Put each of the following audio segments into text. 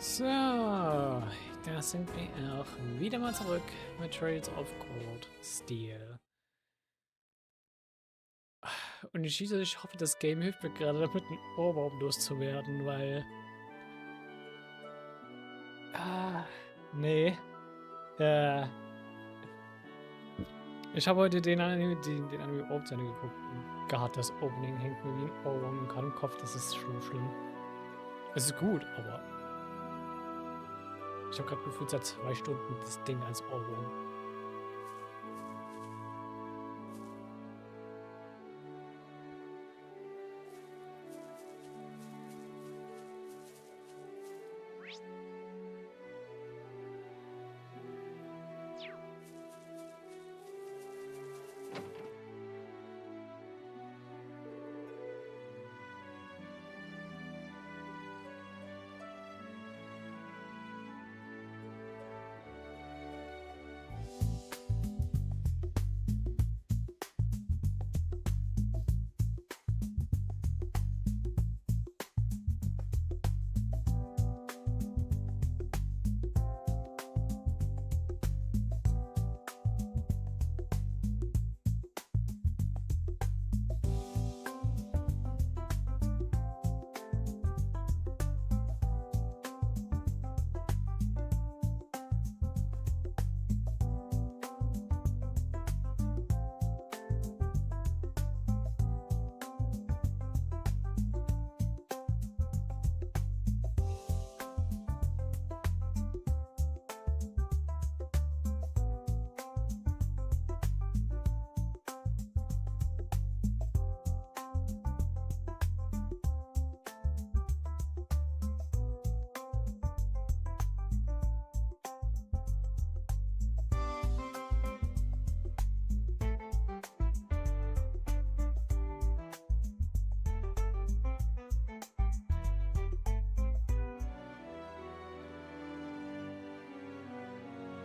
So, da sind wir auch wieder mal zurück mit Trails of Cold Steel. Und ich hoffe, das Game hilft mir gerade damit, einen Ohrwurm loszuwerden, weil... nee. Ich habe heute den Anime überhaupt zu Ende geguckt. Gerade das Opening hängt mir wie ein Ohrwurm im Kopf, das ist schon schlimm. Es ist gut, aber... Ich habe gerade gefühlt seit 2 Stunden das Ding als Ohrwurm.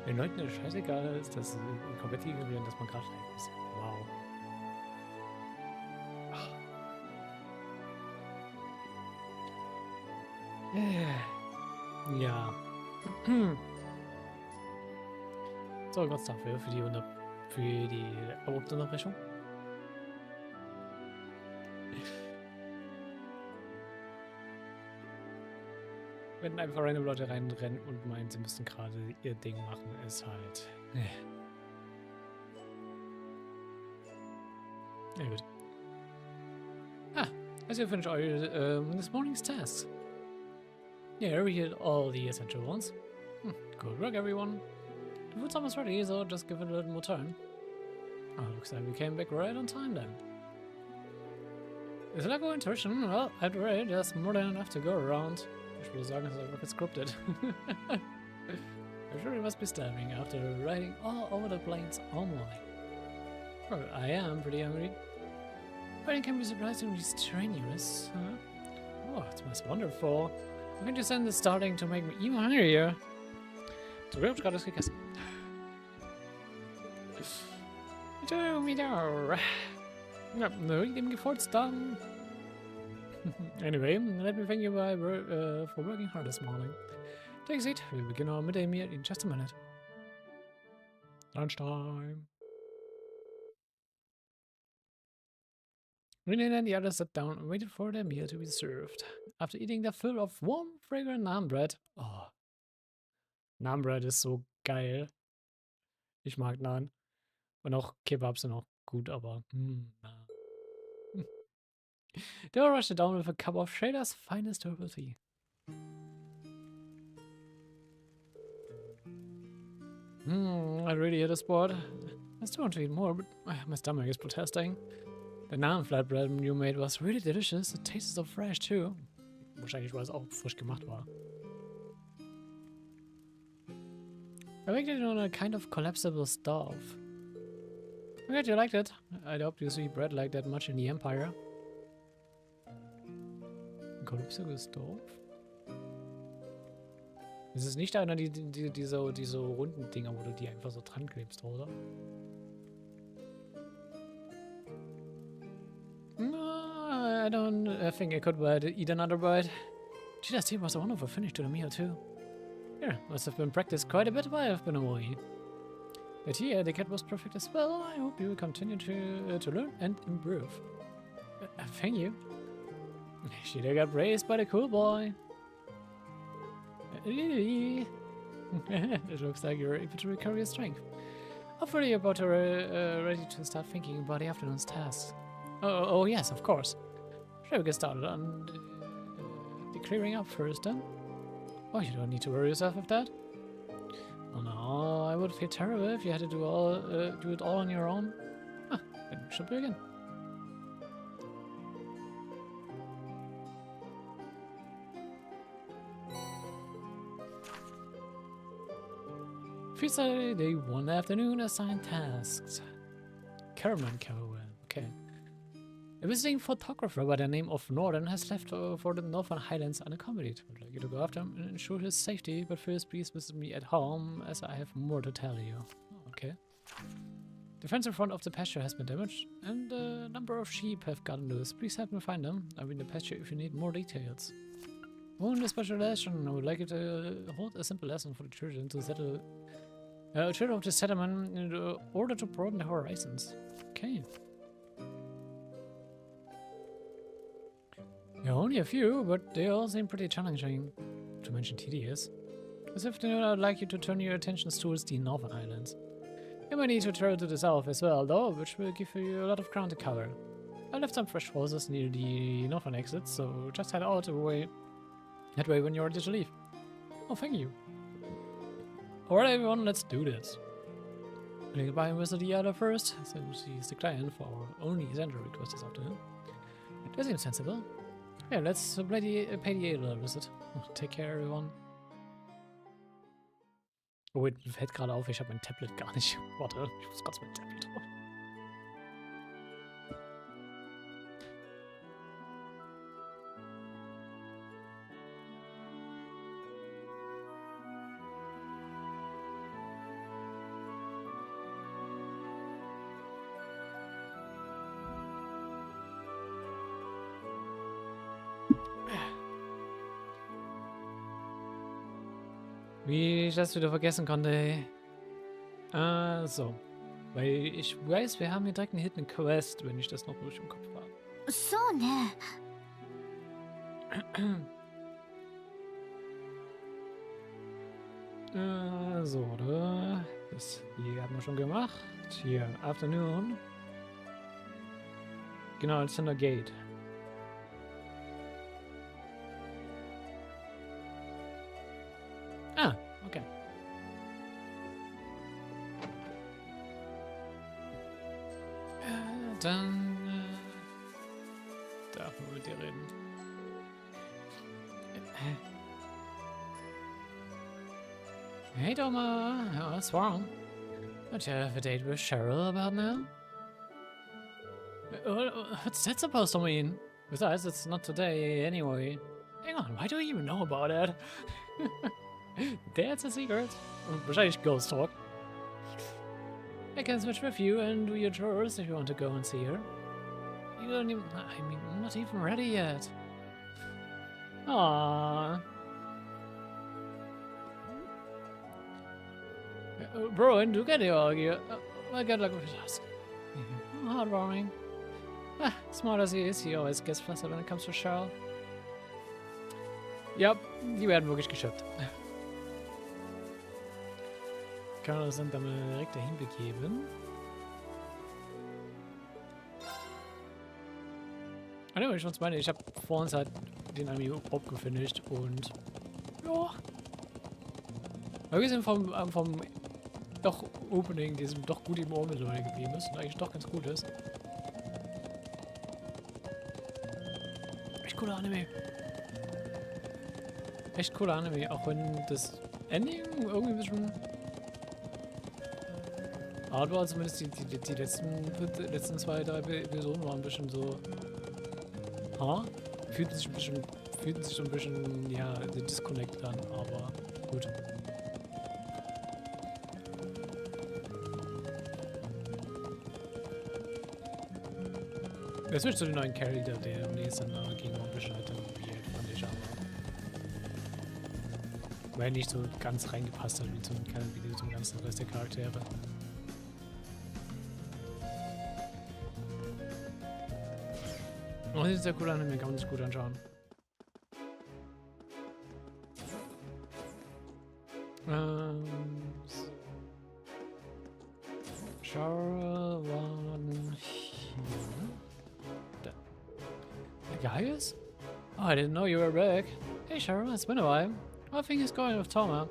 Den Leuten ist scheißegal ist, dass sie komplett ignorieren, dass man gerade live ist. Wow. Ach. Ja. Sorry Gott dafür, für die abrupte Unterbrechung. Wenn einfach random Leute reinrennen und meinen, sie müssten gerade ihr Ding machen, ist halt... Na gut. As you finish all this morning's tasks. Yeah, we did all the essential ones. Good work, everyone. The food's almost ready, so just give it a little more time. Oh, looks like we came back right on time then. Is it like intuition? Well, at the rate, there's more than enough to go around. Ich würde sagen, es ist einfach scripted. I'm sure it must be stabbing after riding all over the plains all morning. Well, I am pretty hungry. Riding can be surprisingly strenuous. Oh, it smells wonderful. I think the sun is starting to make me even hungrier. Du hast gerade was gegessen. Ja, no, dem gefolgt dann. Anyway, let me thank you for working hard this morning. Take a seat. We'll begin our midday meal in just a minute. Lunchtime. Rinne and the others sat down and waited for their meal to be served. After eating their fill of warm, fragrant naan bread. Oh, naan bread ist so geil. Ich mag Naan. Und auch Kebabs sind auch gut, aber They all rushed it down with a cup of Shader's finest herbal tea. I really hit a spot. I still want to eat more, but my stomach is protesting. The naan flatbread you made was really delicious. It tasted so fresh too. Wahrscheinlich, weil es auch frisch gemacht war. I baked it on a kind of collapsible stove. I'm glad you liked it. I hoped you see bread like that much in the Empire. Collapsible stove? Es ist nicht einer diese runden Dinger, wo du die einfach so dran klebst, oder? No, I don't think I could eat another bite. Gee, that team was a wonderful finish to the meal too. Yeah, must have been practiced quite a bit while I've been away. But here, the cat was perfect as well. I hope you will continue to learn and improve. Thank you. She got praised by the cool boy. It looks like you're able to recover your strength. Hopefully you're about to ready to start thinking about the afternoon's tasks. Oh yes, of course. Shall we get started on the clearing up first then? Oh, you don't need to worry yourself with that. Oh no, I would feel terrible if you had to do it all on your own. Ah, then we should begin. Free Saturday, day 1 afternoon, assigned tasks. Caramel, okay. A visiting photographer by the name of Northern has left for the Northern Highlands unaccompanied. I would like you to go after him and ensure his safety, but first please visit me at home, as I have more to tell you. Okay. The fence in front of the pasture has been damaged, and a number of sheep have gotten loose. Please help me find them. I'll be in the pasture if you need more details. On the special lesson, I would like you to hold a simple lesson for the children to settle children of the settlement in order to broaden their horizons. Okay. Yeah, only a few, but they all seem pretty challenging, to mention tedious. This afternoon I'd like you to turn your attentions towards the Northern Islands. You might need to travel to the south as well, though, which will give you a lot of ground to cover. I left some fresh horses near the northern exit, so just head out that way when you're ready to leave. Oh, thank you. Alright everyone, let's do this. I'll goodbye and visit the other first, since he's the client for our only Zentrum request this afternoon. That seems sensible. Yeah, let's pay the little visit. Take care, everyone. Oh, wait, mir fällt gerade auf, ich habe mein Tablet gar nicht. Warte, ich muss kurz mein Tablet holen. Wie ich das wieder vergessen konnte. So. Weil ich weiß, wir haben hier direkt eine Hidden Quest, wenn ich das noch durch im Kopf habe. So, ne. So, oder? Das hier haben wir schon gemacht. Hier, Afternoon. Genau, das ist der Gate. Ah, okay. Dann darf man mit dir reden. Hey Doma, what's wrong? Don't you have a date with Cheryl about now? What's that supposed to mean? Besides, it's not today anyway. Hang on, why do you even know about that? That's a secret. Wahrscheinlich Ghost Talk. I can switch with you and do your chores if you want to go and see her. You don't even... I mean, I'm not even ready yet. Aww. Bro, and do get the argue. Well, good luck with your task. Heartwarming. Smart as he is, he always gets flustered when it comes to Cheryl. Ja, die werden wirklich geschöpft. Können wir uns dann direkt dahin begeben. Also, ich meine, ich habe vor uns halt den Anime abgefinisht und ja. Aber wir sind vom doch Opening, diesem doch gut im Ohr mit Leute geblieben ist und eigentlich doch ganz gut ist. Echt cooler Anime. Echt cooler Anime, auch wenn das Ending irgendwie ein bisschen hart war, zumindest die letzten 2, 3 Episoden waren ein bisschen so. Fühlten sich so ein bisschen, ja, Disconnect an, aber gut. Das wird so den neuen Charakter, der am nächsten ging ein bisschen halt dann weird, fand ich aber. weil nicht so ganz reingepasst hat wie zum ganzen Rest der Charaktere. Oh, sieht sehr cool an, den kann man sich gut anschauen. Schau one here. Guys? Oh, I didn't know you were back. Hey Cheryl, it's been a while. How are things going with Toma?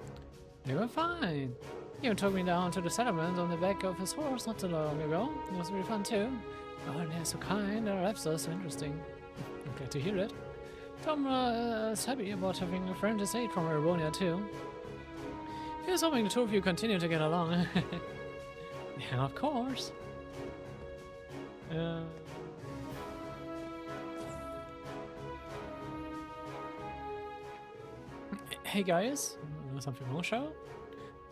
They were fine. You took me down to the settlement on the back of his horse not too long ago. It was really fun too. Oh, and they're so kind, their lives are so interesting. I'm glad to hear it. Toma is happy about having a friend his age from Erebonia too. Here's hoping the two of you continue to get along. Yeah, of course. Hey guys, something wrong, show?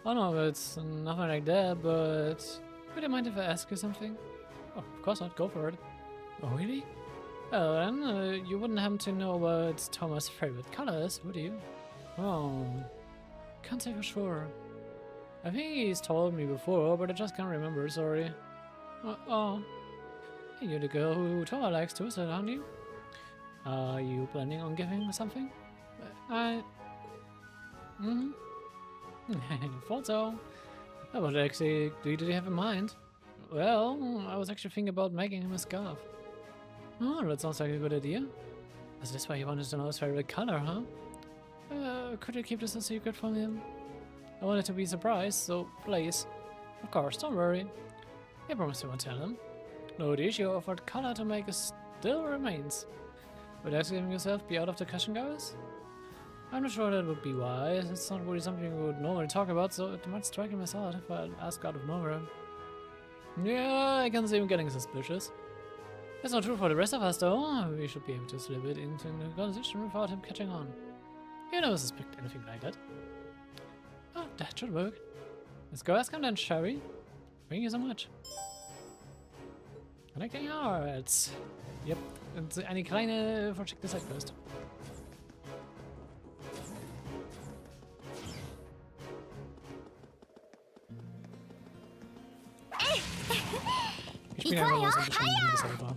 Oh no, it's nothing like that, but would you mind if I ask you something? Oh, of course not, go for it. Oh really? Oh, then you wouldn't happen to know what Thomas' favorite color is, would you? Oh, can't say for sure. I think he's told me before, but I just can't remember, sorry. Oh. Hey, you're the girl who Thomas likes too, so aren't you? Are you planning on giving something? Thought so. What actually did you have in mind? Well, I was actually thinking about making him a scarf. Oh, that sounds like a good idea. Is this why you wanted to know his favorite color, huh? Could you keep this a secret from him? I wanted to be surprised, so please. Of course, don't worry. I promise you won't tell him. No, the issue of what color to make still remains. Would asking yourself be out of the question, guys? I'm not sure that would be wise. It's not really something we would normally talk about, so it might strike him as odd if I ask out of nowhere. Yeah, I can see him getting suspicious. That's not true for the rest of us, though. We should be able to slip it into the conversation without him catching on. You never suspect anything like that. Oh, that should work. Let's go ask him then, shall we? Thank you so much. Connecting Arts. Yep, und eine kleine versteckte Sidequest. Ich bin ja immer so ein bisschen Liebeshelfer.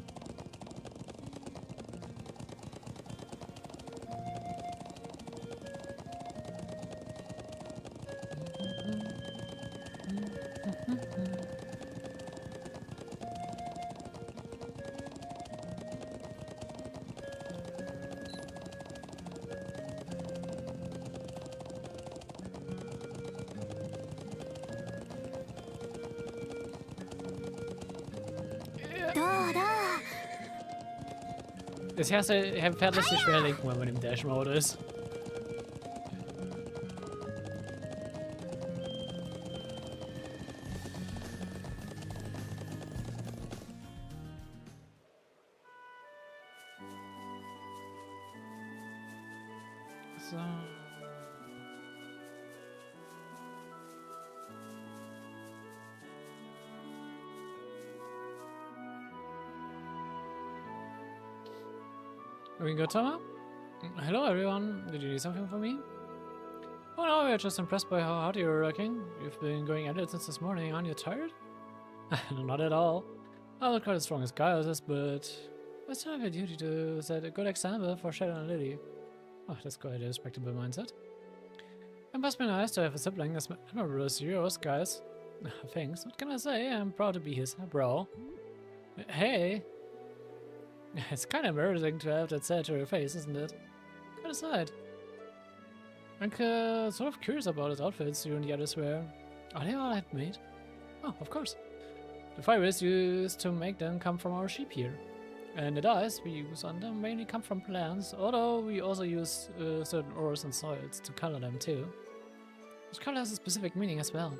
Das erste Pferd lässt sich schwer lenken, wenn man im Dash-Mode ist. So. We go, Tama? Hello, everyone. Did you need something from me? Oh no, we're just impressed by how hard you're working. You've been going at it since this morning. Aren't you tired? Not at all. I'm not quite as strong as Gaius is, but I still have a duty to set a good example for Shadow and Lily. Oh, that's quite a respectable mindset. It must be nice to have a sibling as admirable as yours, guys. Thanks. What can I say? I'm proud to be his bro. Hey! It's kind of embarrassing to have that sad to your face, isn't it? Go aside. I'm sort of curious about his outfits you and the others wear. Are they all handmade? Oh, of course. The fibers used to make them come from our sheep here. And the dyes we use on them mainly come from plants, although we also use certain ores and soils to color them too. Each color has a specific meaning as well.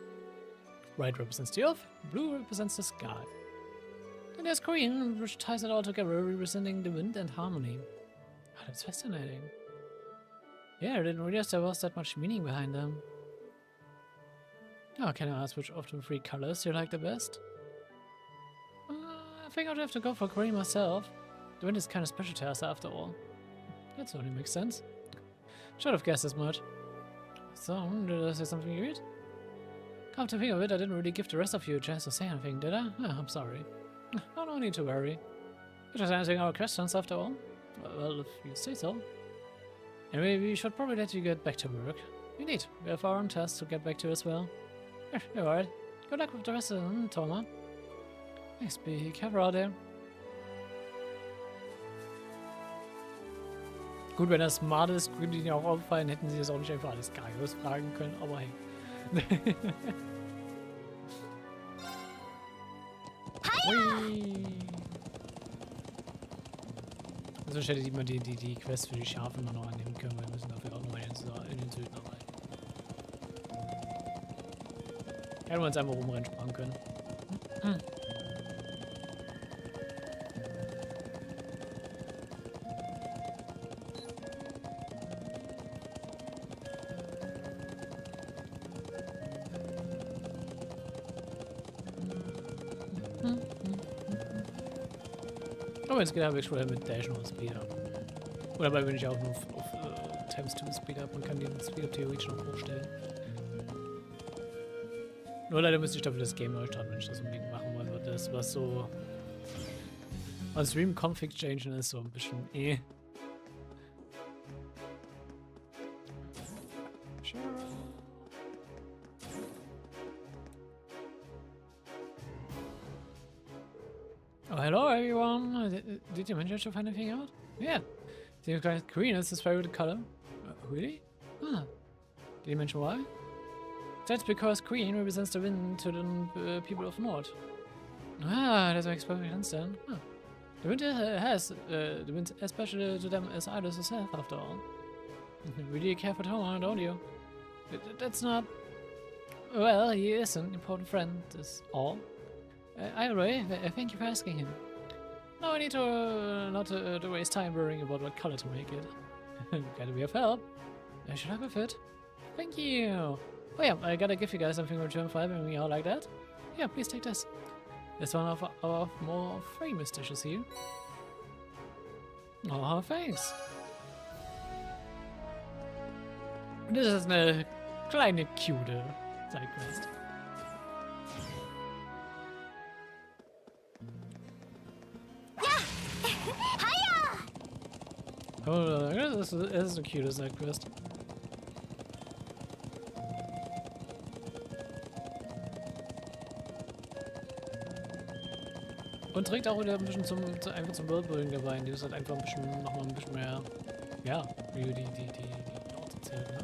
Red represents the earth, blue represents the sky. And there's green, which ties it all together, representing the wind and harmony. Oh, that's fascinating. Yeah, I didn't realize there was that much meaning behind them. Oh, can I ask which of the three colors you like the best? I think I'd have to go for green myself. The wind is kind of special to us after all. That only makes sense. Should have guessed as much. So, did I say something you read? Come to think of it, I didn't really give the rest of you a chance to say anything, did I? Oh, I'm sorry. Oh, no need to worry. You're just answering our questions after all. Well, if you say so. Anyway, we should probably let you get back to work. Indeed, we have our own tests to get back to as well. You're alright. Good luck with the rest of them, Thomas. Thanks, be careful out there. Gut, wenn er smart ist, würde ihnen auch auffallen, hätten sie das auch nicht einfach alles Gaius fragen können, aber hey. Hui. Also ich hätte immer die Quest für die Schafe noch annehmen können, wir müssen dafür auch noch mal in den Süden rein. Hätten wir uns einfach rumrennen sparen können. Aber jetzt geht er wirklich mit Dash noch Speed up. Oder weil wenn ich auch nur auf Times 2 Speed up und kann den Speed up theoretisch noch hochstellen. Nur leider müsste ich dafür das Game neu starten, wenn ich das unbedingt machen wollen würde. Das, was so an Stream Config changen ist, so ein bisschen Oh, hello everyone! Did you manage to find anything out? Yeah! Seems like green is his favorite color. Really? Ah. Did you mention why? That's because green represents the wind to the people of North. Ah, that makes perfect sense then. Huh. The wind the wind as special to them as Iris herself, after all. You really care for Thomas, don't you? That's not... Well, he is an important friend, is all. Anyway, thank you for asking him. Now I need to not to waste time worrying about what color to make it. Gotta be of help. I should have a fit. Thank you. Oh yeah, I gotta give you guys something in return for helping me out like that. Yeah, please take this. It's one of our more famous dishes here. Oh, thanks. Das ist eine kleine, cute Sidequest. Oh, das ist eine cute Sidequest. Und trägt auch wieder ein bisschen einfach zum Worldbuilding dabei, die ist halt einfach ein bisschen, nochmal ein bisschen mehr, ja, wie die Orte zählt, ne?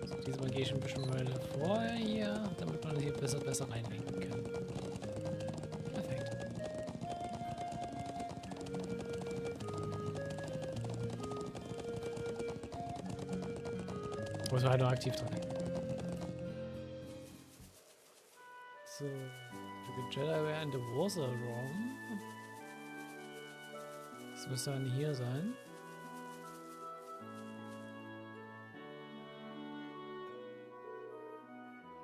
So, diesmal gehe ich ein bisschen weiter vor hier, damit man hier besser reinlenken kann. Perfekt. Muss man halt noch aktiv dran denken. So, the Jedi were in the water room. Das müsste dann hier sein.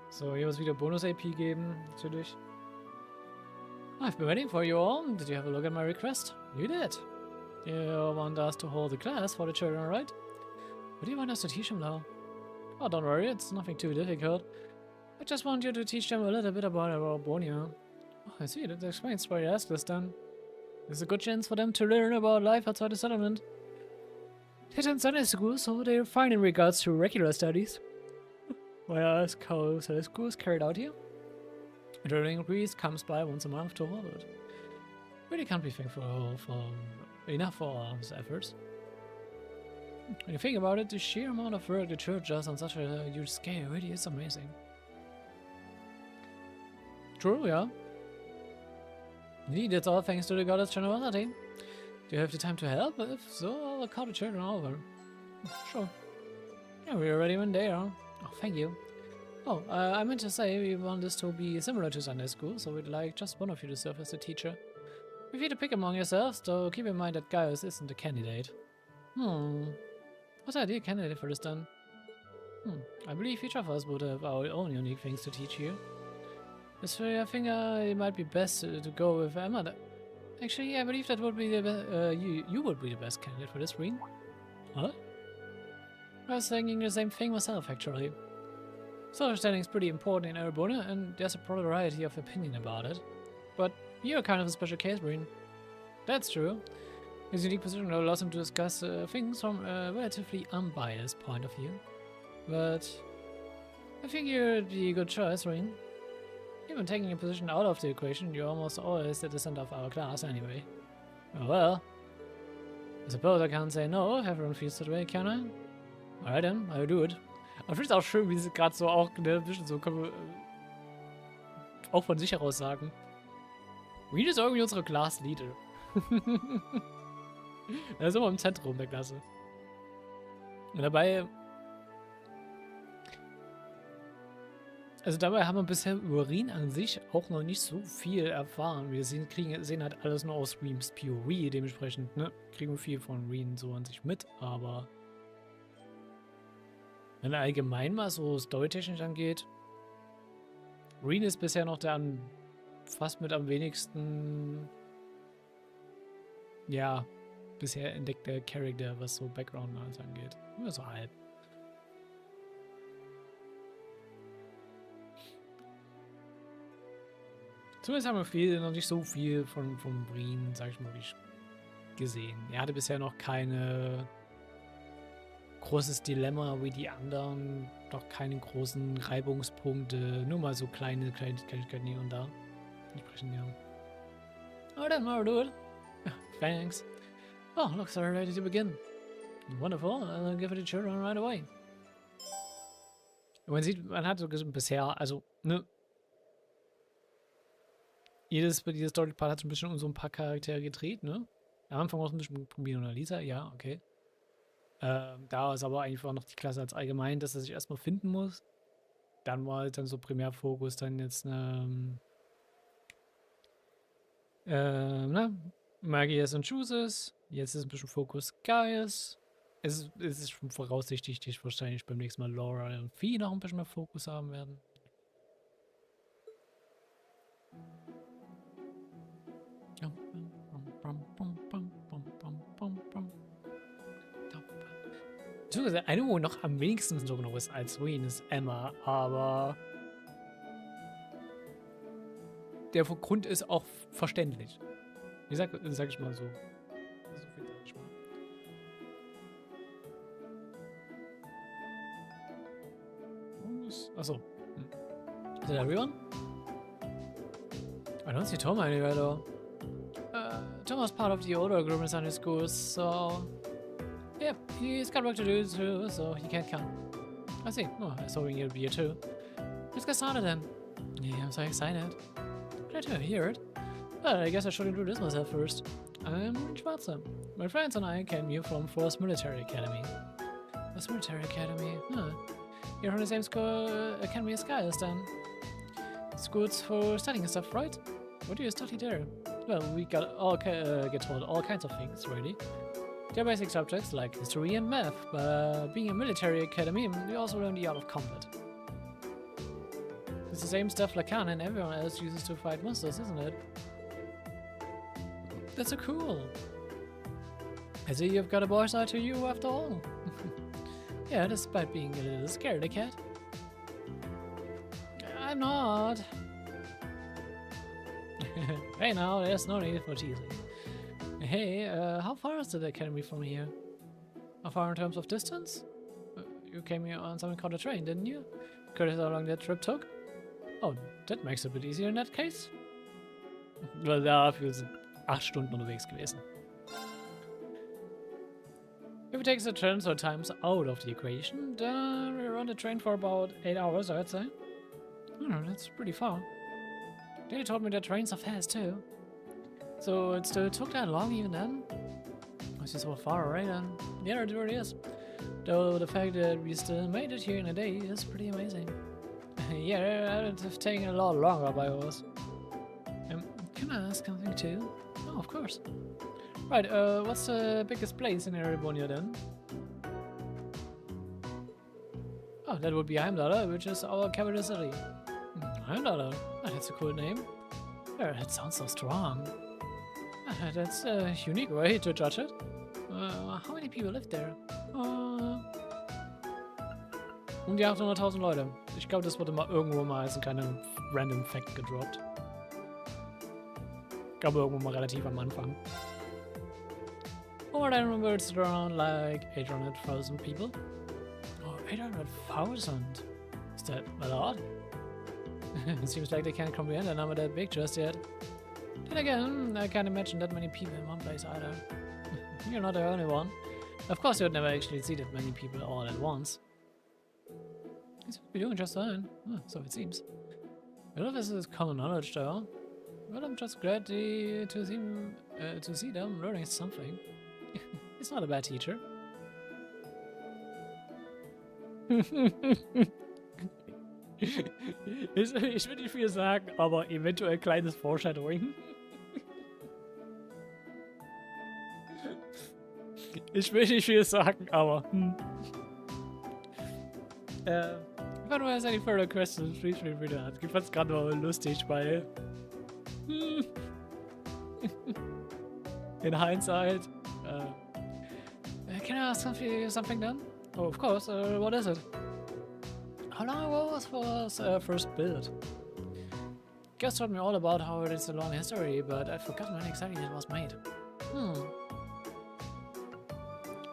So, hier muss wieder Bonus-AP geben, natürlich. I've been waiting for you all. Did you have a look at my request? You did. You want us to hold the class for the children, right? What do you want us to teach them now? Oh, don't worry, it's nothing too difficult. I just want you to teach them a little bit about Erebonia. Oh, I see, that explains why you asked this then. There's a good chance for them to learn about life outside the settlement. They attend Sunday school, so they're fine in regards to regular studies. May I ask how Sunday school is carried out here? A traveling priest comes by once a month to hold it. Really can't be thankful enough for all his efforts. When you think about it, the sheer amount of work the church does on such a huge scale really is amazing. True, yeah. Indeed, it's all thanks to the goddess' generosity. Do you have the time to help? If so, I'll call the children over. Sure. Yeah, we're ready when they are. Oh, thank you. Oh, I meant to say we want this to be similar to Sunday school, so we'd like just one of you to serve as the teacher. If you to pick among yourselves, though keep in mind that Gaius isn't a candidate. What's the ideal candidate for this then? I believe each of us would have our own unique things to teach you. I think it might be best to go with Emma. Actually, I believe that would be the you would be the best candidate for this reading. What? I was thinking the same thing myself, actually. Social standing is pretty important in Erebonia, and there's a plurality of opinion about it. But you're kind of a special case, Breen. That's true. His unique position allows him to discuss things from a relatively unbiased point of view. But I think you'd be a good choice, Breen. Even taking a position out of the equation, you're almost always at the center of our class anyway. Oh well. I suppose I can't say no if everyone feels that way, can I? Alright then, I'll do it. Ich finde es auch schön, wie sie gerade so auch ein bisschen so auch von sich heraus sagen. Reed ist irgendwie unsere Class Leader. Er ist immer im Zentrum der Klasse. Und dabei... Also dabei haben wir bisher über Rien an sich auch noch nicht so viel erfahren. Wir sehen halt alles nur aus Reams POV, dementsprechend, ne, kriegen wir viel von Rien so an sich mit, aber wenn er allgemein mal so storytechnisch angeht, Rien ist bisher noch der fast mit am wenigsten, ja, bisher entdeckter Charakter, was so Background alles angeht. Nur so halb. Zumindest haben wir noch nicht so viel von Breen, sag ich mal, gesehen. Er hatte bisher noch keine großes Dilemma wie die anderen, noch keine großen Reibungspunkte, nur mal so Kleinigkeiten hier und da. Entsprechend, ja. Oh, then I'll do it. Thanks. Oh, looks like we're ready to begin. Wonderful, I'll give it a children right away. Und man sieht, man hat so bisher, also, ne, Dieses Story-Part hat so ein bisschen um so ein paar Charaktere gedreht, ne? Am Anfang auch ein bisschen mit Mia und Lisa, ja, okay. Da ist aber einfach noch die Klasse als allgemein, dass er sich erstmal finden muss. Dann war halt dann so Primärfokus, dann jetzt Magias und Chooses. Jetzt ist ein bisschen Fokus Gaius. Es ist schon voraussichtlich, dass wahrscheinlich beim nächsten Mal Laura und Fee noch ein bisschen mehr Fokus haben werden. Eine, wo noch am wenigsten so genau ist als Wayne, ist Emma, aber der Grund ist auch verständlich. Wie sag ich mal so. So viel sag ich mal. Achso. Is it everyone? I don't see Tom anywhere though. Tom was part of the older group in Sunday school, so... Yep, he's got work to do too, so he can't come. I see. Oh, I was hoping you'd be here too. Let's get started then. Yeah, I'm so excited. Glad to hear it. But I guess I should introduce myself first. I'm Schwarzer. My friends and I came here from Force Military Academy. Force Military Academy? Huh. You're from the same school, Academy as Gaius then. Schools for studying and stuff, right? What do you study there? Well, we get taught all kinds of things, really. There are basic subjects like history and math, but being a military academy, we also learn the art of combat. It's the same stuff Lacan and everyone else uses to fight monsters, isn't it? That's so cool. I see you've got a boy side to you after all. Yeah, despite being a little scaredy cat. I'm not. Hey now, there's no need for teasing. Hey, how far is the academy from here? How far in terms of distance? You came here on something called a train, didn't you? Curious how long that trip took? Oh, that makes it a bit easier in that case. Well, dafür sind 8 Stunden unterwegs gewesen. If we take the transfer times out of the equation, then we're on the train for about 8 hours, I'd say. Oh, that's pretty far. They told me that trains are fast too. So it still took that long even then? It's just so far away then. Yeah, it really is. Though the fact that we still made it here in a day is pretty amazing. Yeah, it would have taken a lot longer by horse. Can I ask something too? Oh, of course. Right, what's the biggest place in Erebonia then? Oh, that would be Heimdallr, which is our capital city. Heimdallr? Oh, that's a cool name. Yeah, that sounds so strong. That's a unique way to judge it. How many people live there? Um die 800.000 Leute. Ich glaube, das wurde mal irgendwo mal als ein kleiner random Fact gedroppt. Ich glaube, irgendwo mal relativ am Anfang. Or I remember it's around like 800,000 people. Oh, 800,000? Is that a lot? It seems like they can't comprehend a number that big just yet. Then again, I can't imagine that many people in one place either. You're not the only one. Of course, you'd never actually see that many people all at once. He's doing just fine. So it seems. I know this is common knowledge, though. But I'm just glad to see them learning something. He's not a bad teacher. Ich will nicht viel sagen, aber eventuell kleines Foreshadowing. Ich will nicht viel sagen, aber if anyone has any further questions, please feel free to ask. Ich fand's gerade mal lustig, weil in hindsight, can I ask something then? Oh, of course. What is it? How long ago was first built? Gus told me all about how it is a long history, but I've forgotten when exactly it was made.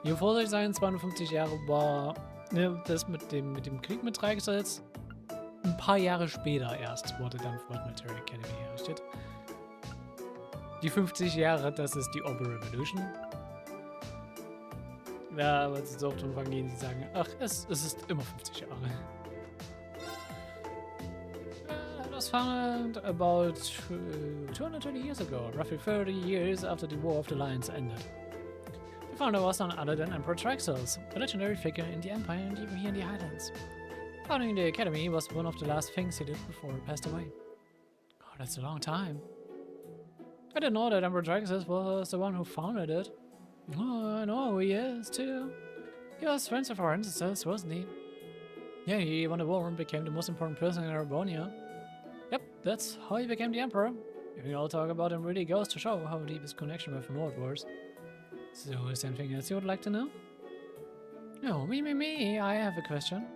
Hier vor sich sein, 250 Jahre war das mit dem Krieg mit Dreigesetz. Ein paar Jahre später erst wurde dann Fort Military Academy errichtet. Die 50 Jahre, das ist die Ober Revolution. Ja, aber es ist auch schon gehen, die sagen, ach, es ist immer 50 Jahre. It was founded about 220 years ago, roughly 30 years after the War of the Lions ended. The founder was none other than Emperor Traxels, a legendary figure in the Empire and even here in the Highlands. Founding the Academy was one of the last things he did before he passed away. Oh, that's a long time. I didn't know that Emperor Traxels was the one who founded it. Oh, I know who he is, too. He was friends with our ancestors, wasn't he? Yeah, he won the war and became the most important person in Erebonia. Yep, that's how he became the Emperor. Hearing all talk about him really goes to show how deep his connection with the Nord was. So, is there anything else you would like to know? No, me, I have a question.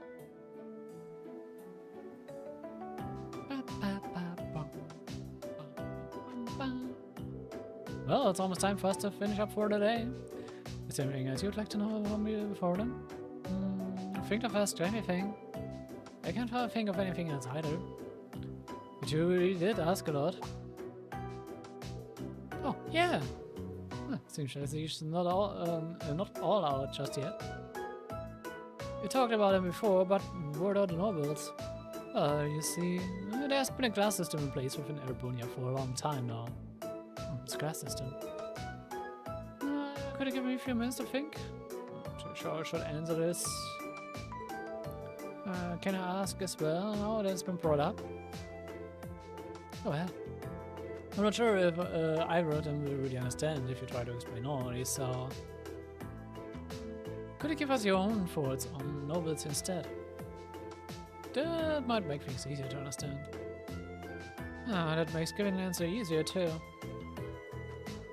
Well, it's almost time for us to finish up for today. Is there anything else you'd like to know about me before then? Think of us to anything. I can't think of anything else either. But you really did ask a lot. Oh, yeah! Seems like he's not all out just yet. We talked about them before, but what are the nobles? You see, there's been a class system in place within Erebonia for a long time now. It's a class system. Could you give me a few minutes to think? Sure, I should answer this. Can I ask as well now that it's been brought up? Go ahead. I'm not sure if either of them will really understand if you try to explain all this, so... Could you give us your own thoughts on nobles instead? That might make things easier to understand. That makes giving an answer easier too.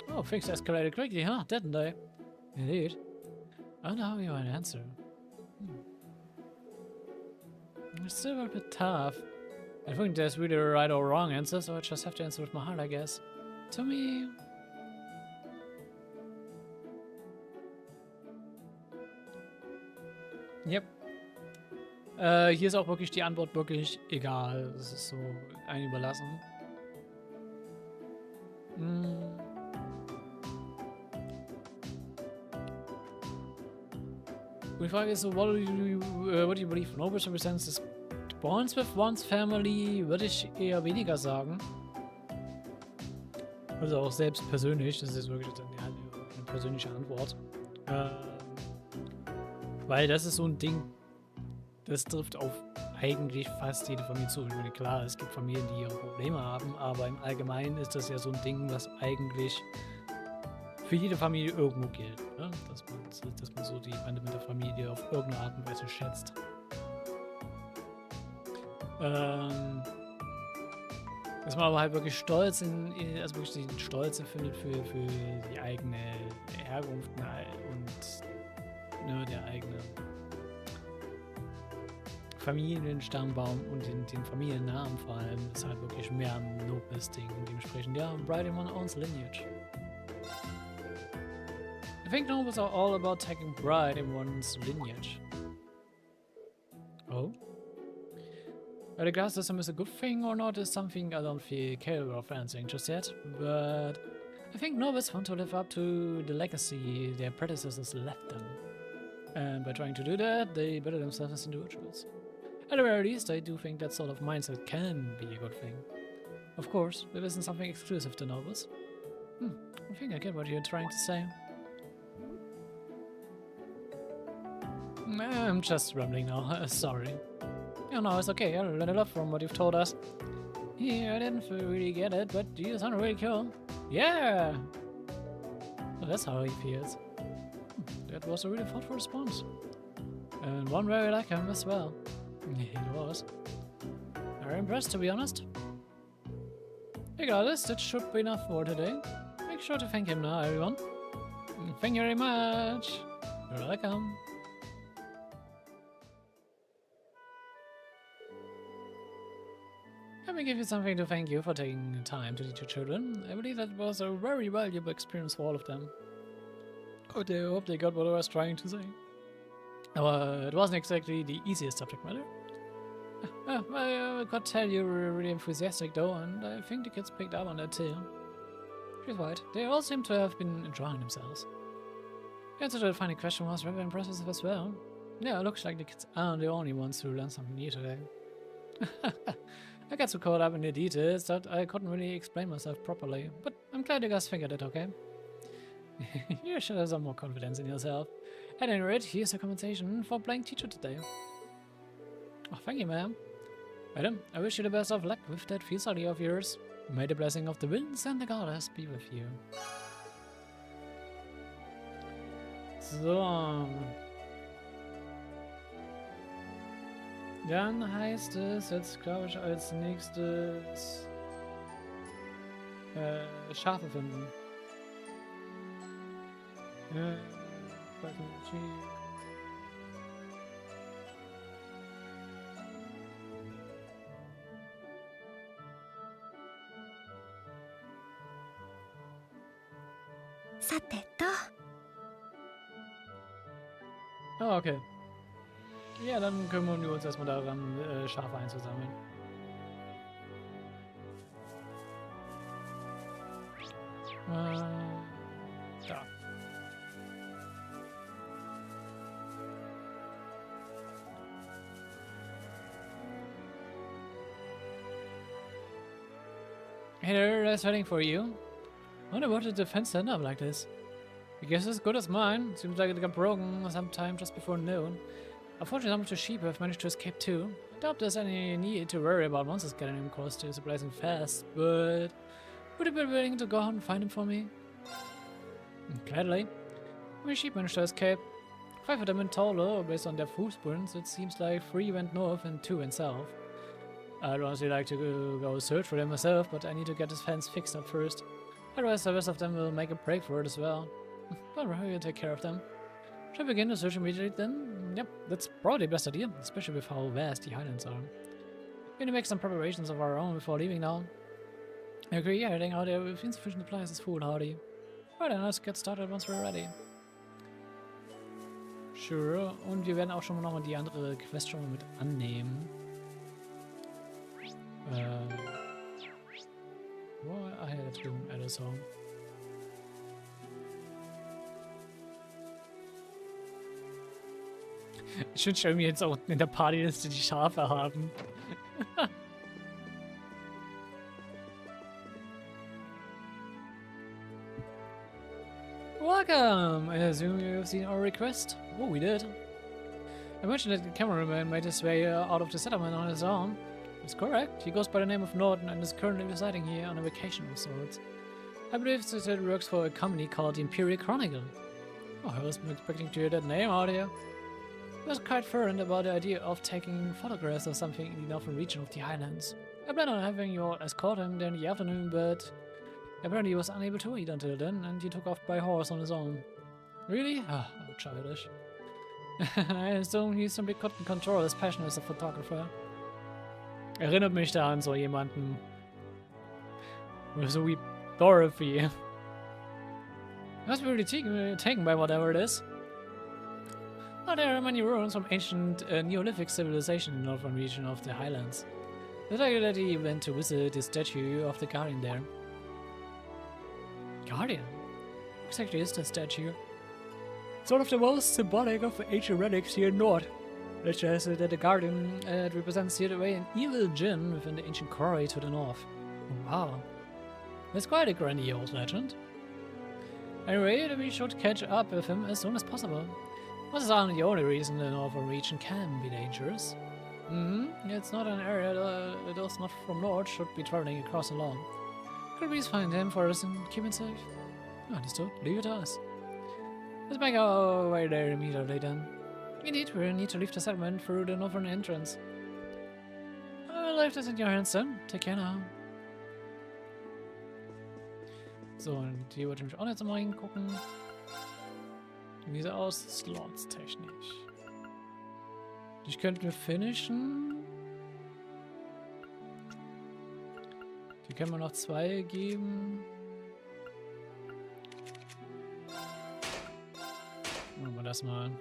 Oh, things escalated quickly, huh? Didn't they? Indeed. I know you an answer. It's still a bit tough. I think there's really a right or wrong answer, so I just have to answer with my heart, I guess. To me... Yep. Hier ist auch wirklich die Antwort wirklich egal. Es ist so ein überlassen. Die Frage ist so, what do you believe? Nobles represents the bonds with one's family, würde ich eher weniger sagen. Also auch selbst persönlich, das ist wirklich dann eine persönliche Antwort. Weil das ist so ein Ding, das trifft auf eigentlich fast jede Familie zu. Ich meine, klar, es gibt Familien, die ihre Probleme haben, aber im Allgemeinen ist das ja so ein Ding, was eigentlich für jede Familie irgendwo gilt. Ne? Dass man so die Bande mit der Familie auf irgendeine Art und Weise schätzt. Dass man aber halt wirklich stolz also wirklich den Stolz empfindet für die eigene Herkunft und ne, der eigene Familienstammbaum und den Familiennamen vor allem ist halt wirklich mehr ein lobes Ding und dementsprechend, ja, pride in one's own lineage. I think nobles are all about taking pride in one's lineage. Oh? Whether class system is a good thing or not is something I don't feel capable of answering just yet, but I think nobles want to live up to the legacy their predecessors left them. And by trying to do that, they better themselves as individuals. At the very least, I do think that sort of mindset can be a good thing. Of course, it isn't something exclusive to nobles. I think I get what you're trying to say. I'm just rambling now, sorry. Oh no, it's okay, I learned a lot from what you've told us. Yeah, I didn't really get it, but you sound really cool. Yeah! Well, that's how he feels. That was a really thoughtful response. And one very like him as well. He was. Very impressed, to be honest. Regardless, that should be enough for today. Make sure to thank him now, everyone. Thank you very much. You're welcome. Let me give you something to thank you for taking the time to teach your children. I believe that was a very valuable experience for all of them. I hope they got what I was trying to say. It wasn't exactly the easiest subject matter. I could tell you were really enthusiastic though, and I think the kids picked up on that too. She's right, they all seem to have been enjoying themselves. The answer to the final question was rather impressive as well. Yeah, it looks like the kids aren't the only ones who learned something new today. I got so caught up in the details that I couldn't really explain myself properly, but I'm glad you guys figured it okay. You should have some more confidence in yourself. At any rate, here's a compensation for playing teacher today. Oh, thank you, ma'am. Madam, I wish you the best of luck with that field study of yours. May the blessing of the winds and the goddess be with you. So. Dann heißt es jetzt, glaube ich, als nächstes Schafe finden. Oh, okay. Ja, dann kümmern wir uns erstmal daran, Schafe einzusammeln. Da. Hey there, that's waiting for you. I wonder what did the fence stand up like this? I guess it's as good as mine. Seems like it got broken sometime just before noon. Unfortunately, some of the sheep have managed to escape too. I doubt there's any need to worry about monsters getting him close to supplies and fast, but would you be willing to go out and find him for me? Gladly. My sheep managed to escape. 5 of them in total, based on their footprints. It seems like 3 went north and 2 went south. I'd honestly like to go search for them myself, but I need to get this fence fixed up first. Otherwise, the rest of them will make a break for it as well. Don't worry, I'll take care of them. Should I begin the search immediately then? Yep, that's probably the best idea, especially with how vast the highlands are. We're gonna make some preparations of our own before leaving now. I agree, yeah, heading out there with insufficient supplies is foolhardy. Right then, let's get started once we're ready. Sure, und wir werden auch schon mal nochmal die andere Quest schon mal mit annehmen. Ah ja, da drüben, Song. Ich wünsche irgendwie jetzt auch unten in der Partyliste die Schafe haben. Welcome! I assume you've seen our request? Oh, we did. I mentioned that the cameraman made his way out of the settlement on his own. That's correct. He goes by the name of Norton and is currently residing here on a vacation of sorts. I believe that it works for a company called the Imperial Chronicle. Oh, I wasn't expecting to hear that name out here. He was quite fervent about the idea of taking photographs of something in the northern region of the highlands. I planned on having you escort him there in the afternoon, but apparently he was unable to eat until then, and he took off by horse on his own. Really? Ah, how childish. I assume he simply couldn't control his passion as a photographer. Erinnert mich da an so jemanden. So wie Dorothy. Must be really taken by whatever it is. Oh, there are many ruins from ancient Neolithic civilization in the northern region of the Highlands. The fact that he went to visit the statue of the Guardian there. Guardian? What exactly is the statue? It's one of the most symbolic of ancient relics here in North. It says that the Guardian represents here away an evil djinn within the ancient quarry to the north. Wow. That's quite a grandiose legend. Anyway, we should catch up with him as soon as possible. This is not the only reason the northern region can be dangerous. It's not an area that those not from North should be traveling across alone. Could we find him for us and keep him safe? Understood. Leave it to us. Let's make our way there immediately then. Indeed, we need to leave the settlement through the northern entrance. I'll leave this in your hands then. Take care now. So, und hier wollte ich mich auch jetzt mal hingucken. Wie sieht aus? Slots technisch. Ich könnte mir finishen. Die können wir noch 2 geben. Machen wir das mal.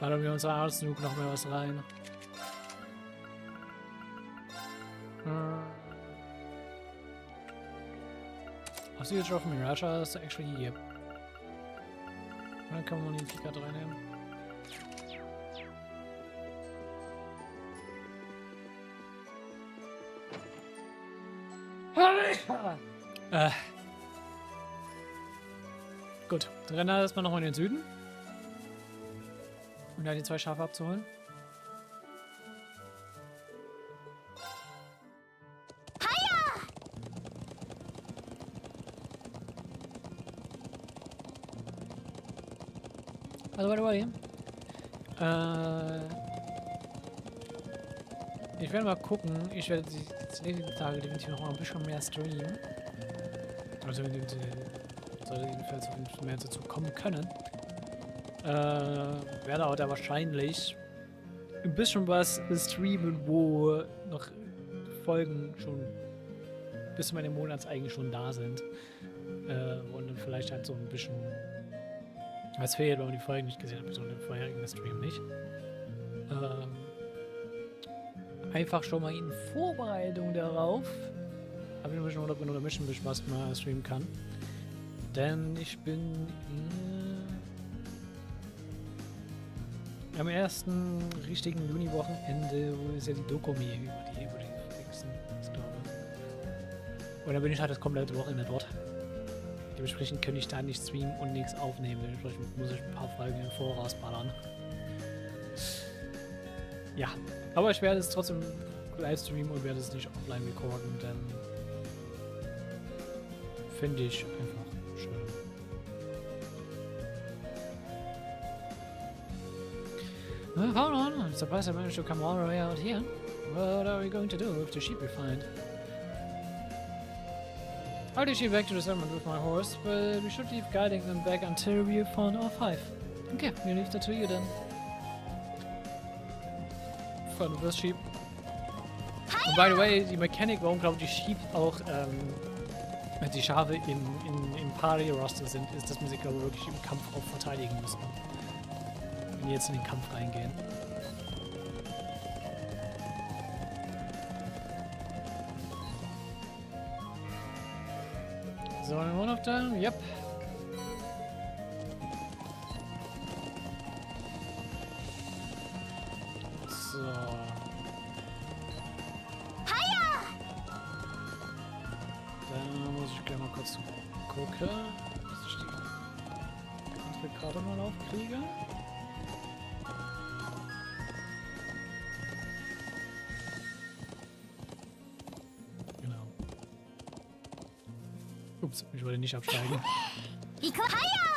Ballern wir uns Ausflug noch mehr was rein. Passage of Mirage is actually here. Dann kann man den Kicker reinnehmen. Gut, dann rennen wir erstmal nochmal in den Süden. Um da die 2 Schafe abzuholen. Also, by the way, ich werde mal gucken, ich werde die nächsten Tage definitiv noch mal ein bisschen mehr streamen. Also, sollte jedenfalls mehr dazu kommen können. Werde auch da wahrscheinlich ein bisschen was streamen, wo noch Folgen schon bis zu meinem Monats eigentlich schon da sind. Und dann vielleicht halt so ein bisschen was fehlt, weil man die Folgen nicht gesehen hat, so den vorherigen Stream nicht. Einfach schon mal in Vorbereitung darauf. Habe ich ein bisschen oder ein bisschen was mal streamen kann. Denn ich bin am ersten richtigen Juni-Wochenende, wo ist ja die Dokumi über die Fixen, ich glaube. Und dann bin ich halt das komplette Wochenende dort. Dementsprechend kann ich da nicht streamen und nichts aufnehmen. Dementsprechend muss ich ein paar Folgen im Voraus ballern. Ja, aber ich werde es trotzdem live streamen und werde es nicht offline recorden, denn finde ich einfach schön. Hold on, I'm surprised I managed to come all the way out here. What are we going to do with the sheep we find? I'll lead you back to the settlement with my horse, but we should leave guiding them back until we have found our 5. Okay, we'll leave that to you then. Follow this sheep. Und by the way, die Mechanik, warum glaube ich die Sheep auch die Schafe im Party-Roster sind, ist, dass man sich glaube ich wirklich im Kampf auch verteidigen muss. Wenn wir jetzt in den Kampf reingehen. So, one of them, yep. So. Dann muss ich gleich mal kurz gucken, dass ich die andere Karte mal aufkriege. Ups, ich wollte nicht absteigen.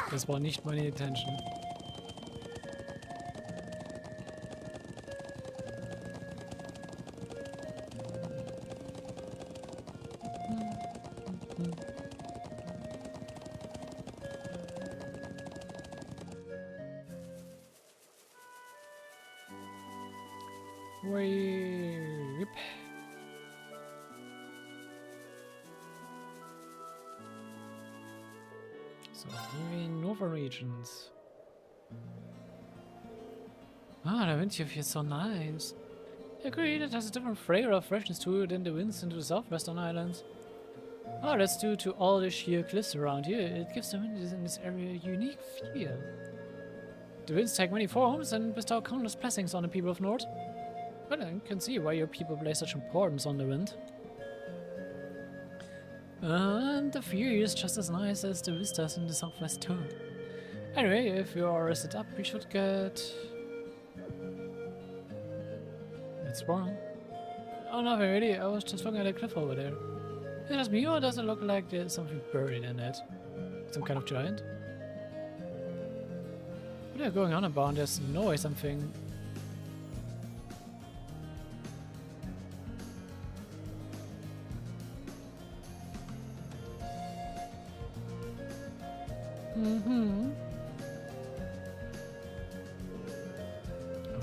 Das war nicht meine Intention. Weep. So, Nova Regions. Ah, the wind here feels so nice. Agreed, it has a different flavor of freshness to it than the winds into the southwestern islands. Ah, that's due to all the sheer cliffs around here. It gives the winds in this area a unique feel. The winds take many forms and bestow countless blessings on the people of North. But I can see why your people place such importance on the wind. And the view is just as nice as the vistas in the southwest too. Anyway, if you are rested up, we should get... It's wrong. Oh, nothing really. I was just looking at a cliff over there. Is it just me, or does it look like there's something buried in it? Some kind of giant? What are you going on about? There's no something.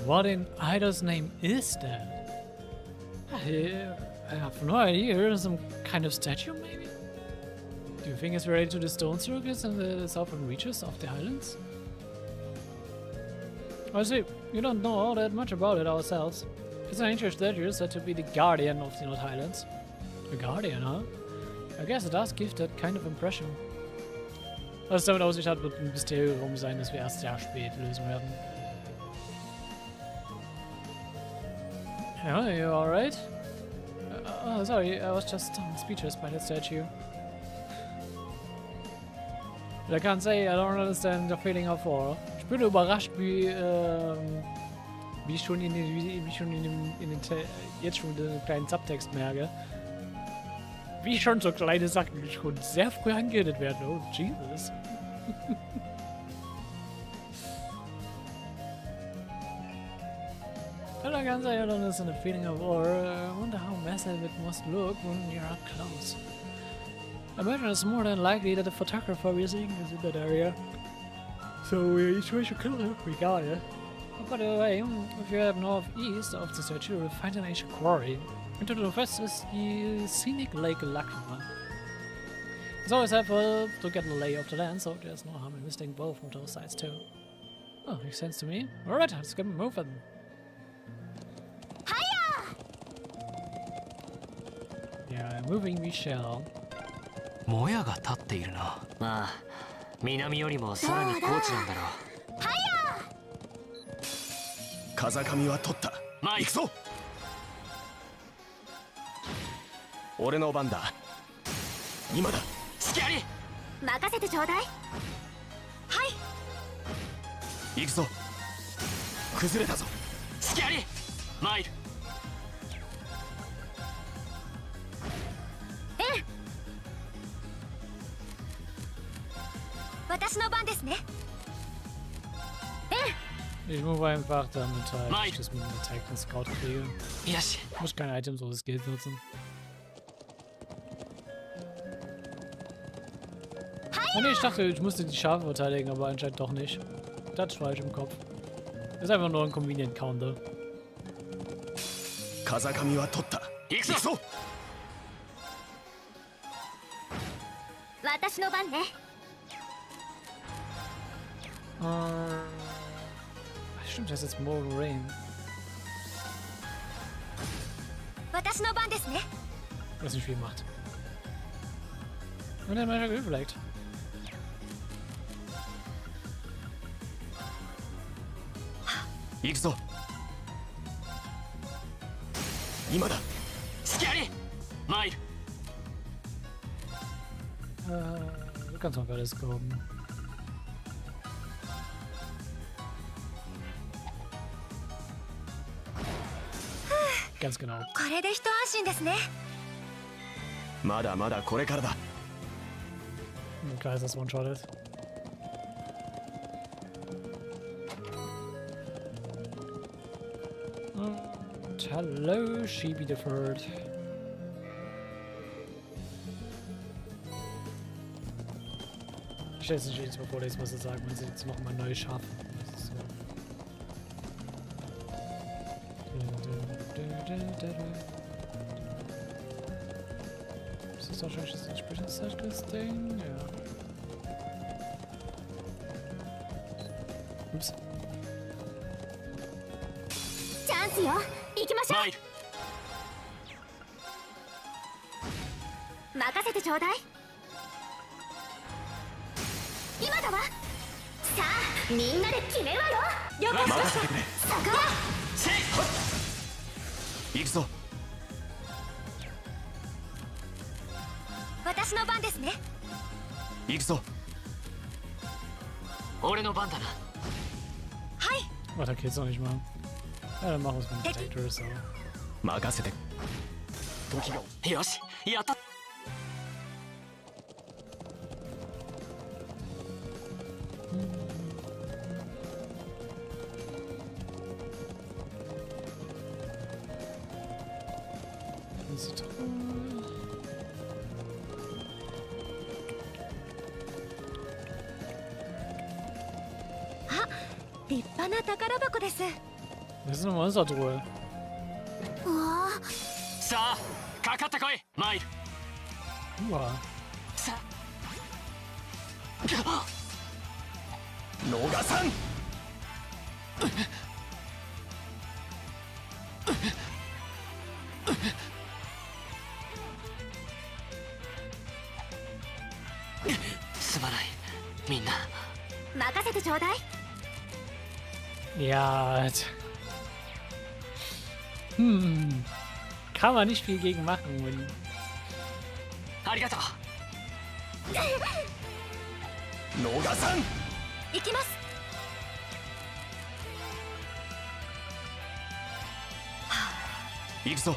What in Ida's name is that? I have no idea. Some kind of statue, maybe? Do you think it's related to the stone circus in the southern reaches of the islands? I see. We don't know all that much about it ourselves. It's an ancient statue said to be the guardian of the North Highlands. A guardian, huh? I guess it does give that kind of impression. Was es damit aussieht hat, wird ein Mysterium sein, das wir erst sehr spät lösen werden. Yeah, you alright? Oh, sorry, I was just speechless by that statue. But I can't say I don't understand the feeling of awe. Ich bin überrascht, wie ich schon in den jetzt schon den kleinen Subtext merke. Wie schon so kleine Sachen schon sehr früh angeredet werden. Oh, Jesus. But I can't say I don't understand the feeling of awe. I wonder how massive it must look when you're up close. I imagine it's more than likely that the photographer we're seeing is in that area. So we should kill him. We got it. By the way, if you head northeast of the statue, you will find an ancient quarry. And to the northwest is the scenic Lake Lacrima. It's always helpful to get the lay of the land, so there's no harm in visiting both from those sides too. Oh, makes sense to me. Alright, let's get moving. Yeah, moving we shall. もやが立っているな。まあ、南よりもさらに高地なんだろう。はや。風上は取った。まあ行くぞ。俺の番だ。今だ。隙あり。任せてちょうだい。はい。行くぞ。崩れたぞ。隙あり。参る。Ich move einfach damit halt, ich das mit dem Attack und Scout kriege. Ich muss keine Items oder Skills nutzen. Oh ne, ich dachte, ich musste die Schafe verteidigen, aber anscheinend doch nicht. Das ist falsch im Kopf. Das ist einfach nur ein Convenient Counter. Kazakami wa totta. Ikso! Watashi no ban ne. Stimmt, das ist jetzt Morgen Rain. Was nicht viel macht. Und dann mal vielleicht. Ikso. Immer da. Scary. Mai. Du kannst noch alles kommen. Ganz genau. Klar ist das One-Shotted. Und hallo, Shibi the Third. Ich jetzt nicht jedes Mal vorlesen, was sie sagen, wenn sie jetzt nochmal neu schaffen. Das ist so. Ist das wahrscheinlich das entsprechende Ding? Ja. Ups. チャンスよ、行きましょ参る。う。任せてちょうだい。今だわ。さあ、みんなで決めるわよ。了解しま任した。せてくれ。そこはせい。行くぞ。私の番ですね。行くぞ。俺の番だな。はい。 Warte, geht's noch nicht mal. Ja, dann machen wir es mit dem Detector so. 任せて。時が。よし、やった。立派な宝箱です。 Das ist eine Monstertruhe. わあ、さあ、かかってこい。参る。 Uah. さ逃さん。すまない。みんな。任せてちょうだい。 Ja. Kann man nicht viel gegen machen, wenn. ありがとう。逃さん。行きます。行くぞ。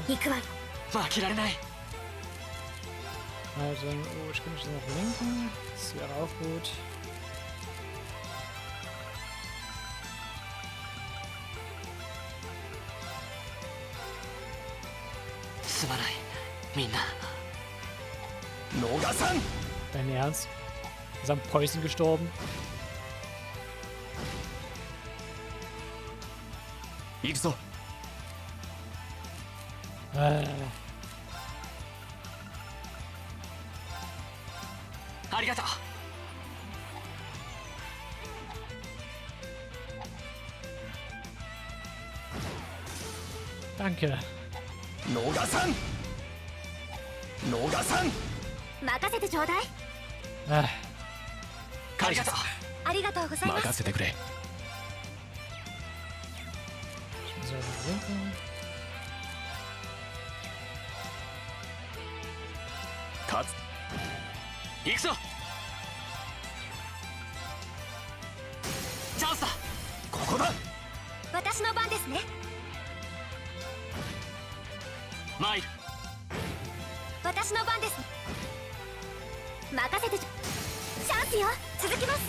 行くわよ。負けられない。 Also, oh, ich kann mich noch verlinken. Das wäre auch gut. すまない。みんな。逃さん。 Dein Ernst? Ist am Poison gestorben? 行くぞ。ありがとう。 Danke. 逃さん。逃さん。任せてちょうだい。ありがとう。ありがとうございます。任せてくれ。 Ich muss ja verlinken. 勝つ。行くぞ。チャンスだ。ここだ。私の番ですね。参る。私の番です。任せてチャンスよ。続きます。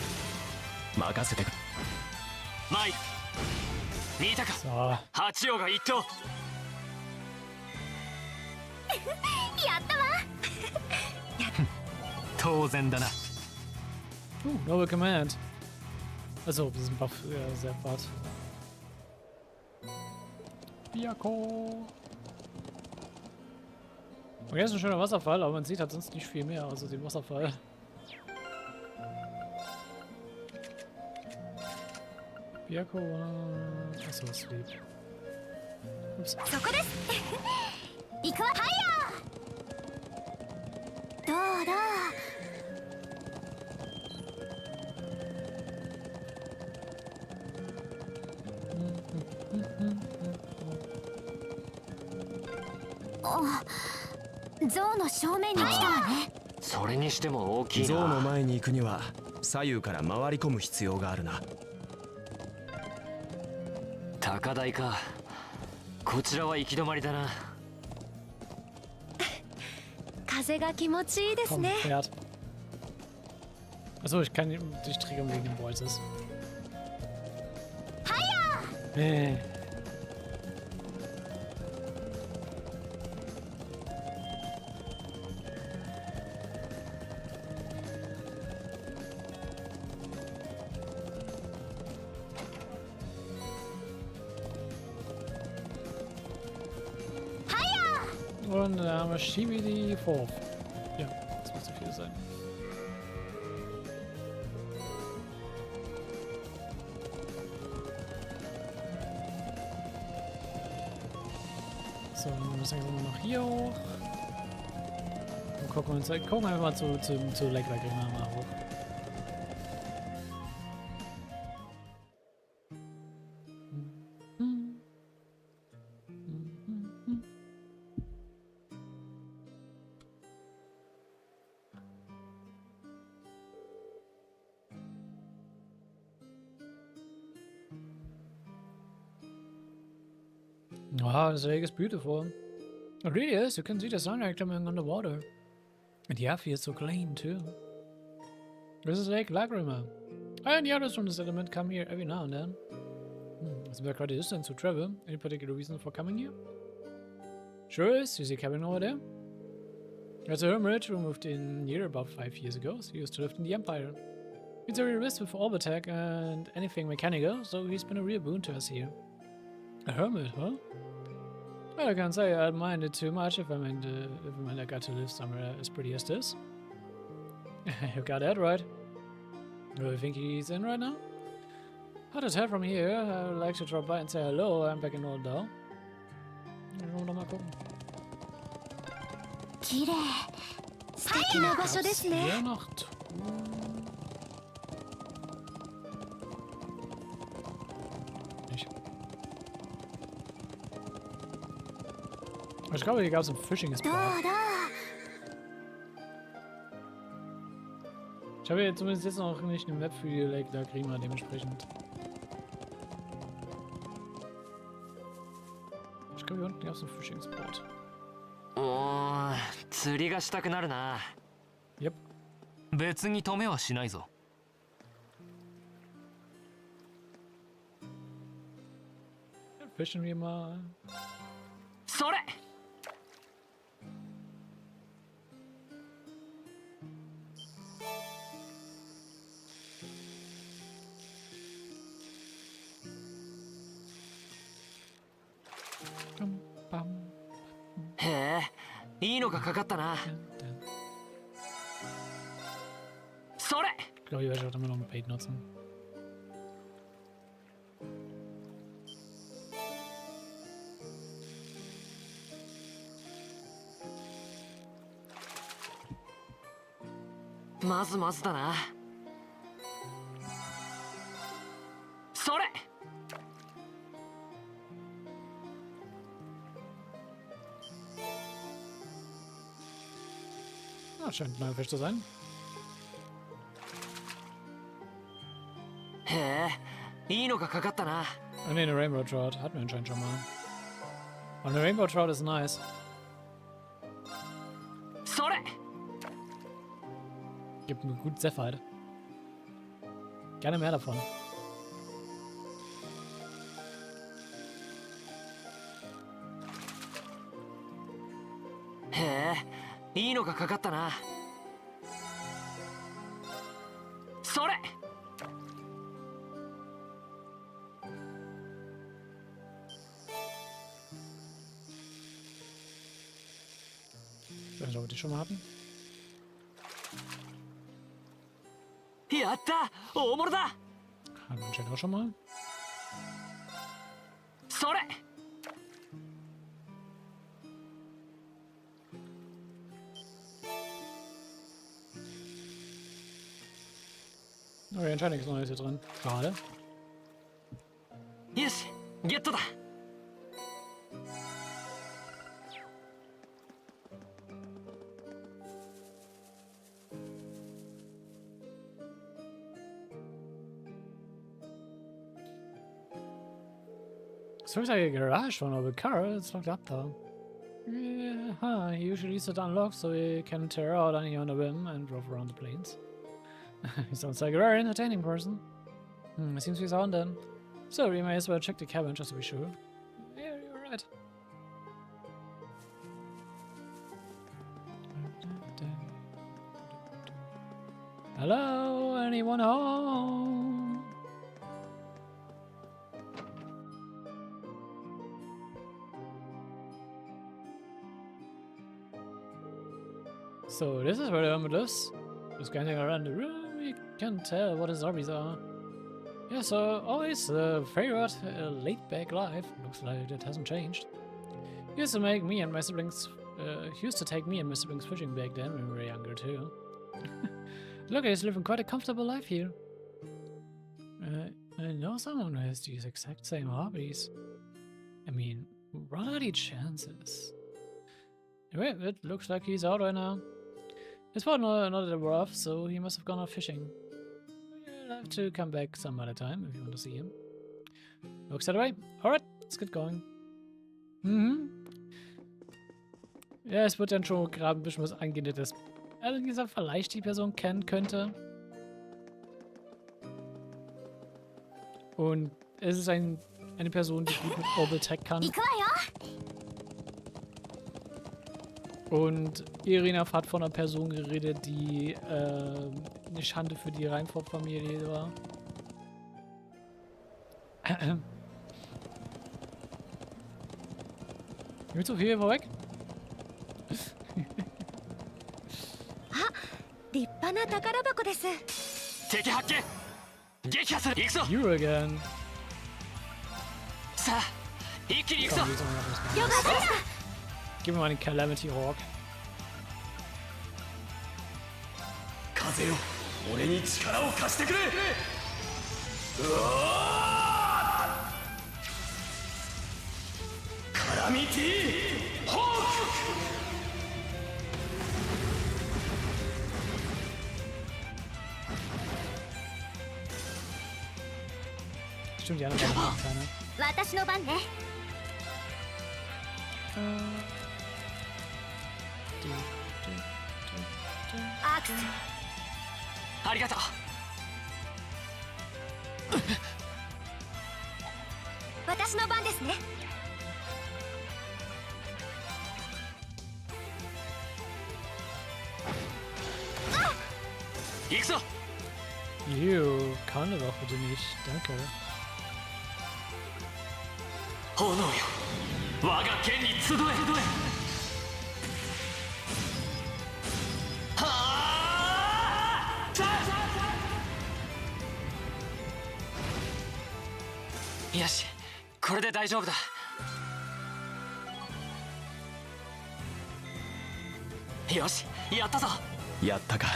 任せてくれ。参る。見たか。 So. 八王が一等。やったわ。当然だな。Noble Command. Also, diesen Buff sehr fad. Biako. Okay, ist ein schöner Wasserfall, aber man sieht halt sonst nicht viel mehr, außer den Wasserfall. Biako, achso, Sleep. Ups. そこです。行くわ。はいよ。どうだ。象の正面に来たわね。それにしても大きいな。象の前に行くには左右から回り込む必要があるな。高台か。こちらは行き止まりだな。風が気持ちいいです Komm, ね。 Pferd. Achso, ich kann dich triggern wegen den Voices. Und dann haben wir Shibi die Vorf. Ja, das muss zu viel sein. So, dann müssen wir noch hier hoch. Und gucken wir mal zu Leckler gehen wir mal hoch. Wow, this lake is beautiful. It really is. You can see the sunlight coming on the water. And the air feels so clean, too. This is Lake Lagrima. And the others from the settlement come here every now and then. It's about quite a distance to travel. Any particular reason for coming here? Sure is. You see a cabin over there? There's a hermit who moved in here about 5 years ago. So he used to live in the Empire. He's a real risk with orb attack and anything mechanical, so he's been a real boon to us here. A hermit, huh? Well, I can't say I'd mind it too much if I got to live somewhere as pretty as this. You got that right. Do you think he's in right now? Hard to tell from here. I would like to drop by and say hello. I'm back in Old Dow. Mal gucken. 綺麗。素敵な場所ですね。 Hier noch tun. Ich glaube, hier gab es ein Fishing Spot. Ich habe zumindest jetzt noch nicht eine Map für die Lake Lagrima dementsprechend. Ich glaube, hier unten gab es ein Fishing Spot. おー、釣りがしたくなるな。 Yep. 別に止めはしないぞ。Fischen wir mal. それ。へえ、いいのがかかったな。それ。 Ich glaube, ich werde auch immer noch ein Bait nutzen.まずだな。それ。 Ah, scheint ein neuer Fisch zu sein. へえ、いいのがかかったな。Ah, ne, eine Rainbow Trout. Hatten wir anscheinend schon mal. Und eine Rainbow Trout ist nice. それ。 Gibt mir gut Zephite. Gerne mehr davon. Hä? いいのがかかったな。それ。 Ich weiß nicht, ob wir die schon mal hatten. やった、大物だ。 Hatten wir anscheinend auch schon mal. それ。 Okay, anscheinend nichts Neues hier drin. Schade. よし、ゲットだ。 Ja, This looks like a garage for an old car. It's locked up though. Yeah, huh. He usually leaves it unlocked so he can tear out any on a whim and drove around the plains. He sounds like a very entertaining person. It seems he's on then. So we may as well check the cabin just to be sure. Yeah, you're right. Hello, anyone home? So this is where the hermit lives. Just scanning around the room, you can tell what his hobbies are. Yeah, so always favorite laid-back life. Looks like that hasn't changed. He used to make me and my siblings. Used to take me and my siblings fishing back then when we were younger too. Look, he's living quite a comfortable life here. I know someone who has these exact same hobbies. I mean, what are the chances? Anyway, it looks like he's out right now. His partner not at the wharf, so he must have gone off fishing. You'll have to come back some other time if you want to see him. Looks that way. Alright, let's get going. Ja, es wird dann schon gerade ein bisschen was angehen, dass dieser vielleicht die Person kennen könnte. Und es ist eine Person, die gut mit Orbital Tech kann. Und Irina hat von einer Person geredet, die eine Schande für die Reinfort-Familie war. Willst du hier weg? You again. Gib mir mal den Calamity Hawk. Stimmt, die anderen haben keine. Arigato. You, kann doch bitte nicht. Danke. Yoshi, これで大丈夫だ。よし、やったぞ。やったか。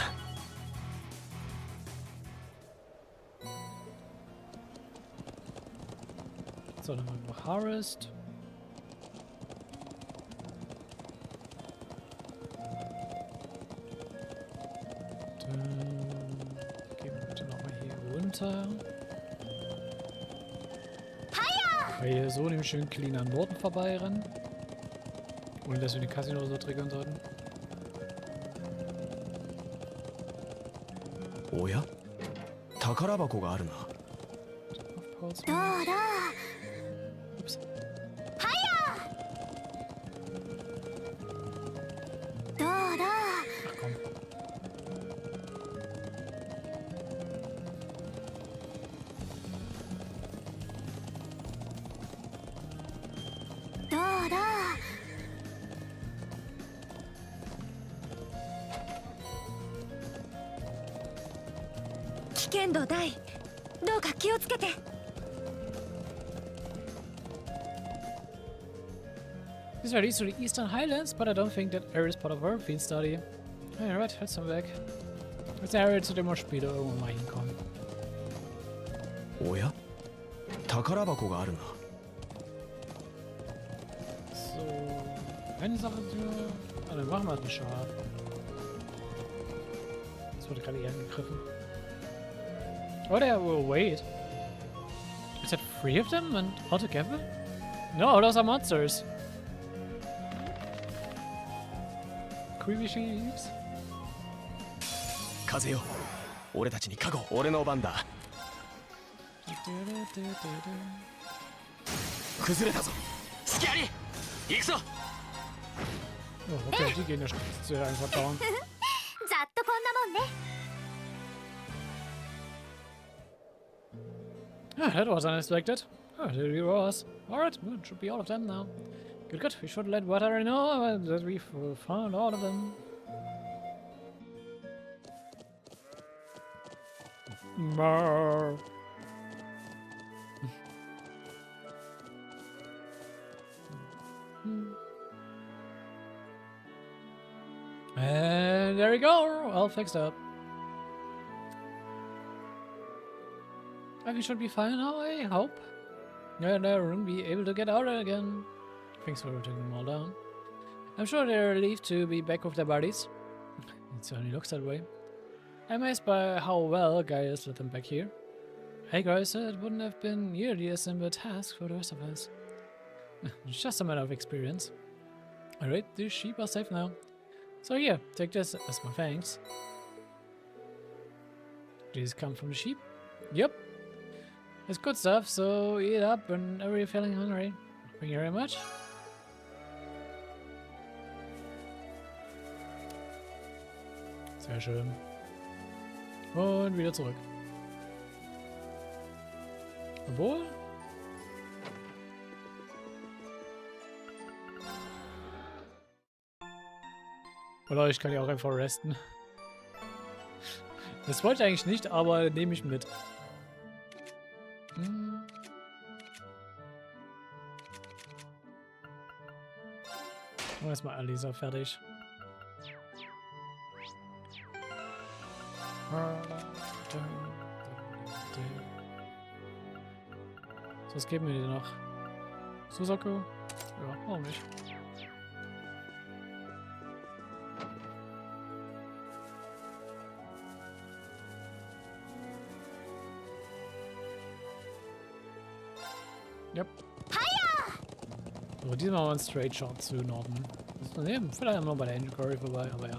So, dann machen wir Harvest. Dann gehen wir bitte nochmal hier runter. Weil hier so nämlich schön clean an Norden vorbeirennen. Ohne dass wir den Casino oder so triggern sollten. Oh ja? 宝箱があるな。Ups. Ach komm. This leads to the Eastern Highlands, but I don't think that area is part of our field study. Alright, let's come back. Let's area zu dem wir später irgendwann mal hinkommen. Oh ja? 宝箱があるな。So, eine Sache, die... Ah, dann machen wir halt einen Schaf. Das wurde gerade eher angegriffen. Oh, there, well, wait. Is that 3 of them and all together? No, those are monsters. Creepy sheeps. 風よ、俺たちに加護、俺の番だ。崩れたぞ。隙あり行くぞ。 Oh, okay, die gehen ja einfach down. ざっとこんなもんね。 Ah, that was unexpected. Oh, there he was. Alright, well, it should be all of them now. Good, good. We should let Watari know that we've found all of them. Marr. And there we go, all fixed up. And we should be fine now, I hope. And they won't be able to get out again. Thanks for taking them all down. I'm sure they're relieved to be back with their buddies. It certainly looks that way. I'm amazed by how well Gaius let them back here. Hey guys, it wouldn't have been nearly a simple task for the rest of us. It's just a matter of experience. Alright, these sheep are safe now. So here, take this as my thanks. These come from the sheep? Yep. It's good stuff, so eat up whenever you're feeling hungry. Thank you very much. Sehr schön. Und wieder zurück. Obwohl... Oder ich kann ja auch einfach resten. Das wollte ich eigentlich nicht, aber nehme ich mit. Und erstmal Alisa fertig. So, was geben wir dir noch? Susaku? Ja, warum nicht? Yep. So, diesmal mal ein Straight Shot zu Norden. Nee, vielleicht noch bei der Engine Quarry vorbei, aber ja.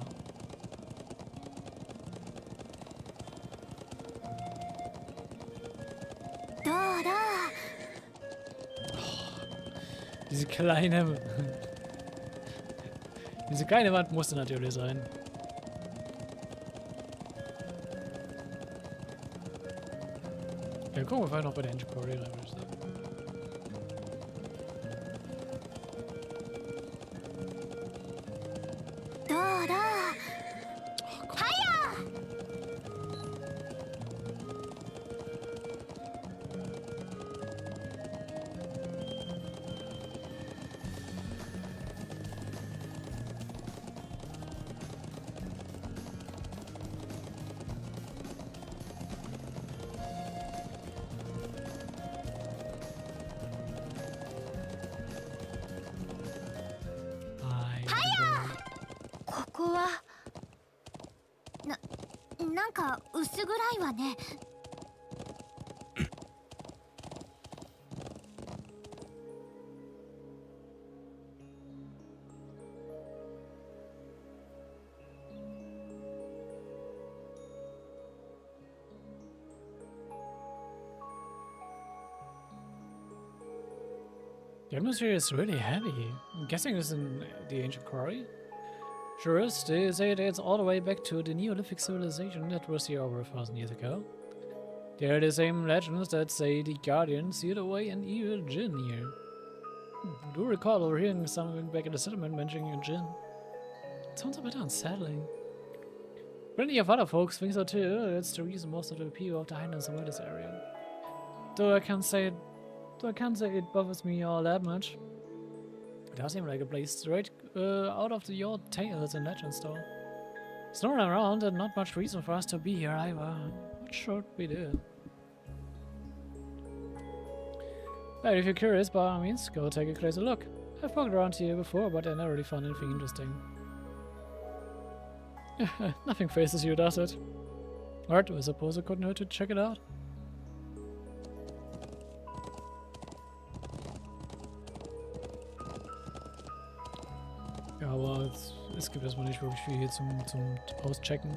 Diese kleine... Diese kleine Wand musste natürlich sein. Ja, gucken wir vielleicht noch bei der Engine Quarry rein, würde ich sagen.なんか薄暗いわね。The atmosphere is really heavy. I'm guessing it's in the ancient quarry? Sure is. They say it dates all the way back to the Neolithic civilization that was here over 1,000 years ago. There are the same legends that say the Guardians sealed away an evil djinn here. I do recall overhearing someone back in the settlement mentioning a djinn. It sounds a bit unsettling. Plenty of other folks think so too. That's the reason most of the people of the Highlands avoid this area. Though I can't say it bothers me all that much. It does seem like a place straight out of the old tales and legends though. There's no one around and not much reason for us to be here either. What should we do? Well, if you're curious, by all means, go take a closer look. I've poked around here before, but I never really found anything interesting. Nothing faces you, does it? Alright, I suppose I couldn't hurt to check it out. aber es gibt erstmal nicht wirklich viel hier zum Auschecken.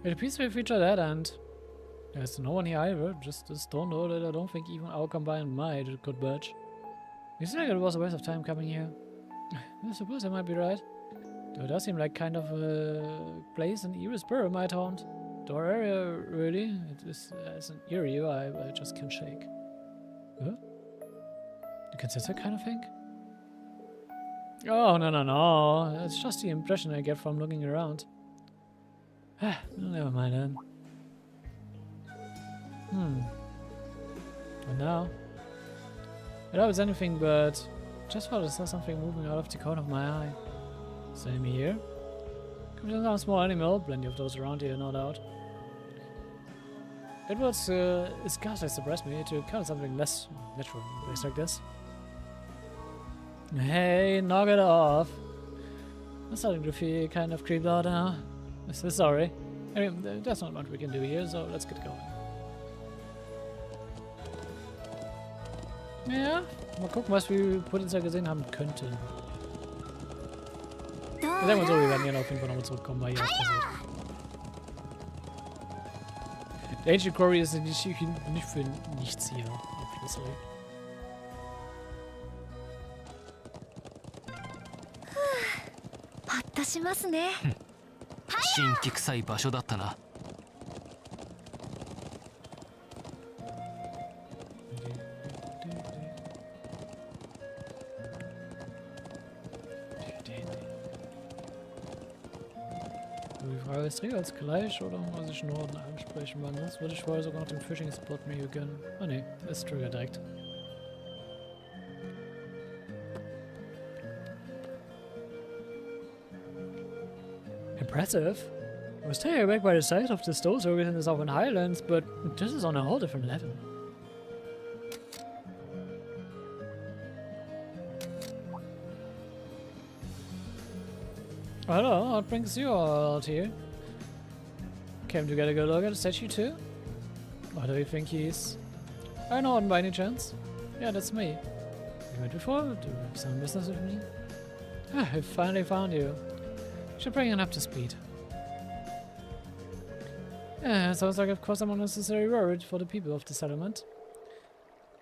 It appears to feature that end. There's no one here either, just this don't know that I don't think even our combined might could budge. You think it was a waste of time coming here? I suppose I might be right. Though it does seem like kind of a place an eerie spirit might haunt. The whole area, really, it is as an eerie vibe I just can't shake. Huh? You can sense that kind of thing? Oh, no. It's just the impression I get from looking around. Never mind then. And now? I doubt it's anything, but just thought I saw something moving out of the corner of my eye. Same here. Could be some small animal, plenty of those around here, no doubt. It was scarcely surprised me to encounter something less natural in a place like this. Hey, knock it off. I'm starting to feel kind of creeped out now. Sorry. Anyway, there's not much we can do here, so let's get going. Ja, mal gucken, was wir potenziell gesehen haben könnten. Ich sag mal so, wir werden hier auf jeden Fall nochmal zurückkommen, weil hier was passiert. Der Ancient Quarry ist nicht für nichts hier, obviously. ほっとしますね。神気臭い場所だったな。Die Frage ist jeweils gleich oder muss ich Norden ansprechen? Weil sonst würde ich vorher sogar noch den Fishing Spot mir gönnen. Oh ne, ist Trigger direkt. Impressive. I was taken aback by the size of the stone circuit in the Southern Highlands, but this is on a whole different level. Hello, what brings you all out here? Came to get a good look at the statue too? What do you think he's? I know one by any chance? Yeah, that's me. You met before? Do you have some business with me? I finally found you. Should bring it up to speed. Yeah, sounds like of course I'm unnecessarily worried for the people of the settlement.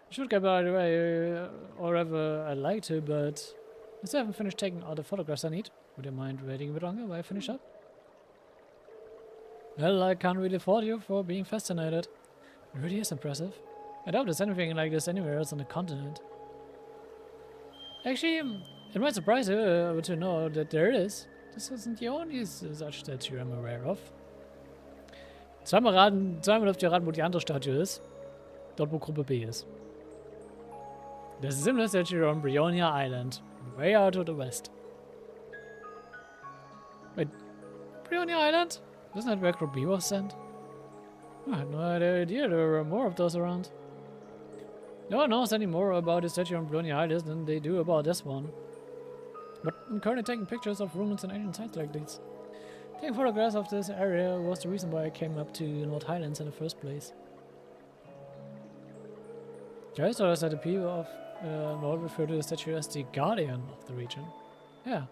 I should get by the way, or ever I'd like to, but I still haven't finished taking all the photographs I need. Would you mind waiting a bit longer while I finish up? Well, I can't really fault you for being fascinated. It really is impressive. I doubt there's anything like this anywhere else on the continent. Actually, it might surprise you to know that there is. This isn't the only such statue I'm aware of. Zweimal dürft ihr raten, wo die andere Statue ist. Dort, wo Gruppe B ist. There's a similar statue on Erebonia Island, way out to the west. Wait, Erebonia Island? Isn't that where Group B was sent? I had no idea there were more of those around. No one knows any more about the statue on Erebonia Island than they do about this one. But I'm currently taking pictures of ruins and ancient sites like these. Taking photographs of this area was the reason why I came up to North Highlands in the first place. I saw that the people of North refer to the statue as the guardian of the region. Yeah.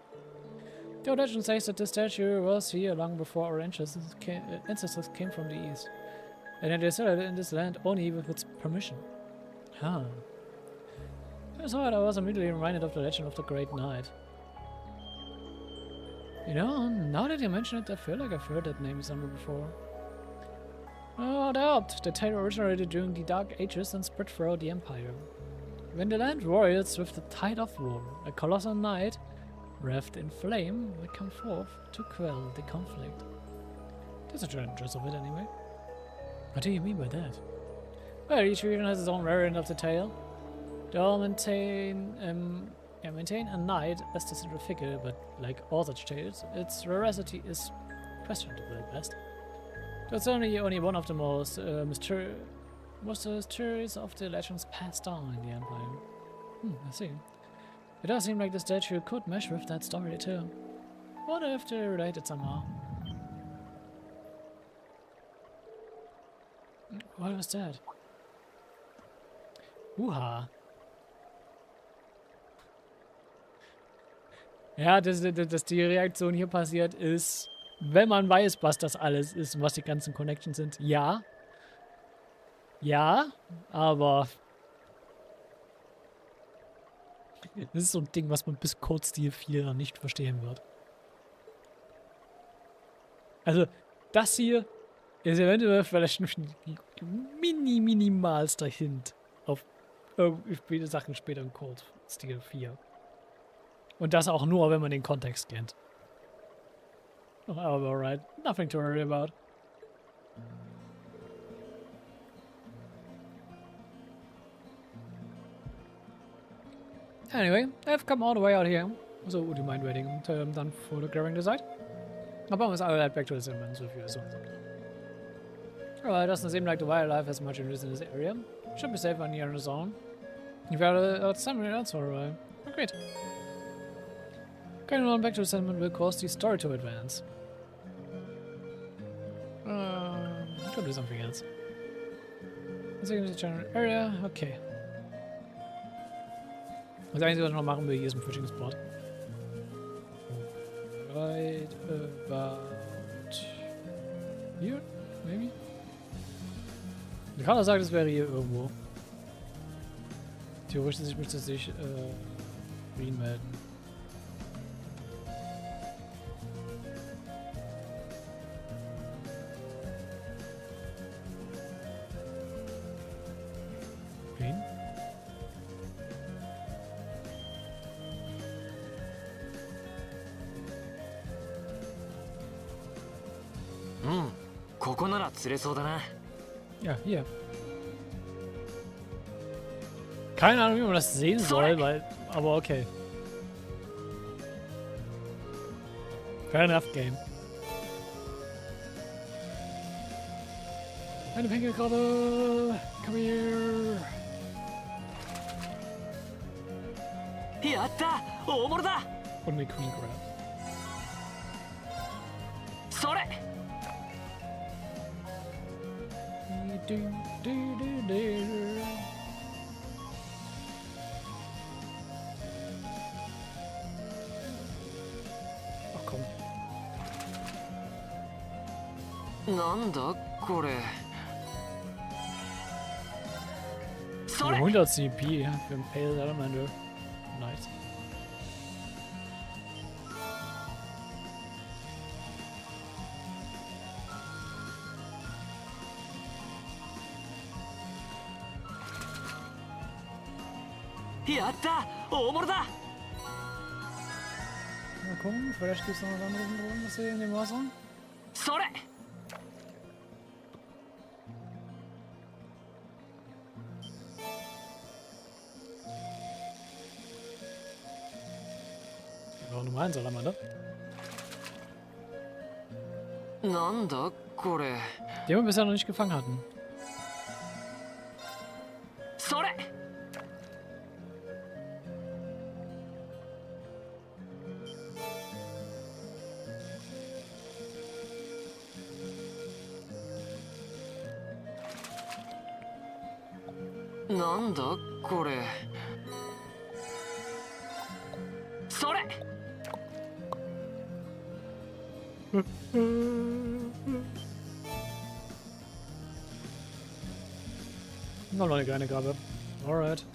The old legend says that the statue was here long before our ancestors came from the east. And that they settled in this land only with its permission. Huh. I saw it, I was immediately reminded of the legend of the Great Knight. You know, now that you mention it, I feel like I've heard that name somewhere before. No doubt, the tale originated during the Dark Ages and spread throughout the Empire. When the land roils with the tide of war, a colossal knight, wreathed in flame, will come forth to quell the conflict. That's a giant dress of it anyway. What do you mean by that? Well, each region has its own variant of the tale. They all maintain a knight as the central figure, but like all such tales, its veracity is questionable at best. That's only one of the most mysterious of the legends passed down in the Empire. I see. It does seem like the statue could mesh with that story too. Wonder if they're related somehow. What was that? Uha. Ja, dass die Reaktion hier passiert ist, wenn man weiß, was das alles ist und was die ganzen Connections sind. Ja. Ja, aber das ist so ein Ding, was man bis kurz die 4 nicht verstehen wird. Also, das hier ist eventuell vielleicht ein minimalster Hint auf irgendwie Sachen später im Code Stil 4. Und das auch nur, wenn man den Kontext kennt. Aber alright, nothing to worry about. Anyway, I've come all the way out here. So, would you mind waiting until I'm done photographing the site? I promise I'll head back to the settlements with you as soon as I'm done. Alright, doesn't seem like the wildlife has much interest in this area. Should be safe on here on its own. You've got somewhere else for a while. Oh, great. Going on back to the settlement will cause the story to advance. Could do something else. Let's take the general area. Okay. Das Einzige, was ich noch machen will, hier ist ein Fishing Spot. Right about here, maybe? Die Karte sagt, es wäre hier irgendwo. Theoretisch müsste sich Green melden. Green? Ja, hier. Keine Ahnung, wie man das sehen soll, weil. Aber okay. Fair enough, Game. Eine Pinkelkrabbe! Come here! Und eine Queen Crab. Ach komm. なんだこれ 100 CP für ein Pale Salamander. Nice. Mal gucken, vielleicht gibt es noch was anderes drin, was hier in dem Wasser. Noch einen normalen Salamander. なんだこれ Den wir bisher noch nicht gefangen hatten. それ なんだこれそれ Noch eine kleine Krabbe. Alright.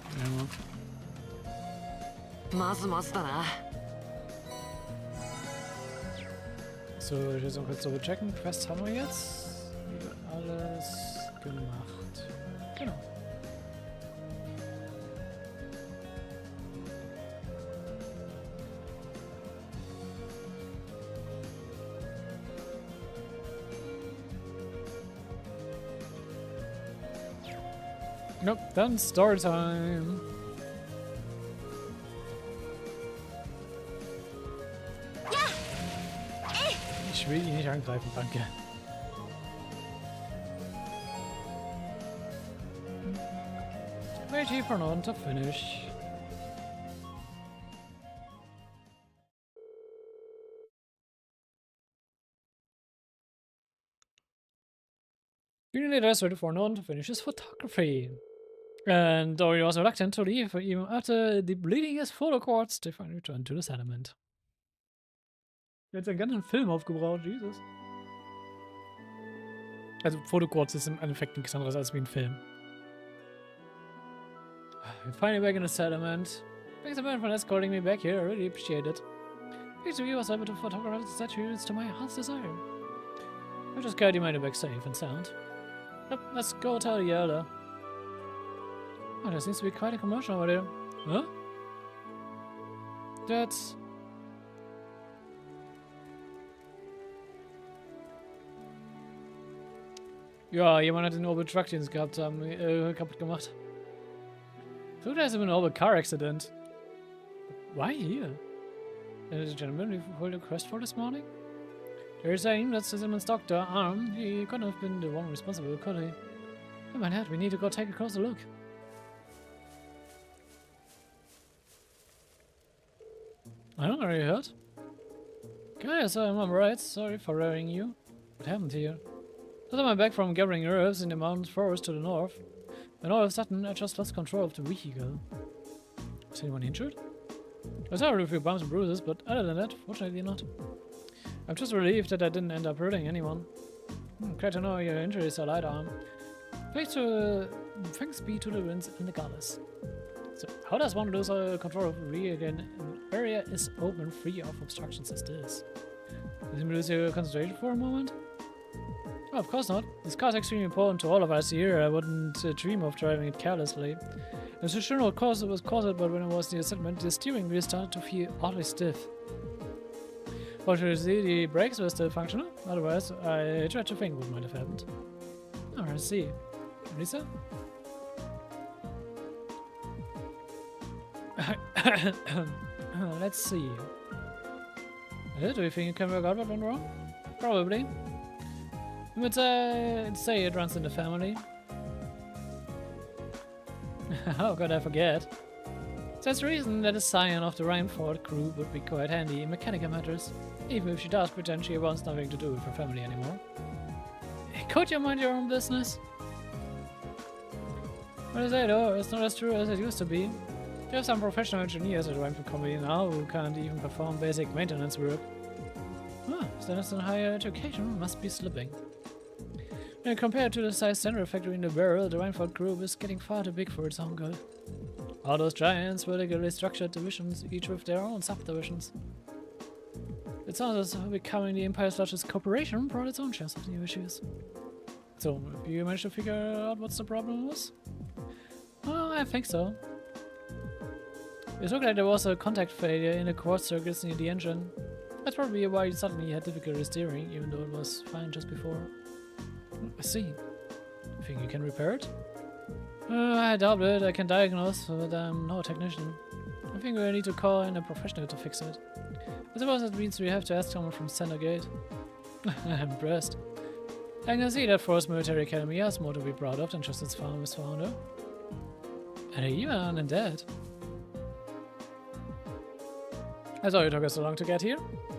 Ja. まずまずだな So, ich will jetzt noch kurz so checken. Quest haben wir jetzt. Alles gemacht. Genau. Nope, dann Story Time. Ich will ihn nicht angreifen, danke. Wait here for no one to finish. He later is ready for Norton to finish his photography. And though he was reluctant to leave, even after depleting his photo cords, they finally returned to the settlement. Jetzt einen ganzen Film aufgebraucht, Jesus. Also Fotoquartz ist im Endeffekt nichts anderes als wie ein Film. We're finally back in the settlement. Thanks a man for escorting me back here, I really appreciate it. Thanks to you, I was able to photograph the statues to my heart's desire. I just glad you made it back safe and sound. Yep, let's go tell the elder. Oh, there seems to be quite a commotion over there. Huh? That's... Ja, jemand hat den Orbital Truck, den sie gehabt haben, kaputt gemacht. So, there's been an orbital car accident. Why here? The gentleman who pulled a request for this morning? They're saying that's the Simmons doctor, armed. He couldn't have been the one responsible, could he? Oh my head, we need to go take a closer look. I don't know, are you hurt? Guys, I'm right. Sorry for worrying you. What happened here? I was on my back from gathering herbs in the mountain forest to the north. And all of a sudden, I just lost control of the vehicle. Was anyone injured? I was having a few bumps and bruises, but other than that, fortunately not. I'm just relieved that I didn't end up hurting anyone. Glad to know your injuries are light arm. Thanks be to the winds and the goddess. So, how does one lose control of a vehicle in an area is open, free of obstructions as this? Did you lose your concentration for a moment? Oh, of course not. This car is extremely important to all of us here. I wouldn't dream of driving it carelessly. I'm so sure what caused it, but when I was near the settlement, the steering wheel started to feel oddly stiff. Fortunately, the brakes were still functional. Otherwise, I tried to think what might have happened. Oh, I see. Lisa? Let's see. Do you think you can work out what went wrong? Probably. You would say it runs in the family. How could I forget? That's the reason that a scion of the Rheinford crew would be quite handy in mechanical matters, even if she does pretend she wants nothing to do with her family anymore. Could you mind your own business? What I say though, it's not as true as it used to be. There are some professional engineers at the Rheinford company now who can't even perform basic maintenance work. Ah, standards in higher education must be slipping. When compared to the size standard factory in the barrel, the Rheinford group is getting far too big for its own good. All those giants, vertically structured divisions, each with their own subdivisions. It sounds as though becoming the Empire's largest corporation brought its own shares of new issues. So, have you managed to figure out what the problem was? Oh, I think so. It looked like there was a contact failure in the quartz circuits near the engine. That's probably why you suddenly had difficulty steering, even though it was fine just before. I see. You think you can repair it? I doubt it. I can diagnose, but I'm no technician. I think we need to call in a professional to fix it. I suppose that means we have to ask someone from Center Gate. I'm impressed. I can see that Force Military Academy has more to be proud of than just its founder. And even undead. I saw you took us so long to get here.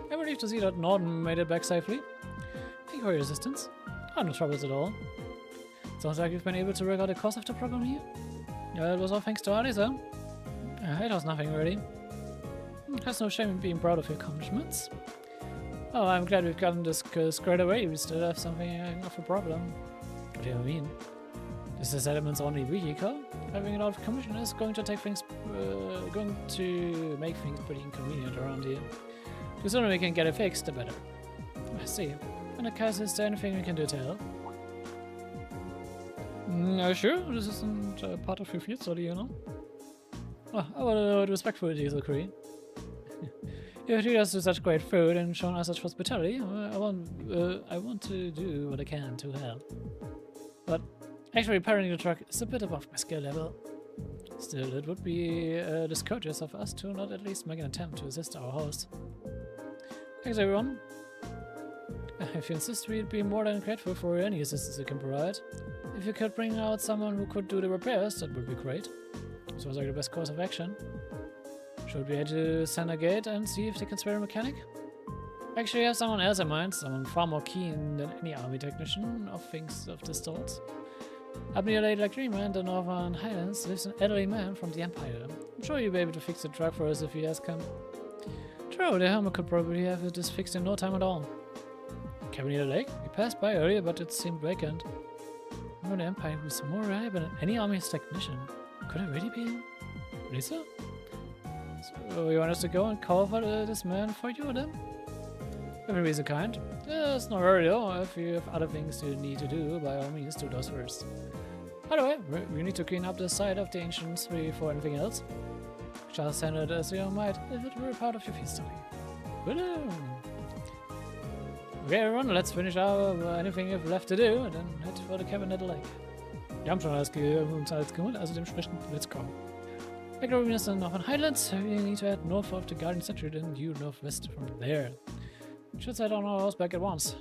I'm relieved to see that Norton made it back safely. Thank you for your assistance. Oh, no troubles at all. Sounds like you've been able to work out the course of the program here. Yeah, it was all thanks to Alisa. It was nothing really. There's no shame in being proud of your accomplishments. Oh, I'm glad we've gotten this squared away. We still have something of a problem. What do you mean? This is the settlement's only vehicle. Having it out of commission is going to make things pretty inconvenient around here. The sooner we can get it fixed, the better. I see. In that case, is there anything we can do to help? Are you sure? This isn't part of your field study, you know? Oh, I would respectfully disagree. You treat us to such great food and shown us such hospitality. I want to do what I can to help. But actually repairing the truck is a bit above my skill level. Still, it would be discourteous of us to not at least make an attempt to assist our host. Thanks everyone. If you insist, we'd be more than grateful for any assistance you can provide. If you could bring out someone who could do the repairs, that would be great. Sounds like the best course of action. Should we head to Center Gate and see if they can spare a mechanic? Actually, I have someone else in mind, someone far more keen than any army technician of things of this sort. Up near Lake Agreement, the Northern Highlands, lives an elderly man from the Empire. I'm sure you'll be able to fix the truck for us if you ask him. True, the helmet could probably have this fixed in no time at all. Cabin near the lake? We passed by earlier, but it seemed vacant. No, the Empire was more reliable than any army's technician. Could it really be him? Lisa? So you want us to go and call for this man for you then? If he's so kind. It's not hurry though. If you have other things you need to do, by all means do those first. By the way, we need to clean up the site of the ancients before anything else. Just send it as you might if it were a part of your history. Okay everyone, let's finish up anything you've left to do and then head for the cabin at the lake. Wir haben schon uns alles geholt, also dementsprechend, let's go. Erebonia is the Northern Highlands. We need to head north of the Garden Center, then due northwest from there. We should set on our horse back at once.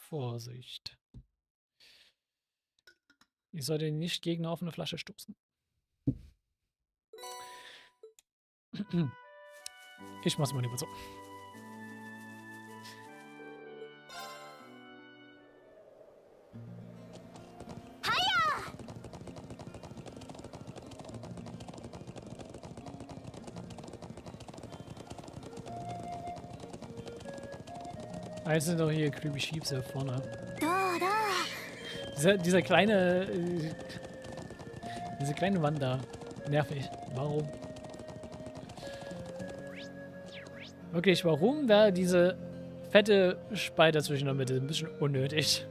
Vorsicht. Ich sollte nicht gegen eine offene Flasche stoßen. Ich mach's mal lieber so. Jetzt sind doch hier creepy Sheeps da vorne. Dieser kleine... diese kleine Wand da. Nervig. Warum? Wirklich, warum da diese fette Spalte zwischen der Mitte? Ein bisschen unnötig.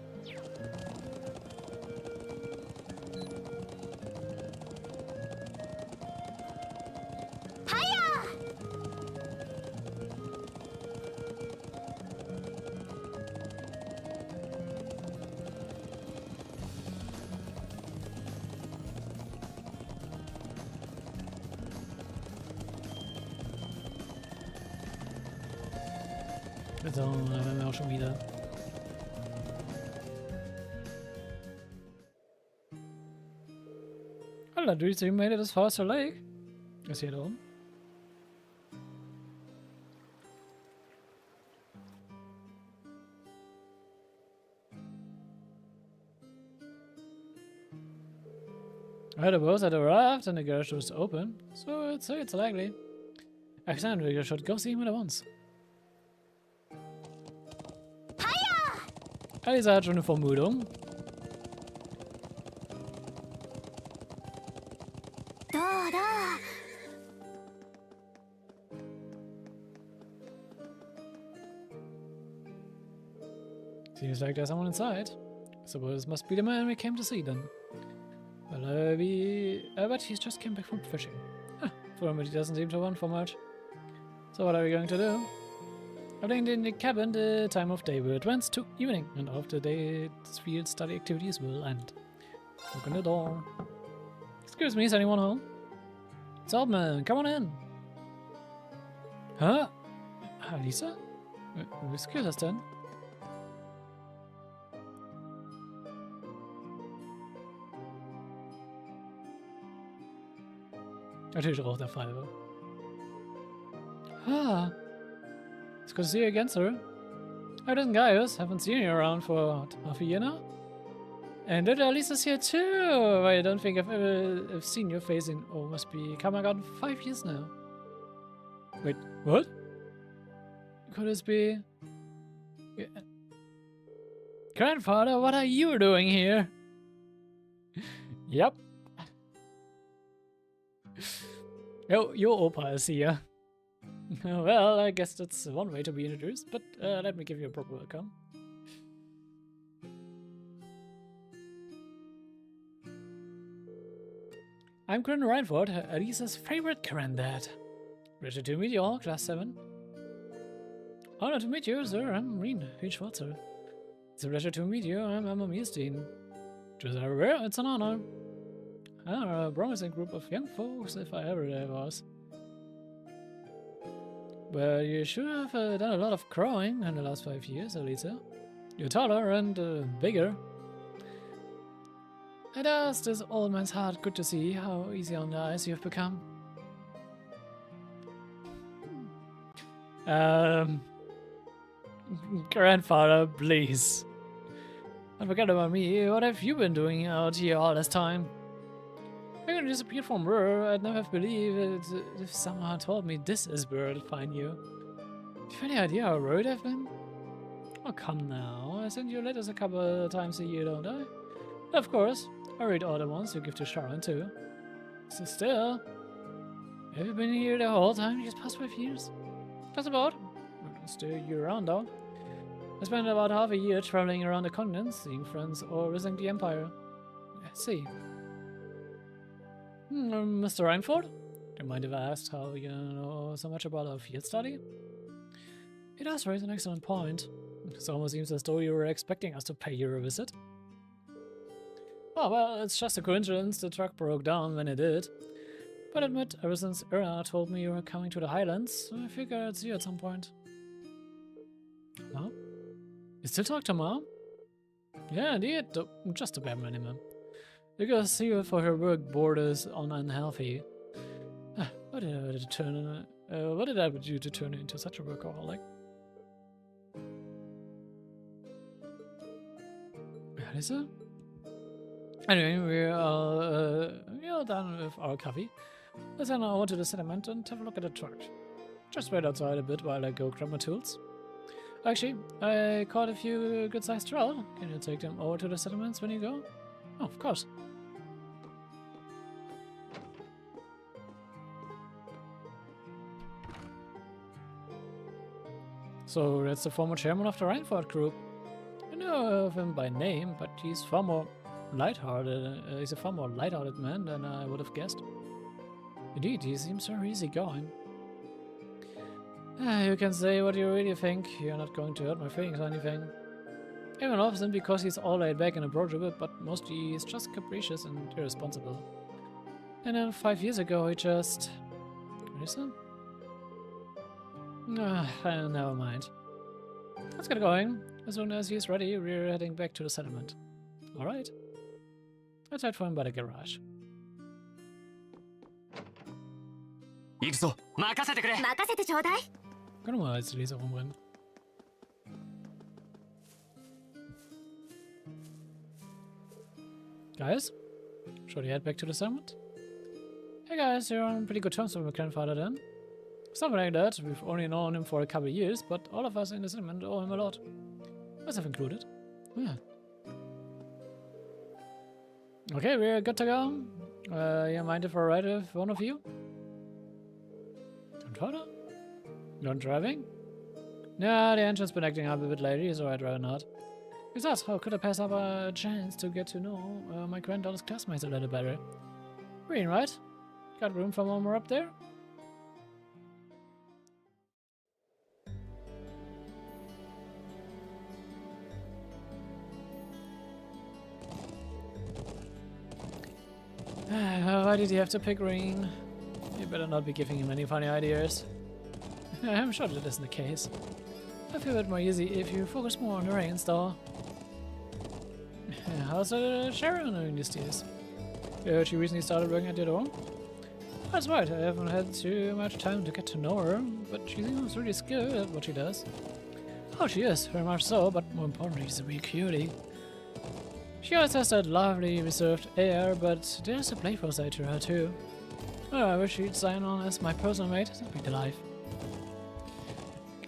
So, da wären wir auch schon wieder. Alter, do you made it as far as the lake? Ist hier da oben? Right, the boats had arrived and the garage was open, so it's likely. Alexander should go see him at once. Alisa hat schon eine Vermutung. Seems like there's someone inside. So this must be the man we came to see then. Well, but he's just came back from fishing. For him, he doesn't seem to want for much. So what are we going to do? I think in the cabin the time of day will advance to evening, and after the field study activities will end. Open the door. Excuse me, is anyone home? It's old man, come on in. Huh? Lisa? Excuse us then. Natürlich auch der Fall. Ah. It's good to see you again, sir. I didn't Gaius. Haven't seen you around for what, half a year now? And Lisa's here too. I don't think I've ever seen your face in, oh, must be coming on 5 years now. Wait, what? Could this be... Yeah. Grandfather, what are you doing here? Yep. Oh, your Opa is here. Well, I guess that's one way to be introduced, but let me give you a proper welcome. I'm Colonel Reinford, Lisa's favorite granddad. Pleasure to meet you all, Class 7. Honor to meet you, sir. I'm Marine Schwarzer. It's a pleasure to meet you. I'm Emma Meerstein. Just everywhere, it's an honor. A promising group of young folks, if I ever there was. Well, you sure have done a lot of growing in the last 5 years, Elisa. You're taller and bigger. It does this old man's heart good to see how easy on the eyes you've become. Grandfather, please. Don't forget about me. What have you been doing out here all this time? You're gonna disappear from where I'd never have believed it if someone told me this is where I'd find you. Do you have any idea how worried I've been? Oh, come now. I send you letters a couple of times a year, don't I? Of course. I read all the ones you give to Sharon, too. So still, have you been here the whole time these past 5 years? Just about. Still year-round, though. I spent about half a year traveling around the continent, seeing friends or visiting the Empire. I see. Mr. Reinford? Do you mind if I asked how you know so much about our field study? It does raise an excellent point. It almost seems as though you were expecting us to pay you a visit. Oh, well, it's just a coincidence the truck broke down when it did. But admit, ever since Erna told me you were coming to the Highlands, I figured I'd see you at some point. Mom? You still talk to Mom? Yeah, indeed, just a bare minimum. You gotta see her for her work board is unhealthy. What did I do to turn into such a workaholic? What is it? Anyway, we're all done with our coffee. Let's head over to the settlement and have a look at the truck. Just wait outside a bit while I go grab my tools. Actually, I caught a few good-sized trout. Can you take them over to the settlements when you go? Oh, of course. So that's the former chairman of the Reinford group. I know of him by name, but he's far more lighthearted. He's a far more lighthearted man than I would have guessed. Indeed, he seems so easygoing. You can say what you really think. You're not going to hurt my feelings or anything. Even often because he's all laid back and approachable, but mostly he's just capricious and irresponsible. And then 5 years ago he just... What is that? Never mind. Let's get going. As soon as he's ready, we're heading back to the settlement. Alright. Let's wait for him by the garage. 行くぞ。任せてくれ。任せてちょうだい。 Können wir mal als Leser rumrennen. Guys, shall we head back to the settlement? Hey guys, you're on pretty good terms with my grandfather then. Something like that. We've only known him for a couple of years, but all of us in the settlement owe him a lot. Myself included. Yeah. Okay, we're good to go. You mind if I ride with one of you? Grandfather? Not driving? No, the engine's been acting up a bit lately, so I'd rather not. Besides, how could I pass up a chance to get to know my granddaughter's classmates a little better? Green, right? Got room for one more up there? Why did he have to pick green? You better not be giving him any funny ideas. I'm sure that isn't the case. I feel it more easy if you focus more on the reins, though. How's Sharon doing these days? She recently started working at your dorm? That's right, I haven't had too much time to get to know her, but she seems really skilled at what she does. Oh, she is, very much so, but more importantly, she's a real cutie. She always has that lovely, reserved air, but there's a playful side to her too. Oh, I wish she'd sign on as my personal mate, that'd be the life.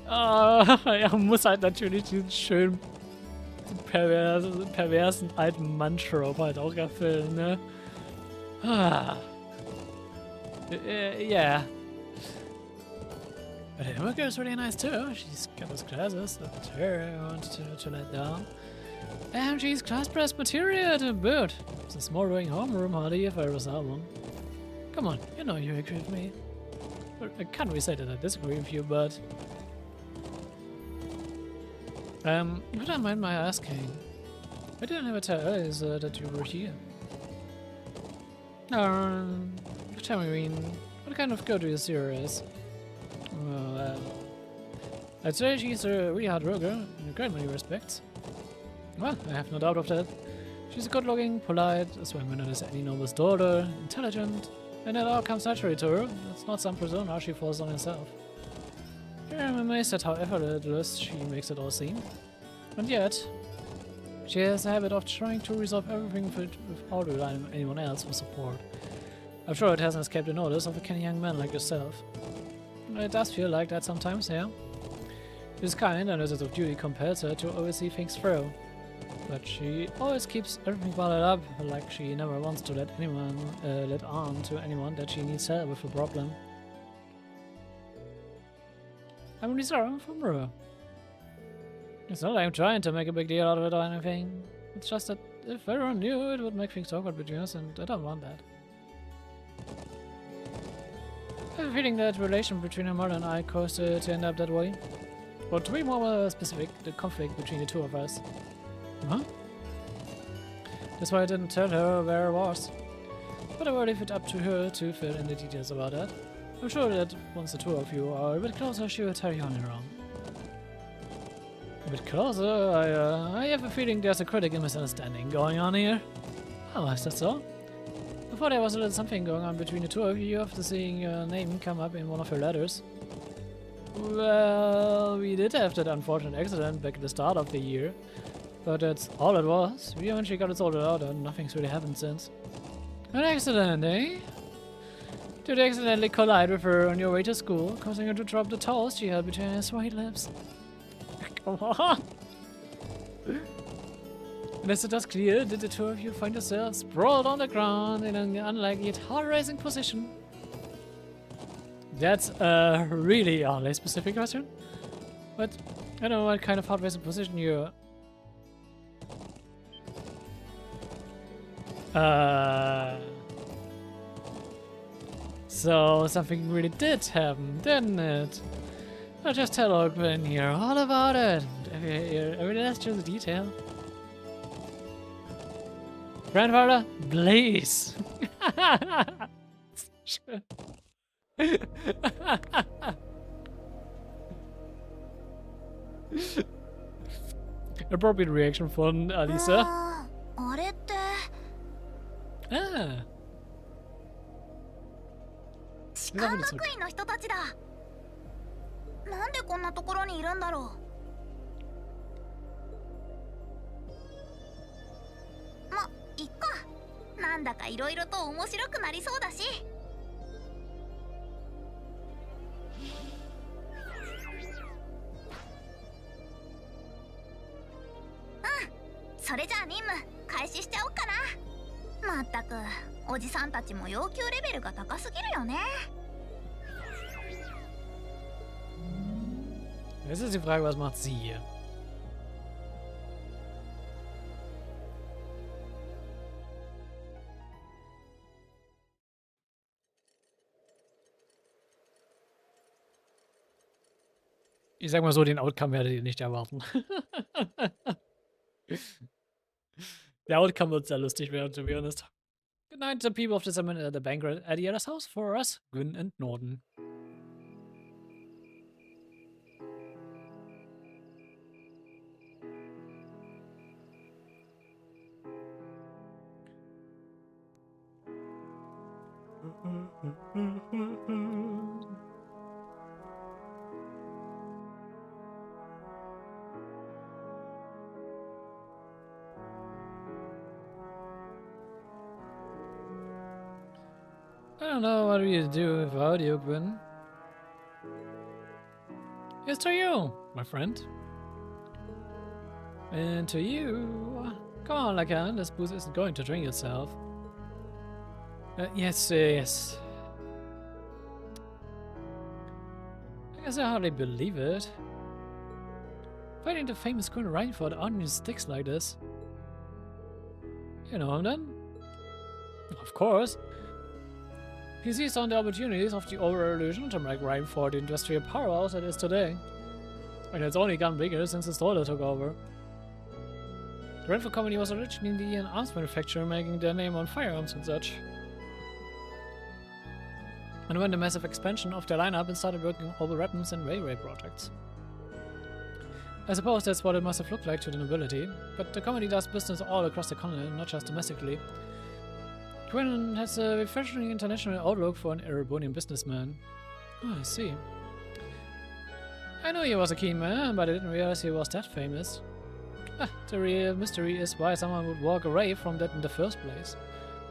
Er muss halt natürlich diesen schönen perversen alten Mann-Trope halt auch erfüllen, ne? Yeah. But Emma is really nice too. She's got those classes that I wanted to let down. And she's class press material to boot. It's a smoldering homeroom hardy if I ever saw one. Come on, you know you agree with me. I can't really say that I disagree with you, but... if you don't mind my asking, I didn't ever tell Alice that you were here. Tell me, what kind of girl do you see her as? Well, I'd say she's a really hard worker in a great many respects. Well, I have no doubt of that. She's good-looking, polite, as well as any noble's daughter, intelligent, and it all comes naturally to her. It's not some persona she forces on herself. I'm amazed at how effortless she makes it all seem. And yet, she has a habit of trying to resolve everything without relying on anyone else for support. I'm sure it hasn't escaped the notice of a canny young man like yourself. It does feel like that sometimes, yeah? This kind, and as of duty, compels her to always see things through. But she always keeps everything bottled up, like she never wants to let on to anyone that she needs help with a problem. I'm really sorry for Mura. It's not like I'm trying to make a big deal out of it or anything. It's just that if everyone knew, it would make things awkward between us, and I don't want that. I have a feeling that relation between her mother and I caused to end up that way. But to be more specific, the conflict between the two of us. Huh? That's why I didn't tell her where I was. But I will leave it up to her to fill in the details about that. I'm sure that once the two of you are a bit closer, she will tell you on her own. A bit closer? I have a feeling there's a critical misunderstanding going on here. Oh, is that so? I thought there was a little something going on between the two of you after seeing your name come up in one of her letters. Well, we did have that unfortunate accident back at the start of the year. But that's all it was. We eventually got it sorted out and nothing's really happened since. An accident, eh? Did you accidentally collide with her on your way to school, causing her to drop the toast she held between her white lips? Come on! And as it does clear, did the two of you find yourselves sprawled on the ground in an unlikely yet heart-raising position? That's a really oddly specific question. But I don't know what kind of heart-raising position you're... So something really did happen, didn't it? I'll just tell Ogwen here all about it. Every last the detail. Grandfather, please. Appropriate reaction von Alisa. Ah. 士官学院の人たちだ。なんでこんなところにいるんだろう。ま、いっか。なんだかいろいろと面白くなりそうだし。うん。それじゃあ任務開始しちゃおうかな。まったく、おじさんたちも要求レベルが高すぎるよね。Jetzt ist die Frage, was macht sie hier? Ich sag mal so, den Outcome werdet ihr nicht erwarten. Der Outcome wird sehr lustig werden, to be honest. Good night to people of the summit at the banquet at the other's house for us, Gwyn and Norden. I don't know what we do without you, Gwyn. Here's to you, my friend. And to you. Come on, Lacan, this booze isn't going to drink itself. Yes. I guess I hardly believe it. Fighting the famous Queen Reinford on your sticks like this. You know him then? Of course. He seized on the opportunities of the over-illusion to make Reinford the industrial powerhouse it is today. And it's only gotten bigger since his daughter took over. The Reinford company was originally an arms manufacturer, making their name on firearms and such. And when the massive expansion of their lineup and started working on all the weapons and railway projects. I suppose that's what it must have looked like to the nobility, but the company does business all across the continent, not just domestically. Quinn has a refreshing international outlook for an Erebonian businessman. Oh, I see. I knew he was a keen man, but I didn't realize he was that famous. Ah, the real mystery is why someone would walk away from that in the first place.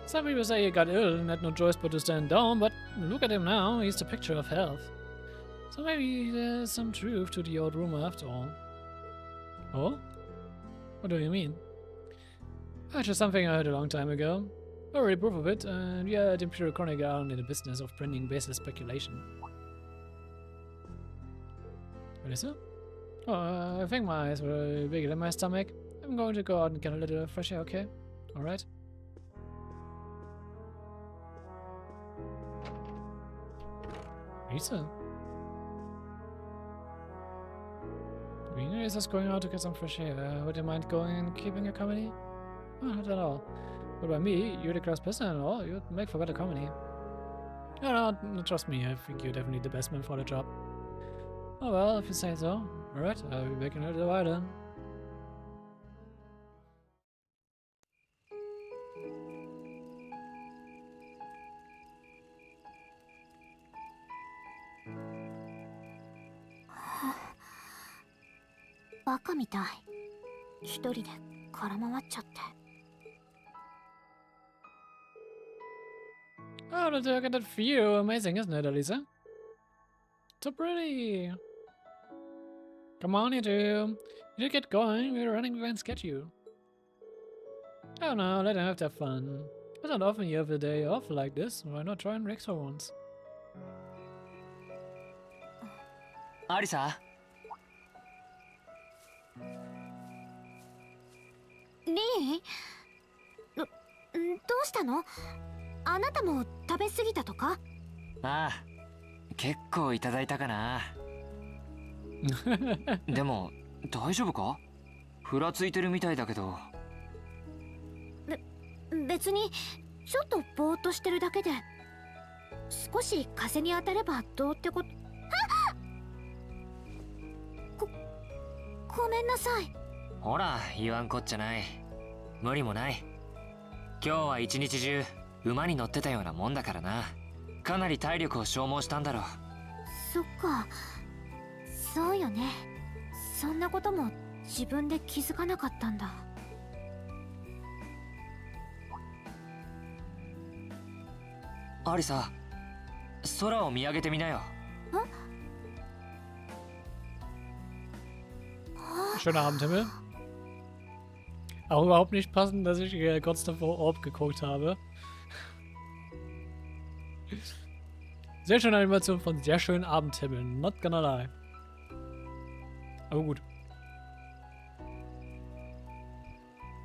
Some people say he got ill and had no choice but to stand down, but look at him now, he's the picture of health. So maybe there's some truth to the old rumor after all. Oh? What do you mean? Just something I heard a long time ago. Already proof of it, and yeah, the Imperial Chronicle aren't in the business of printing baseless speculation. What is it? Oh, I think my eyes were bigger than my stomach. I'm going to go out and get a little fresh air, okay? Alright. Lisa? Rena is just going out to get some fresh air. Would you mind going and keeping your company? Oh, not at all. What about me? You're the class president and all. You'd make for better company. No, trust me. I think you're definitely the best man for the job. Oh well, if you say so. Alright, I'll be back in a little while then. Baka みたい。一人で空回っちゃって。Oh, look at that view. Amazing, isn't it, Elisa? So pretty. Come on, you two. You need to get going. We're running behind schedule. Oh no, let them have their fun. It's not often you have a day off like this. Why not try and relax for once? アリサリー？どうしたの？あなたも食べ過ぎたとか？ああ、結構いただいたかな。でも大丈夫か？ふらついてるみたいだけど。別にちょっとぼーっとしてるだけで。少し風に当たればどうってこと。ごめんなさい。ほら、言わんこっちゃない。無理もない。今日は一日中馬に乗ってたようなもんだからな。かなり体力を消耗したんだろう。そっか、そうよね。そんなことも自分で気づかなかったんだ。アリサ、空を見上げてみなよ。Schöner Abendhimmel. Auch überhaupt nicht passend, dass ich kurz davor Orb geguckt habe. Sehr schöne Animation von sehr schönen Abendhimmel. Not gonna lie. Aber gut.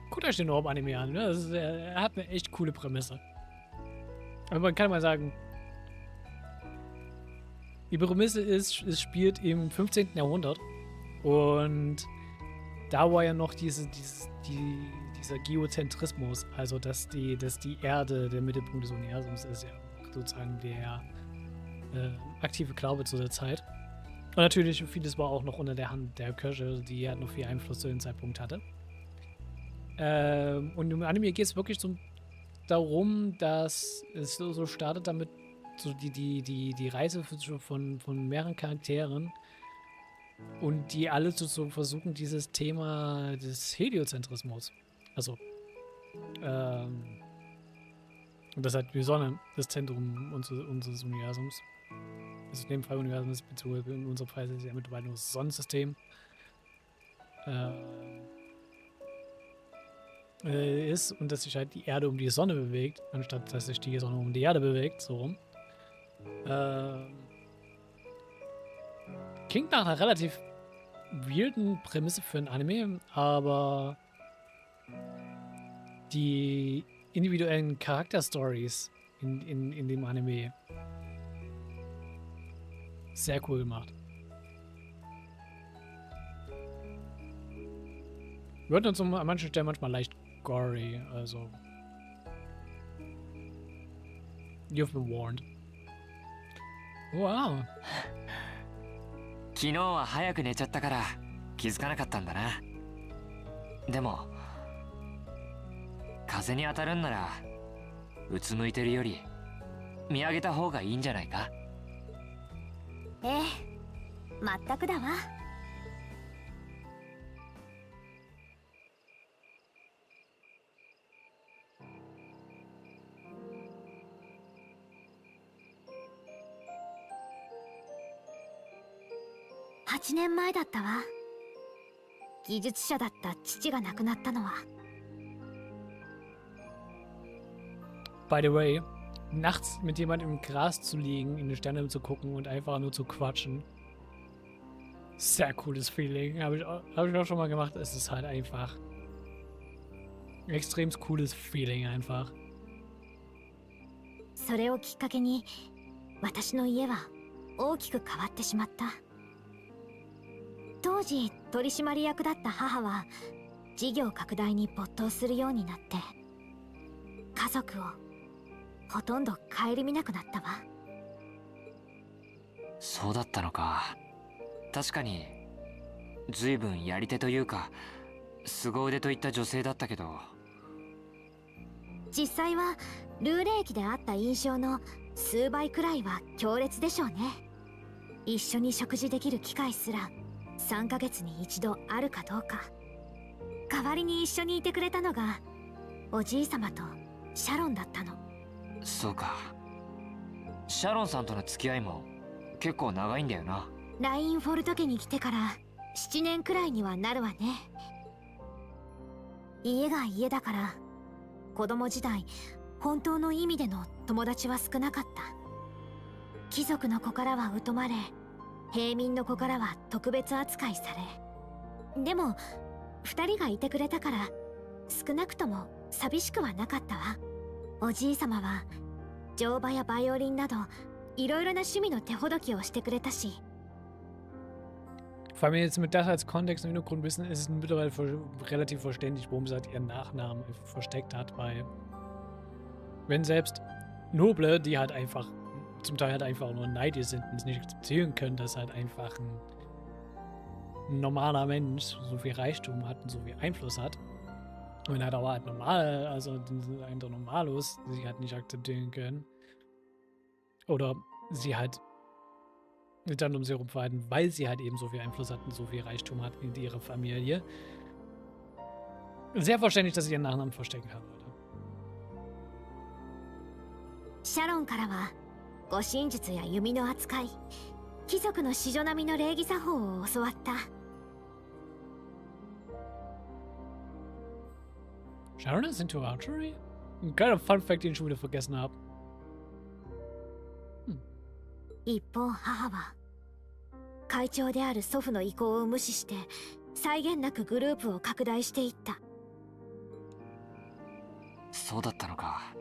Guckt euch den Orb-Anime an. Ne? Er hat eine echt coole Prämisse. Aber man kann mal sagen, die Prämisse ist, es spielt im 15. Jahrhundert. Und da war ja noch dieser Geozentrismus, also dass die Erde der Mittelpunkt des Universums ist, ja sozusagen der aktive Glaube zu der Zeit. Und natürlich vieles war auch noch unter der Hand der Kirche, die ja noch viel Einfluss zu dem Zeitpunkt hatte. Und im Anime geht es wirklich darum, dass es so startet damit, so die Reise von mehreren Charakteren und die alle so versuchen, dieses Thema des Heliozentrismus, also und das hat die Sonne, das Zentrum unseres Universums, also in dem Fall Universums, beziehungsweise in unserem Fall ist es ja mittlerweile nur das Sonnensystem, ist und dass sich halt die Erde um die Sonne bewegt, anstatt dass sich die Sonne um die Erde bewegt, so rum. Klingt nach einer relativ weirden Prämisse für ein Anime, aber die individuellen Charakterstories in dem Anime sehr cool gemacht. Wird uns an manchen Stellen manchmal leicht gory, also you've been warned. Wow. 昨日は早く寝ちゃったから気づかなかったんだな。でも風に当たるんならうつむいてるより見上げた方がいいんじゃないか。ええ、全くだわ。8年前だったわ。技術者だった父が亡くなったのは。By the way, nachts mit jemandem im Gras zu liegen, in die Sterne zu gucken und einfach nur zu quatschen. Sehr cooles Feeling. Hab ich auch schon mal gemacht. Es ist halt einfach ein extrem cooles Feeling einfach. それをきっかけに私の家は大きく変わってしまった。当時取締役だった母は事業拡大に没頭するようになって、家族をほとんど顧みなくなったわ。そうだったのか。確かに随分やり手というか凄腕といった女性だったけど、実際はルーレーキであった印象の数倍くらいは強烈でしょうね。一緒に食事できる機会すら3ヶ月に一度あるかどうか。代わりに一緒にいてくれたのがおじいさまとシャロンだったの。そうか。シャロンさんとの付き合いも結構長いんだよな。ラインフォルト家に来てから7年くらいにはなるわね。家が家だから子供時代本当の意味での友達は少なかった。貴族の子からは疎まれ、平民の子からは特別扱いされ、でも2人がいてくれたから少なくとも寂しくはなかったわ。おじいさまは乗馬やバイオリンなどいろいろな趣味の手ほどきをしてくれたし。Vor allem jetzt mit das als Kontext und Hintergrundwissen ist es mittlerweile relativ verständlich, warum sie halt ihren Nachnamen versteckt hat, weil wenn selbst Noble, die halt einfach zum Teil halt einfach nur neidisch sind und es nicht akzeptieren können, dass halt einfach ein normaler Mensch so viel Reichtum hat und so viel Einfluss hat. Und halt aber halt normal, also ein Normalos, die sie halt nicht akzeptieren können. Oder sie halt dann um sie herum verhalten, weil sie halt eben so viel Einfluss hat und so viel Reichtum hat in ihrer Familie. Sehr verständlich, dass sie ihren Nachnamen verstecken kann, Leute. シャロンからは護身術や弓の扱い、貴族の子女並みの礼儀作法を教わった。Sharon is into archery? Ein kleiner Fun-Fact, den ich schon wieder vergessen habe. 一方母は会長である祖父の意向を無視して際限なくグループを拡大していった。そうだったのか。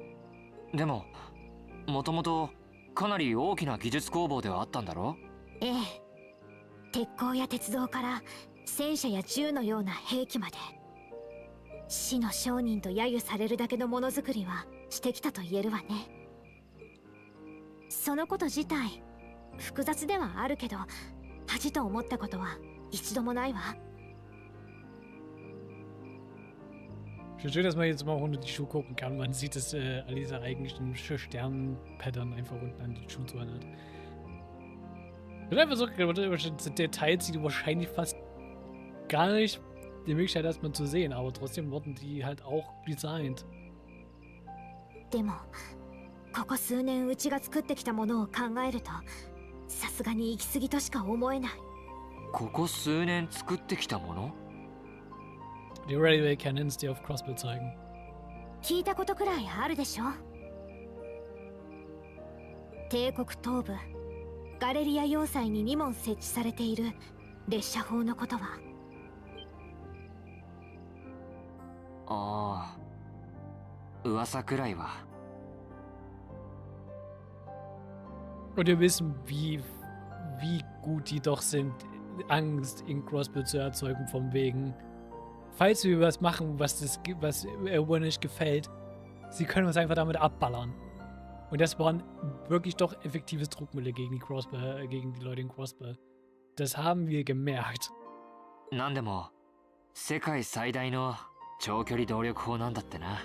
でももともとかなり大きな技術工房ではあったんだろ？ええ。鉄鋼や鉄道から戦車や銃のような兵器まで、死の商人と揶揄されるだけのものづくりはしてきたと言えるわね。そのこと自体複雑ではあるけど、恥と思ったことは一度もないわ。Schön, dass man jetzt mal auch unter die Schuhe gucken kann. Man sieht, dass Alisa eigentlich ein Stern-Pattern einfach unten an die Schuhe zu hat. Und einfach so Details, die du wahrscheinlich fast gar nicht die Möglichkeit hast, man zu sehen, aber trotzdem wurden die halt auch designt. でもここ数年うちが作ってきたものを考えると、さすがに行き過ぎとしか思えない。ここ数年作ってきたもの？ Die Railway Cannons, die auf Crossbell zeigen. 聞いたことくらいあるでしょ。帝国東部ガレリア要塞に2門設置されている列車砲のことは。ああ、噂くらいは。Und wir wissen, wie gut die doch sind, Angst in Crossbell zu erzeugen, von wegen, falls wir was machen, was Erebonia nicht gefällt, sie können uns einfach damit abballern. Und das waren wirklich doch effektives Druckmittel gegen die Leute in Crossbell. Das haben wir gemerkt. なんでも世界最大の長距離動力砲なんだってな。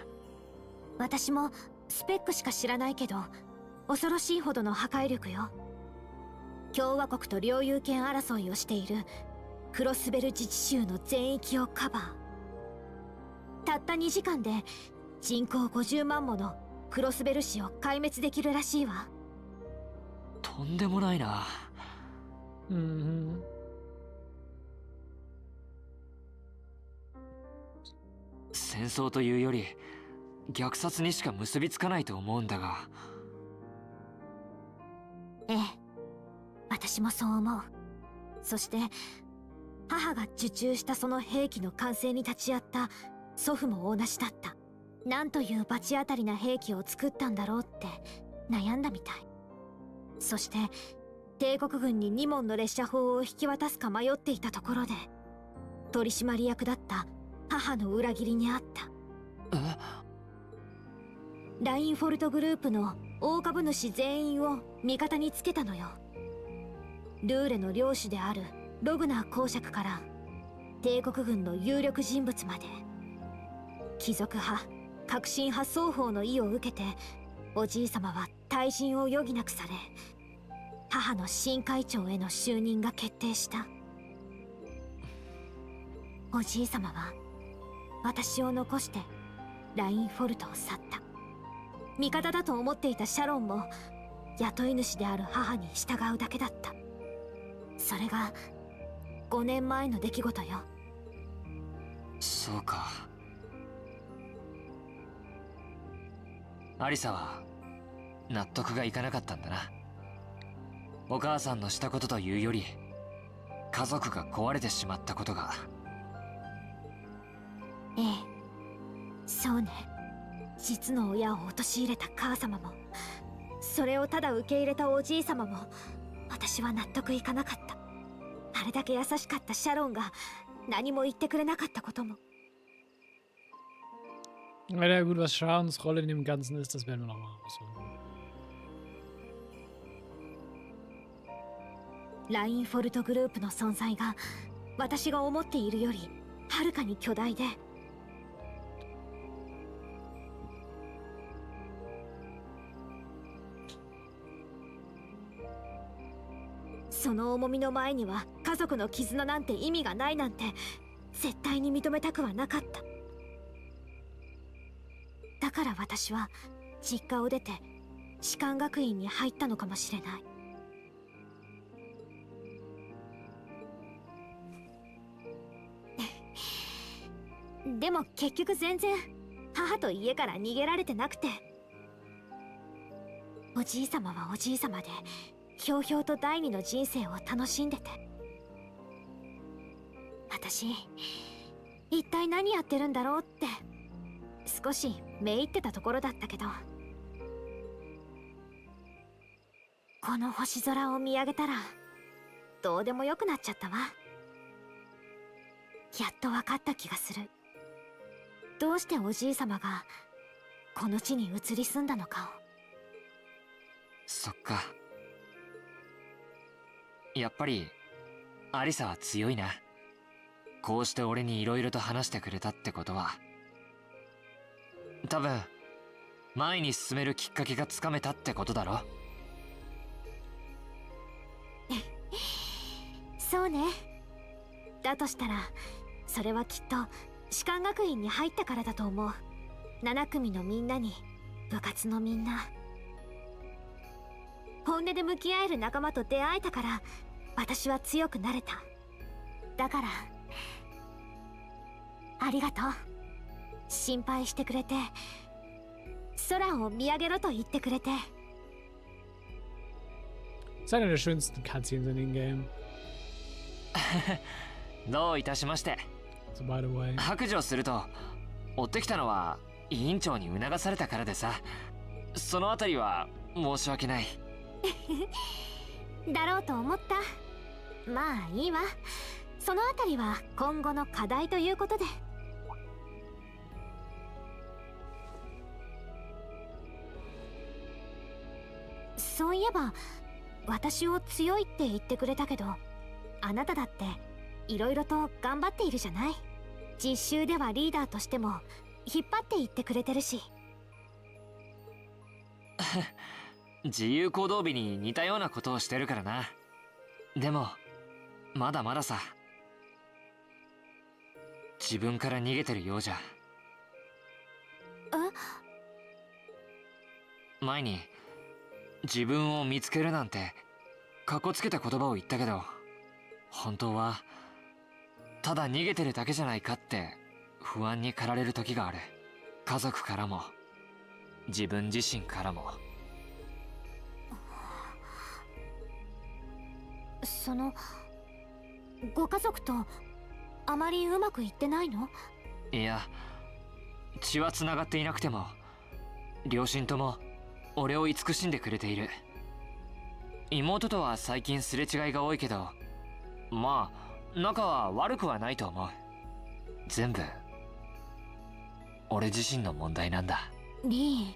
私もスペックしか知らないけど、恐ろしいほどの破壊力よ。共和国と領有権争いをしているクロスベル自治州の全域をカバー。たった2時間で人口50万ものクロスベル市を壊滅できるらしいわ。とんでもないな。戦争というより虐殺にしか結びつかないと思うんだが。ええ、私もそう思う。そして母が受注したその兵器の完成に立ち会った祖父も同じだった。なんという罰当たりな兵器を作ったんだろうって悩んだみたい。そして帝国軍に2門の列車砲を引き渡すか迷っていたところで取締役だった母の裏切りにあった。ラインフォルトグループの大株主全員を味方につけたのよ。ルーレの領主であるログナー公爵から帝国軍の有力人物まで、貴族派革新派双方の意を受けておじいさまは退陣を余儀なくされ、母の新会長への就任が決定した。おじいさまは私を残してラインフォルトを去った。味方だと思っていたシャロンも雇い主である母に従うだけだった。それが5年前の出来事よ。そうか。アリサは納得がいかなかったんだな。お母さんのしたことというより家族が壊れてしまったことが。ええ、そうね。実の親を陥れた母様も、それをただ受け入れたおじい様も、私は納得いかなかった。あれだけ優しかったシャロンが何も言ってくれなかったことも。Ja, gut, was Sharons Rolle in dem Ganzen ist, das werden wir nochmal rausholen. ラインフォルトグループの存在が私が思っているよりはるかに巨大で、その重みの前には家族の絆なんて意味がないなんて絶対に認めたくはなかった。だから私は実家を出て士官学院に入ったのかもしれない。でも結局全然母と家から逃げられてなくて、おじいさまはおじいさまでひょうひょうと第二の人生を楽しんでて、私一体何やってるんだろうって少しめいってたところだったけど、この星空を見上げたらどうでもよくなっちゃったわ。やっと分かった気がする。どうしておじいさまがこの地に移り住んだのかを。そっか。やっぱりアリサは強いな。こうして俺に色々と話してくれたってことは、多分前に進めるきっかけがつかめたってことだろ。そうね。だとしたらそれはきっと士官学院に入ったからだと思う。7組のみんなに部活のみんな、本音で向き合える仲間と出会えたから私は強くなれた。だからありがとう。心配してくれて、空を見上げろと言ってくれて。Das ist eine der schönsten Cutscenes in dem Game. どういたしまして。 So, by the way. 白状すると、追ってきたのは委員長に促されたからでさ、そのあたりは申し訳ない。だろうと思った。まあいいわ。そのあたりは今後の課題ということで。そういえば私を強いって言ってくれたけど、あなただっていろいろと頑張っているじゃない。実習ではリーダーとしても引っ張っていってくれてるし。自由行動日に似たようなことをしてるからな。でもまだまださ。自分から逃げてるようじゃ。前に自分を見つけるなんてかっこつけた言葉を言ったけど、本当はただ逃げてるだけじゃないかって不安に駆られる時がある。家族からも自分自身からも。そのご家族とあまりうまくいってないの？いや、血はつながっていなくても両親とも俺を慈しんでくれている。妹とは最近すれ違いが多いけど、まあ仲は悪くはないと思う。全部俺自身の問題なんだ。リ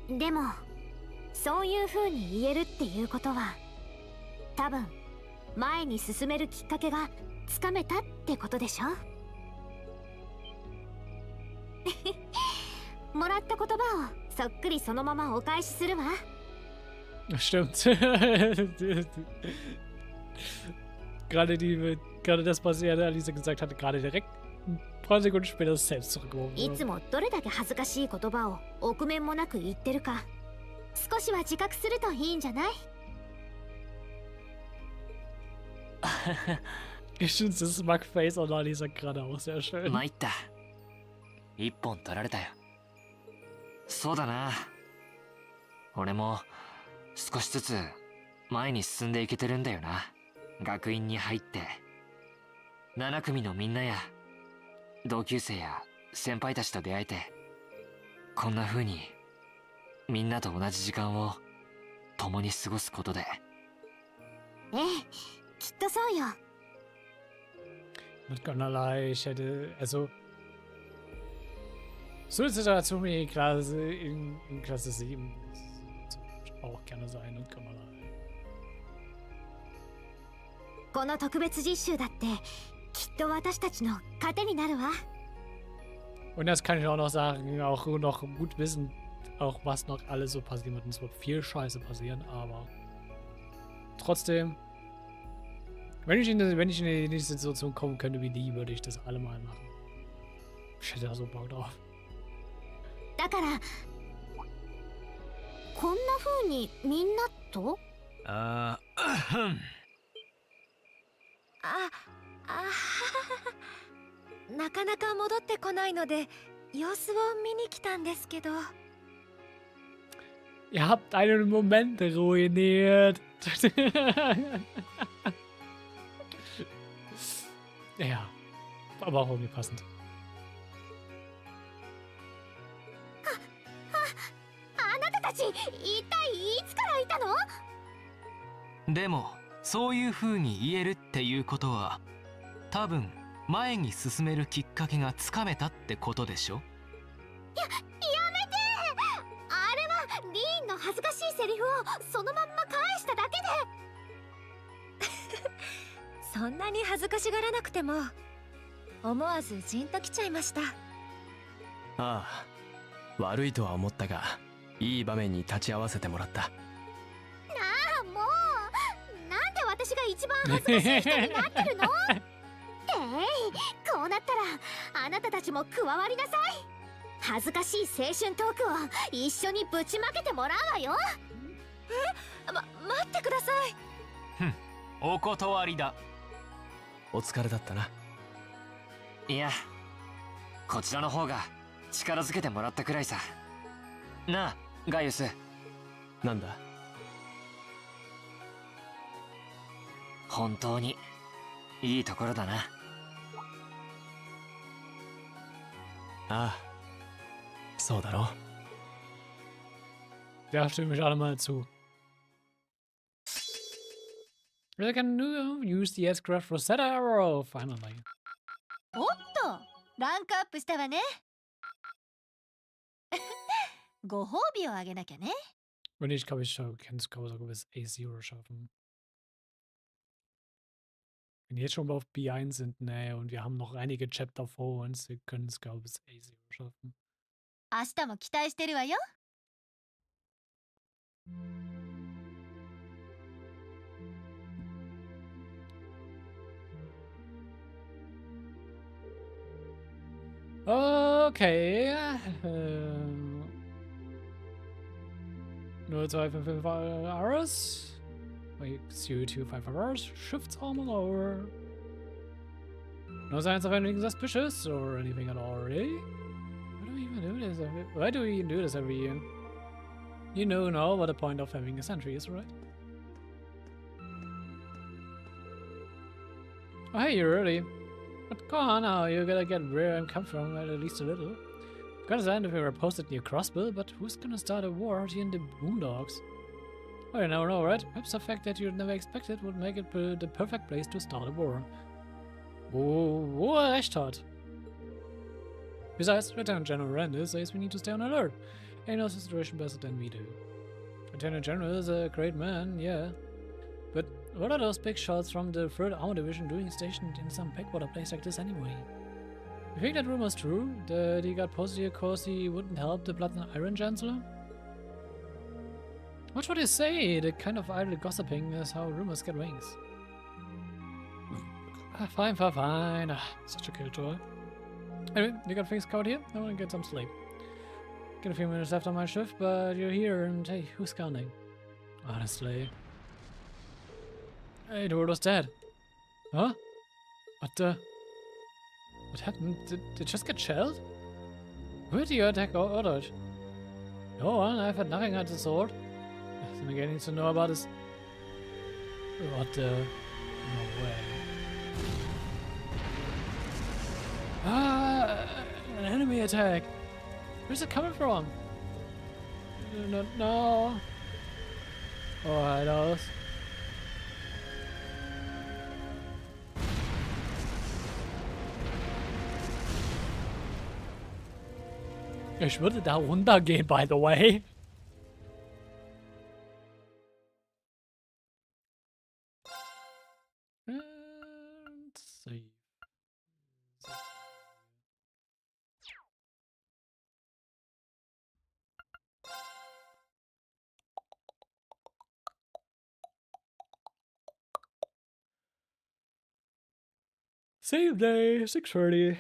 ー、でもそういう風に言えるっていうことは、多分前に進めるきっかけがつかめたってことでしょ？もらった言葉をそっくりそのままお返しするわ。Stimmt. Gerade das, was Alisa gesagt hatte, gerade direkt ein paar Sekunden später selbst zurückgeworfen. いつもどれだけ恥ずかしい言葉を臆面もなく言ってるか、少しは自覚するといいんじゃない？ Ich finde das Smug-Face und Alisa gerade auch sehr schön. 参った。一本取られたよ。そうだな。俺も少しずつ前に進んでいけてるんだよな。学院に入って7組のみんなや同級生や先輩たちと出会えて、こんな風にみんなと同じ時間を共に過ごすことで。ええ、きっとそうよ。 Mit Kanal, ich hätte, also so eine Situation wie in Klasse 7 auch gerne sein und Kanal. この特別実習だってきっと私たちの糧になるわ。 Und das kann ich auch noch sagen, auch noch gut wissen, auch was noch alles so passieren wird. Und es wird viel Scheiße passieren, aber trotzdem, wenn ich in die nächste Situation kommen könnte wie die, würde ich das alle mal machen. Ich hätte da so Bock drauf. だからこんな風にみんなと？あなかなか戻ってこないので様子を見に来たんですけど。 Ihr habt einen Moment ruiniert. Ja, aber auch irgendwie passend. あなたたち一体いつからいたの？でもそういう風に言えるっていうことは、多分前に進めるきっかけがつかめたってことでしょ？やめて！あれはリーンの恥ずかしいセリフをそのまんま返しただけで。そんなに恥ずかしがらなくても思わずジンときちゃいました。ああ、悪いとは思ったがいい場面に立ち会わせてもらった。なあもう、なんで私が一番恥ずかしい人になってるの？こうなったらあなたたちも加わりなさい。恥ずかしい青春トークを一緒にぶちまけてもらうわよ。待ってください。ふん、お断りだ。お疲れだったな。いや、こちらの方が力づけてもらったくらいさ。なあガイウス。なんだ？本当にいいところだな。ああ、そうだろ。 Ja, stimme ich alle mal zu. I can use the S-Craft Rosetta Arrow, finally. おっと、ランクアップしたわね。ご褒美をあげなきゃね。Wenn nicht, glaube ich, kann es sogar bis A0 schaffen. Wenn wir jetzt schon auf B1 sind, ne, und wir haben noch einige Chapter vor uns, wir können es, glaube ich, bis A0 schaffen. 明日も期待してるわよ。Okay. Nur 2,5 hours. Wait, CO2 5 hours. Shifts almost over. No signs of anything suspicious or anything at all, really? Why do we even do this? Why do we even do this every year? You know now what the point of having a sentry is, right? Oh, hey, you're early. But come on now, you gotta get where I'm come from, at least a little. Gotta understand if we were posted near Crossbell, but who's gonna start a war out here in the boondocks? Oh, you never know, right? Perhaps the fact that you'd never expected would make it the perfect place to start a war. Wo er recht hat. Besides, Lieutenant General Randall says we need to stay on alert. He knows the situation better than we do. Lieutenant General is a great man, yeah. But what are those big shots from the 3rd Armor Division doing stationed in some backwater place like this anyway? You think that rumor's true? That he got posted here cause he wouldn't help the Blood and Iron Chancellor? What would you say? The kind of idle gossiping is how rumors get wings. Fine. Such a killjoy. Anyway, you got things covered here? I want to get some sleep. Get a few minutes left on my shift, but you're here and hey, who's counting? Honestly. Hey, the world was dead. Huh? What happened? Did it just get shelled? Who did you attack ordered? No one, I've had nothing of the sort. Then again, I need to know about this. What the? No way. Ah! An enemy attack! Where's it coming from? No. Oh, I know. Ich würde da runtergehen, by the way. And save. Save day, 6:30.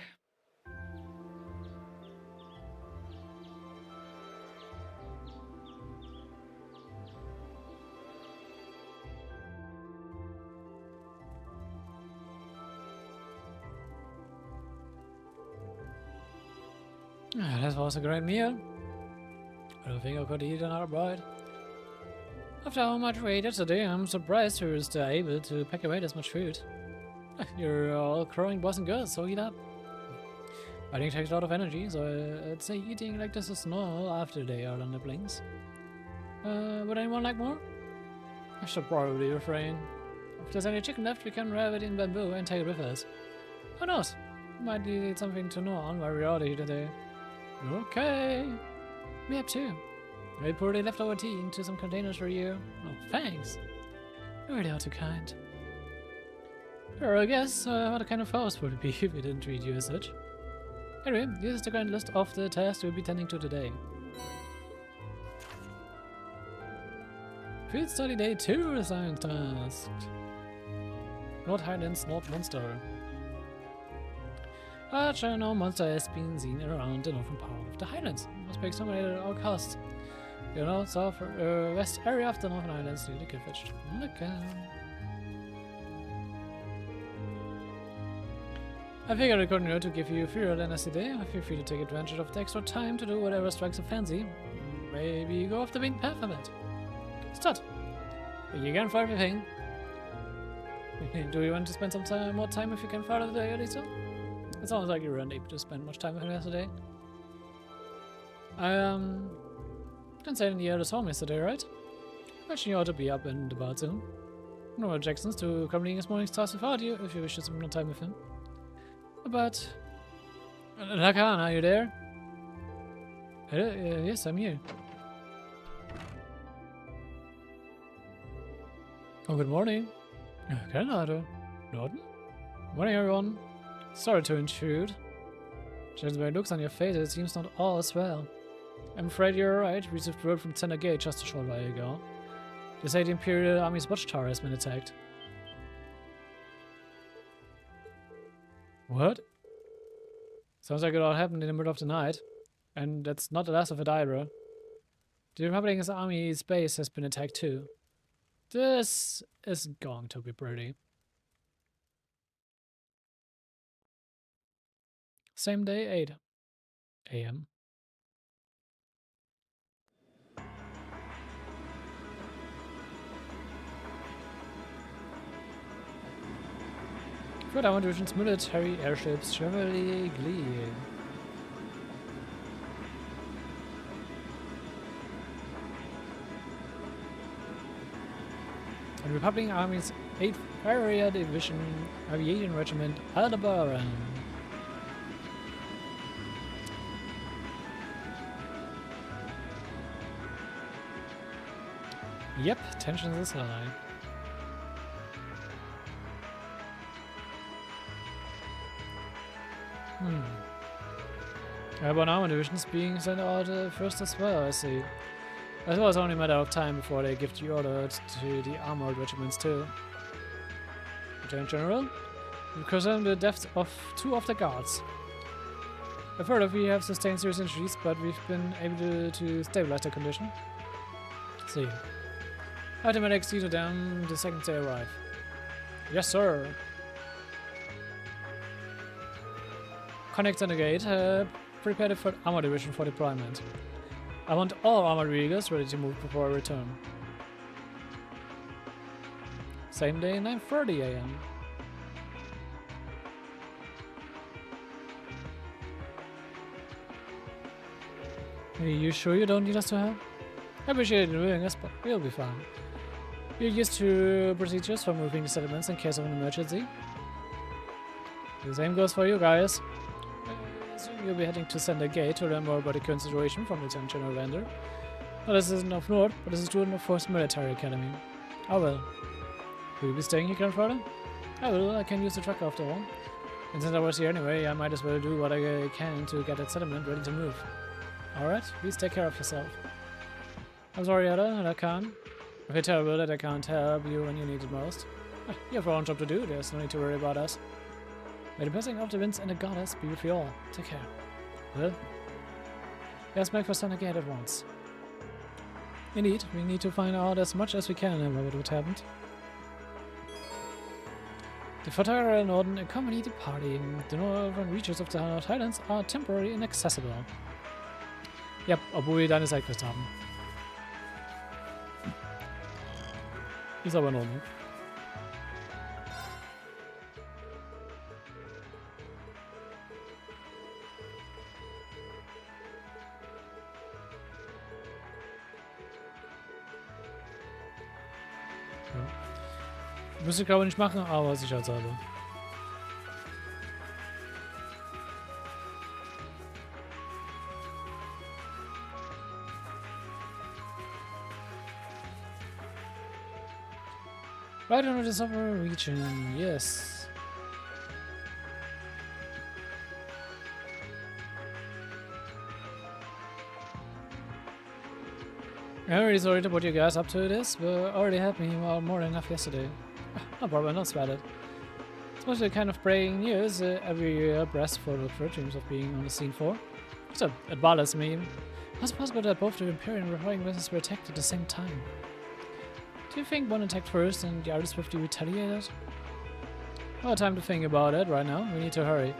That was a great meal. I don't think I could eat another bite. After how much we ate yesterday, I'm surprised you're still able to pack away this much food. You're all growing boys and girls, so eat up. Fighting takes a lot of energy, so I'd say eating like this is normal after they are on the plains. Would anyone like more? I should probably refrain. If there's any chicken left, we can wrap it in bamboo and take it with us. Who knows? Might need something to gnaw on while we're out here today. Okay. Me up too. I poured the leftover tea into some containers for you. Oh, thanks. You really are too kind. Sure, I guess what kind of house would it be if we didn't treat you as such? Anyway, here's the grand list of the tasks we'll be tending to today. Field study day 2 science task. Not Highlands, not monster. No monster has been seen around the northern part of the Highlands. Must be exterminated at all costs. You know, south west area of the Northern Highlands near the Killfetched. Okay. I figured I couldn't to give you a free than today. I feel free to take advantage of the extra time to do whatever strikes a fancy. Maybe go off the beaten path a bit. Start. You can for everything. Do you want to spend some more time if you can follow the day, Elisa? It sounds like you weren't able to spend much time with him yesterday. I didn't say in the other home yesterday, right? Imagine you ought to be up and about soon. No objections to completing this morning's task without you if you wish to spend more time with him. But Lakan, are you there? Yes, I'm here. Oh, good morning. Kanal. Norton? Morning, everyone. Sorry to intrude. Judging by looks on your face, it seems not all is well. I'm afraid you're right. Received word from Center Gate just a short while ago. They say the Imperial Army's watchtower has been attacked. What? Sounds like it all happened in the middle of the night. And that's not the last of it either. The Republic's army's base has been attacked too. This is going to be pretty. Same day, 8 a.m. Third Armored Division's military airships Chevrolet Glee. And Republican Army's 8th Area Division Aviation Regiment Aldebaran. Yep, tensions is high. Airborne Armor Divisions being sent out first as well, I see. As well, it's only a matter of time before they give the order to the armored regiments too. Lieutenant General, we confirm the deaths of 2 of the guards. I've heard we have sustained serious injuries, but we've been able to stabilize their condition. See. Automatics see to them the second they arrive. Yes, sir. Connect on the gate. Prepare the 3rd Armor Division for deployment. I want all armored vehicles ready to move before I return. Same day, 9:30 a.m. Are you sure you don't need us to help? I appreciate you doing this, but we'll be fine. We're used to procedures for moving the settlements in case of an emergency. The same goes for you guys. So you'll be heading to Center Gate to learn more about the current situation from Lieutenant General Vander. Now, this isn't of North, but this is true in the 4th Military Academy. Oh well. Will you be staying here, grandfather? I will. I can use the truck after all. And since I was here anyway, I might as well do what I can to get that settlement ready to move. Alright, please take care of yourself. I'm sorry, Ada, and I can't. I feel terrible that I can't help you when you need it most. You have your own job to do, there's no need to worry about us. May the blessing of the winds and the goddess be with you all. Take care. Well, let's make for Center Gate at once. Indeed, we need to find out as much as we can about what happened. The Fatara and Norden accompany the party. The northern reaches of the North Highlands are temporarily inaccessible. Yep, obwohl wir deine Sidequest haben. Ist aber in Ordnung. Müsste ich glaube nicht machen, aber sicherheitshalber. Right under the summer region, yes. I'm really sorry to put you guys up to this, but already helped me out more than enough yesterday. No problem, don't sweat it. It's mostly the kind of breaking news every year press for the dreams of being on the scene for. So, it bothers me. How's it possible that both the Imperial and Republican vessels were attacked at the same time? Do you think one attacked first and the other swiftly retaliated? Well, time to think about it right now. We need to hurry.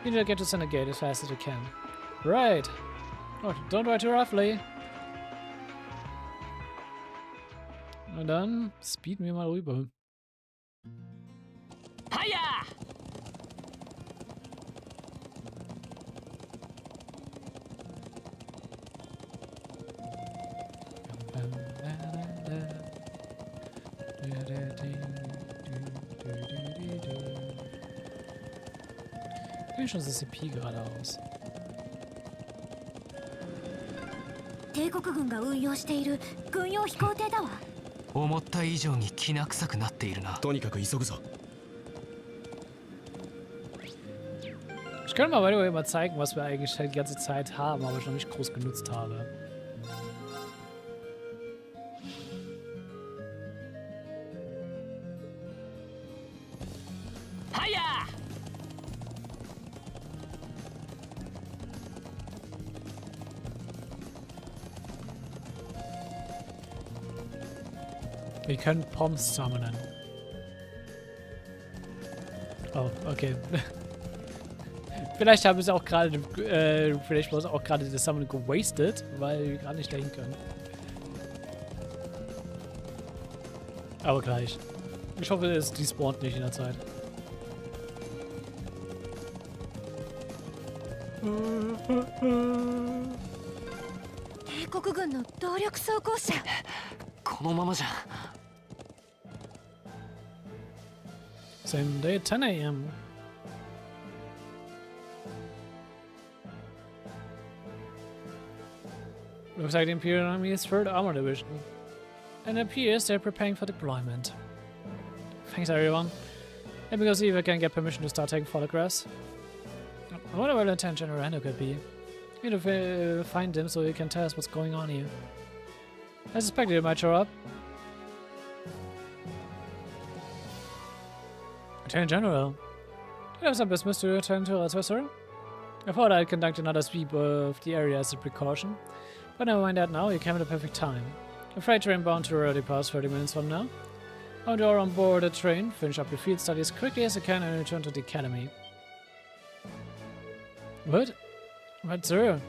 We need to get to Center Gate as fast as we can. Right. Oh, don't ride too roughly. Na dann, speeden wir mal rüber. Hiya! Wie schaut das CP gerade aus? 帝国軍が運用している軍用飛行艇だわ。思った以上にきな臭くなっているな。とにかく急ぐぞ。Ich könnte mal, by the way, mal zeigen, was wir eigentlich die ganze Zeit haben, aber ich noch nicht groß genutzt habe. Wir können Poms summonen. Oh, okay. Vielleicht haben sie auch gerade, vielleicht war es auch gerade das Summon gewastet, weil wir gerade nicht dahin können. Aber gleich. Ich hoffe, es despawnt nicht in der Zeit. Same day, 10 a.m. Looks like the Imperial Army's 3rd Armor Division. And it appears they're preparing for deployment. Thanks everyone. Let me go see if I can get permission to start taking photographs. I wonder where Lieutenant General Rando could be. We need to find him so he can tell us what's going on here. I suspected he might show up. Lieutenant General, do you have some business to attend to elsewhere, sir? I thought I'd conduct another sweep of the area as a precaution, but never mind that now, you came at the perfect time. A freight train bound to Rurality Pass 30 minutes from now. I want you all on board the train, finish up your field studies as quickly as you can and return to the academy. What? What, sir?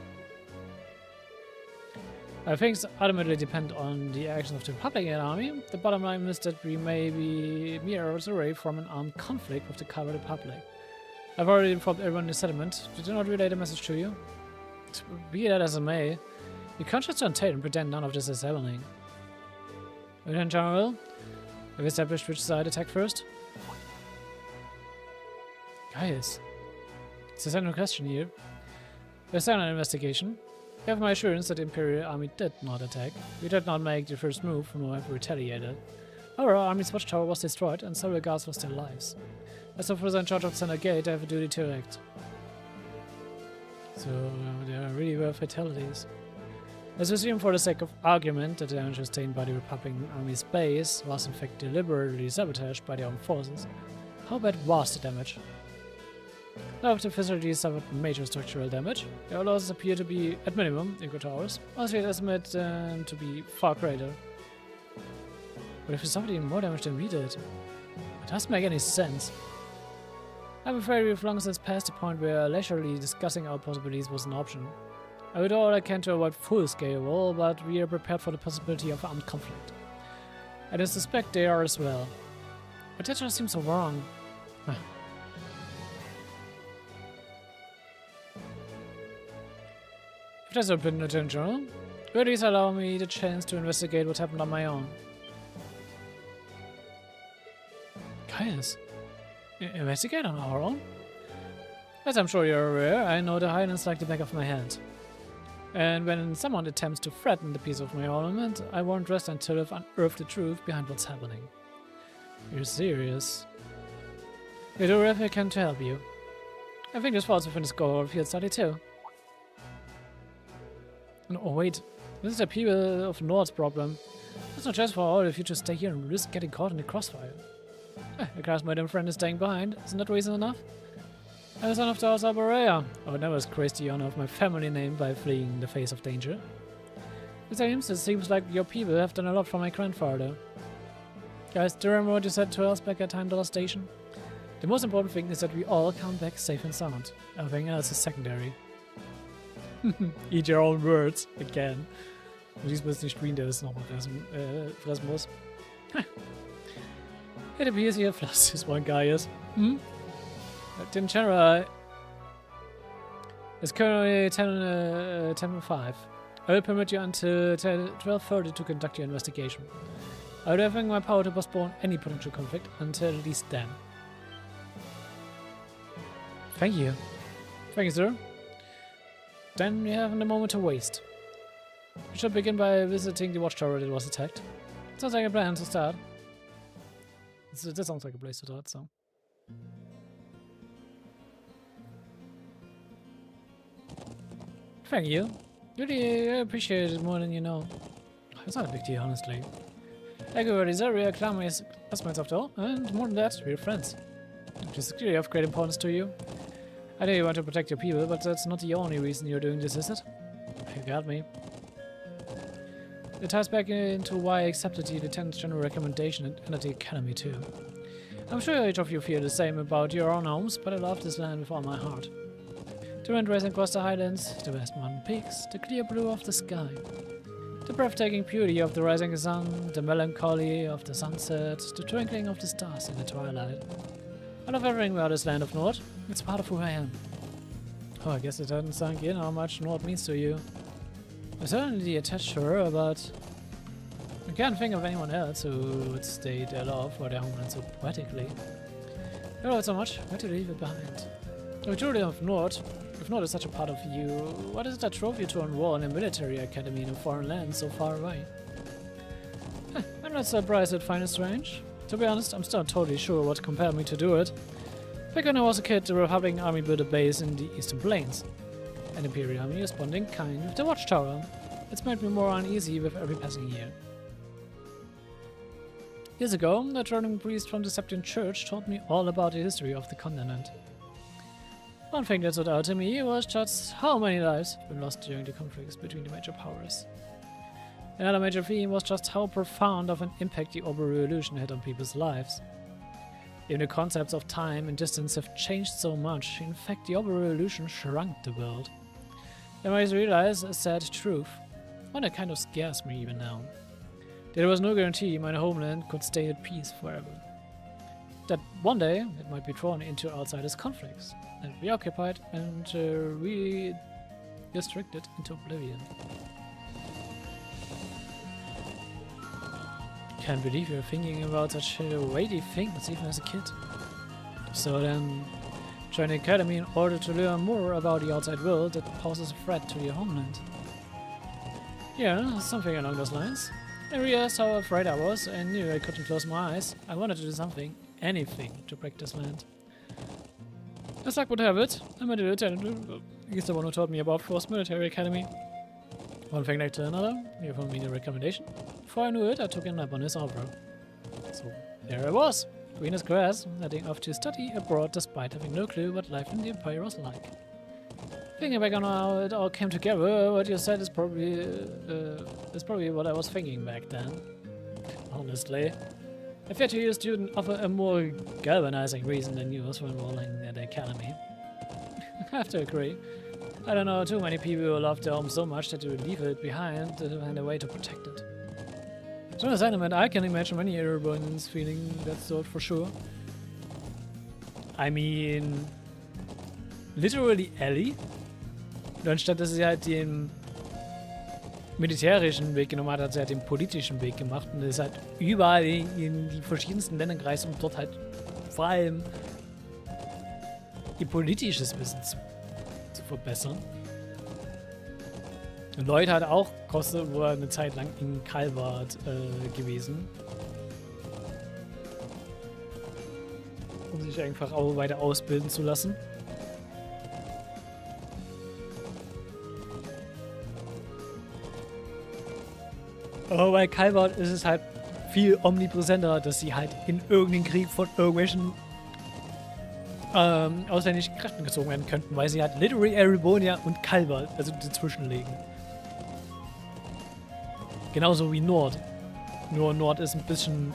Things ultimately depend on the actions of the Republican army. The bottom line is that we may be years away from an armed conflict with the Cover Republic. I've already informed everyone in the settlement. Did I not relay the message to you? Be that as it may, you can't just turn tail and pretend none of this is happening. Lieutenant General, have you established which side attacked first? Guys, it's a central question here. We're starting an investigation. You have my assurance that the Imperial Army did not attack. We did not make the first move, nor have retaliated. Our army's watchtower was destroyed, and several guards lost their lives. As officer in charge of Center Gate, I have a duty to act. So, there really were fatalities. Let's assume for the sake of argument that the damage sustained by the Republican Army's base was in fact deliberately sabotaged by the armed forces. How bad was the damage? None of the facilities suffered major structural damage. The losses appear to be, at minimum, equal to ours. Honestly, I estimate to be far greater. But if we suffered even more damage than we did, it doesn't make any sense. I'm afraid we've long since passed the point where leisurely discussing our possibilities was an option. I would do all I can to avoid full-scale war, but we are prepared for the possibility of armed conflict. And I suspect they are as well. But that just seems so wrong. If that's your opinion, Lieutenant General, will please allow me the chance to investigate what happened on my own. Guys, investigate on our own? As I'm sure you're aware, I know the Highlands like the back of my hand. And when someone attempts to threaten the peace of my armament, I won't rest until I've unearthed the truth behind what's happening. You're serious? You do everything I can to help you. I think this falls within the scope of field study too. Oh wait, this is the people of Nord's problem. It's not just for all if you just stay here and risk getting caught in the crossfire. The class my damn friend is staying behind, isn't that reason enough? I'm the son of the House Abarea. I would never disgrace the honor of my family name by fleeing the face of danger. It seems like your people have done a lot for my grandfather. Guys, do you remember what you said to us back at Time Dollar Station? The most important thing is that we all come back safe and sound. Everything else is secondary. Eat your own words, again. Ich muss nicht screen, der das nochmal fressen muss. It appears here plus this one guy is. Lieutenant General is currently 10:05. I will permit you until 12:30 to conduct your investigation. I will do everything in my power to postpone any potential conflict until at least then. Thank you. Thank you, sir. Then we haven't a moment to waste. We should begin by visiting the watchtower that was attacked. Sounds like a plan to start. That sounds like a place to start, so. Thank you. Really appreciate it more than you know. It's not a big deal, honestly. Everybody's area clan is classmates after all, and more than that, we're friends. Which is clearly of great importance to you. I know you want to protect your people, but that's not the only reason you're doing this, is it? You got me. It ties back into why I accepted the Lieutenant's General recommendation and entered the Academy too. I'm sure each of you feel the same about your own homes, but I love this land with all my heart. The wind racing across the highlands, the vast mountain peaks, the clear blue of the sky, the breathtaking beauty of the rising sun, the melancholy of the sunset, the twinkling of the stars in the twilight. I love everything about this land of Nord. It's part of who I am. Oh, I guess it hadn't sunk in how much Nord means to you. I'm certainly attached to her, but I can't think of anyone else who would state their love for their homeland so poetically. You love it so much, why to leave it behind? If you truly love Nord, if Nord is such a part of you, what is it that drove you to enroll in a military academy in a foreign land so far away? I'm not surprised at find it strange. To be honest, I'm still not totally sure what compelled me to do it. Back when I was a kid, the Republican Army built a base in the Eastern Plains. An Imperial Army is bonding kind with the Watchtower. It's made me more uneasy with every passing year. Years ago, a traveling priest from the Septian Church told me all about the history of the continent. One thing that stood out to me was just how many lives have been lost during the conflicts between the major powers. Another major theme was just how profound of an impact the Ober Revolution had on people's lives. Even the concepts of time and distance have changed so much. In fact, the Ober Revolution shrunk the world. I must realize a sad truth, one that kind of scares me even now. There was no guarantee my homeland could stay at peace forever. That one day it might be drawn into outsiders' conflicts, and reoccupied and restricted into oblivion. Can't believe you're thinking about such weighty things even as a kid. So then, join the academy in order to learn more about the outside world that poses a threat to your homeland. Yeah, something along those lines. I realized how afraid I was and knew I couldn't close my eyes. I wanted to do something, anything, to break this land. As luck would have it, I met a lieutenant. He's the one who taught me about Force Military Academy. One thing led to another, he gave me a recommendation. Before I knew it, I took a nap on his offer. So there I was, green as grass, heading off to study abroad despite having no clue what life in the Empire was like. Thinking back on how it all came together, what you said is probably what I was thinking back then. Honestly. I fear to you, student, offer a more galvanizing reason than yours for enrolling at the academy. I have to agree. I don't know too many people who love their home so much that they would leave it behind to find a way to protect it. So a sentiment I can imagine many Erebonians feeling that sort for sure. I mean, literally Ellie. Und anstatt dass sie halt den militärischen Weg genommen hat, hat sie halt den politischen Weg gemacht und ist halt überall in die verschiedensten Länder gereist, um dort halt vor allem ihr politisches Wissen zu verbessern. Und Lloyd hat auch Koste, wo er eine Zeit lang in Calvert gewesen. Um sich einfach auch weiter ausbilden zu lassen. Aber bei Calvert ist es halt viel omnipräsenter, dass sie halt in irgendeinen Krieg von irgendwelchen ausländischen Kräften gezogen werden könnten, weil sie halt literally Erebonia und Calvert, also dazwischen liegen. Genauso wie Nord. Nur Nord ist ein bisschen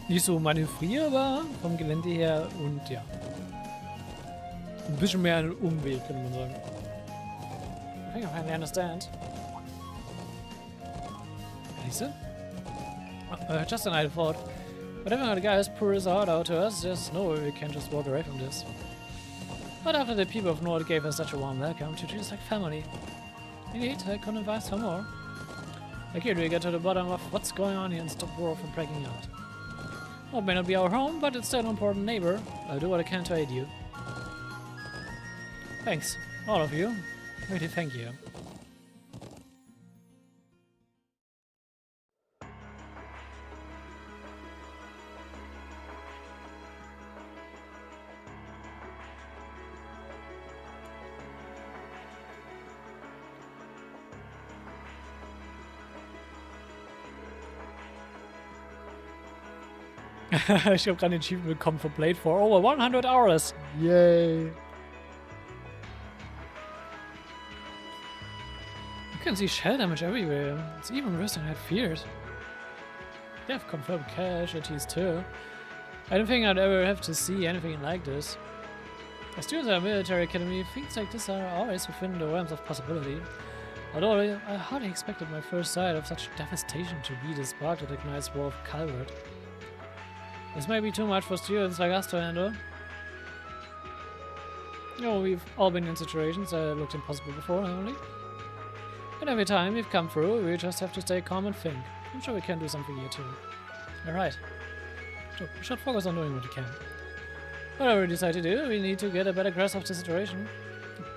nicht so manövrierbar vom Gelände her und ja. Ein bisschen mehr ein Umweg, könnte man sagen. I think I finally understand. Lisa? Just an idle thought. Whatever the guys pour his heart out to us, there's no way we can just walk away from this. But after the people of Nord gave us such a warm welcome to treat us like family. Indeed, I couldn't advise her more. Like here we get to the bottom of what's going on here and stop war from breaking out. Well, it may not be our home, but it's still an important neighbor. I'll do what I can to aid you. Thanks, all of you. Really, thank you. Ich habe gerade ein Achievement bekommen für Blade for over 100 hours. Yay. You can see shell damage everywhere. It's even worse than I had feared. They have confirmed casualties too. I don't think I'd ever have to see anything like this. As students at a military academy, things like this are always within the realms of possibility. Although I hardly expected my first sight of such devastation to be the spark that ignites war of Calvert. This may be too much for students like us to handle. You know, we've all been in situations that looked impossible before, haven't we? And every time we've come through, we just have to stay calm and think. I'm sure we can do something here too. Alright. So, we should focus on doing what we can. Whatever we decide to do, we need to get a better grasp of the situation.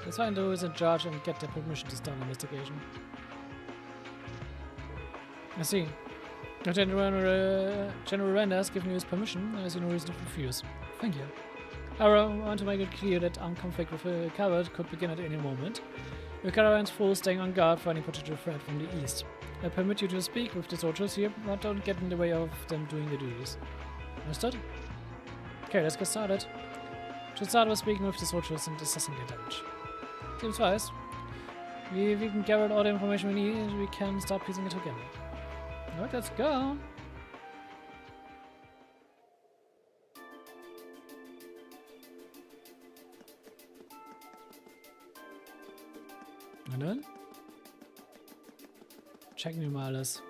Let's find who is in charge and get their permission to start an investigation. I see. General Randa has given you his permission, I see no reason to refuse. Thank you. However, I want to make it clear that armed conflict with Calvert could begin at any moment. With caravans full, staying on guard for any potential threat from the east. I permit you to speak with the soldiers here, but don't get in the way of them doing their duties. Understood? Okay, let's get started. Should start with speaking with the soldiers and assessing their damage. Seems wise. If we can gather all the information we need, we can start piecing it together. Alright, let's go! Und dann? Checken wir mal alles.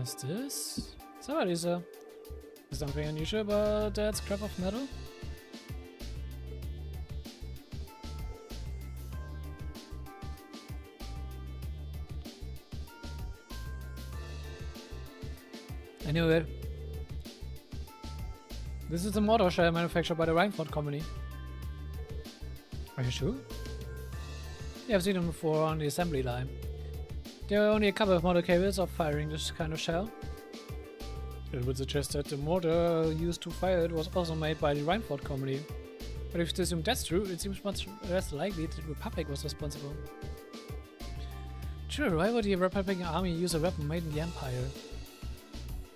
Is this? Somebody, sir. There's something unusual about that scrap of metal? I knew it. This is a mortar shell manufactured by the Reinford Company. Are you sure? Yeah, I've seen them before on the assembly line. There are only a couple of model cables of firing this kind of shell. It would suggest that the mortar used to fire it was also made by the Reinford Company. But if you assume that's true, it seems much less likely that the Republic was responsible. Sure, why would the Republican army use a weapon made in the Empire?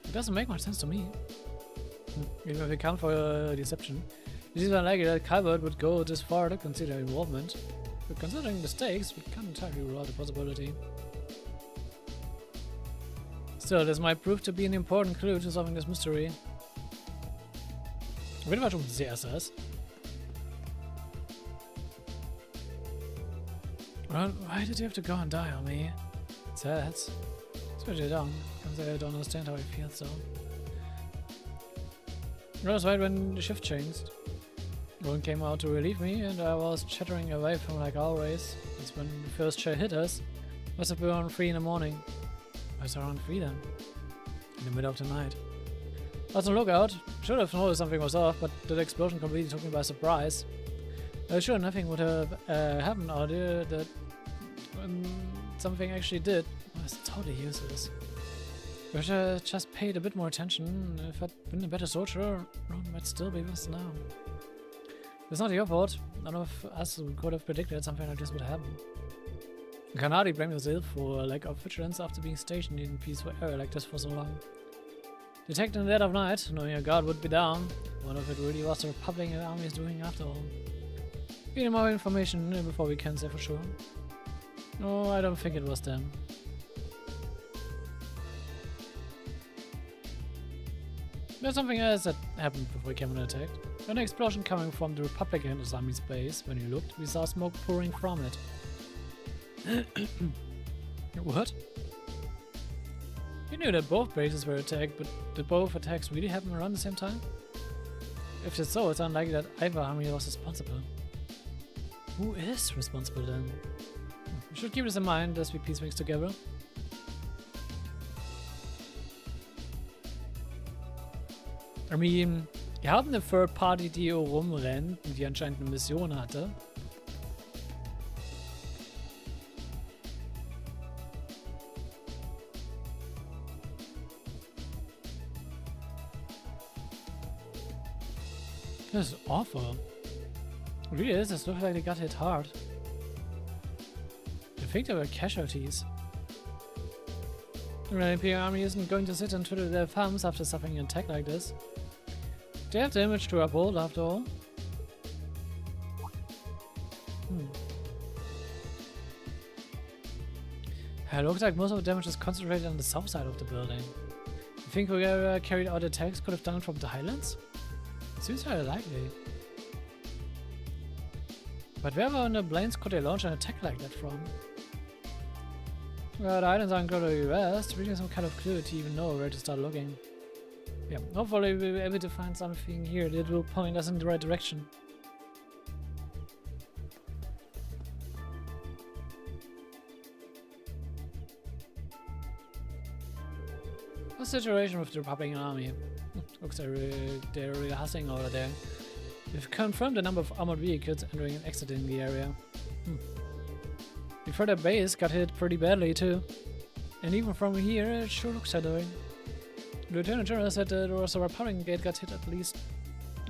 It doesn't make much sense to me. Even if we count for deception, it is unlikely that Calvert would go this far to consider involvement. But considering the stakes, we can't entirely rule out the possibility. Still, this might prove to be an important clue to solving this mystery. Ich bin mal schon sehr sass. Well, why did you have to go and die on me? Sad. Especially young. Can't say I don't understand how he feels though. I was right when the shift changed. Rowan came out to relieve me and I was chattering away from like always. That's when the first shell hit us. Must have been around 3 in the morning. I was around 3 then. In the middle of the night. I was on lookout. Should have noticed something was off, but that explosion completely took me by surprise. I was sure nothing would have happened out there that something actually did. I was totally useless. Wish I just paid a bit more attention. If I'd been a better soldier, Ron might still be with us now. It's not your fault. None of us could have predicted something like this would happen. Kanal blamed himself for a lack of vigilance after being stationed in peaceful area like this for so long. Detected in the dead of night, knowing a guard would be down, what if it really was the Republican army is doing after all? We need more information before we can say for sure. No, I don't think it was them. There's something else that happened before we came on attack. An explosion coming from the Republican army's base. When we looked, we saw smoke pouring from it. What? We knew that both bases were attacked, but did both attacks really happen around the same time? If it's so, it's unlikely that either army was responsible. Who is responsible then? We should keep this in mind as we piece things together. I mean, wir haben eine Third Party, die hier rumrennt und die anscheinend eine Mission hatte. This is awful. It really is. This looks like they got hit hard. I think there were casualties. The Imperial Army isn't going to sit and twiddle their thumbs after suffering an attack like this. They have the image to uphold, after all. Looks like most of the damage is concentrated on the south side of the building. You think whoever carried out attacks could have done it from the highlands? Seems very likely. But where on the plains could they launch an attack like that from? Well, the islands are incredibly vast, really some kind of clue to even know where to start looking. Yeah, hopefully we'll be able to find something here that will point us in the right direction. What's the situation with the Republican army? Looks like they're really hustling over there. We've confirmed the number of armored vehicles entering and exiting the area. Before their base got hit pretty badly too. And even from here, it sure looks that way. The Lieutenant General said that the Republican gate got hit at least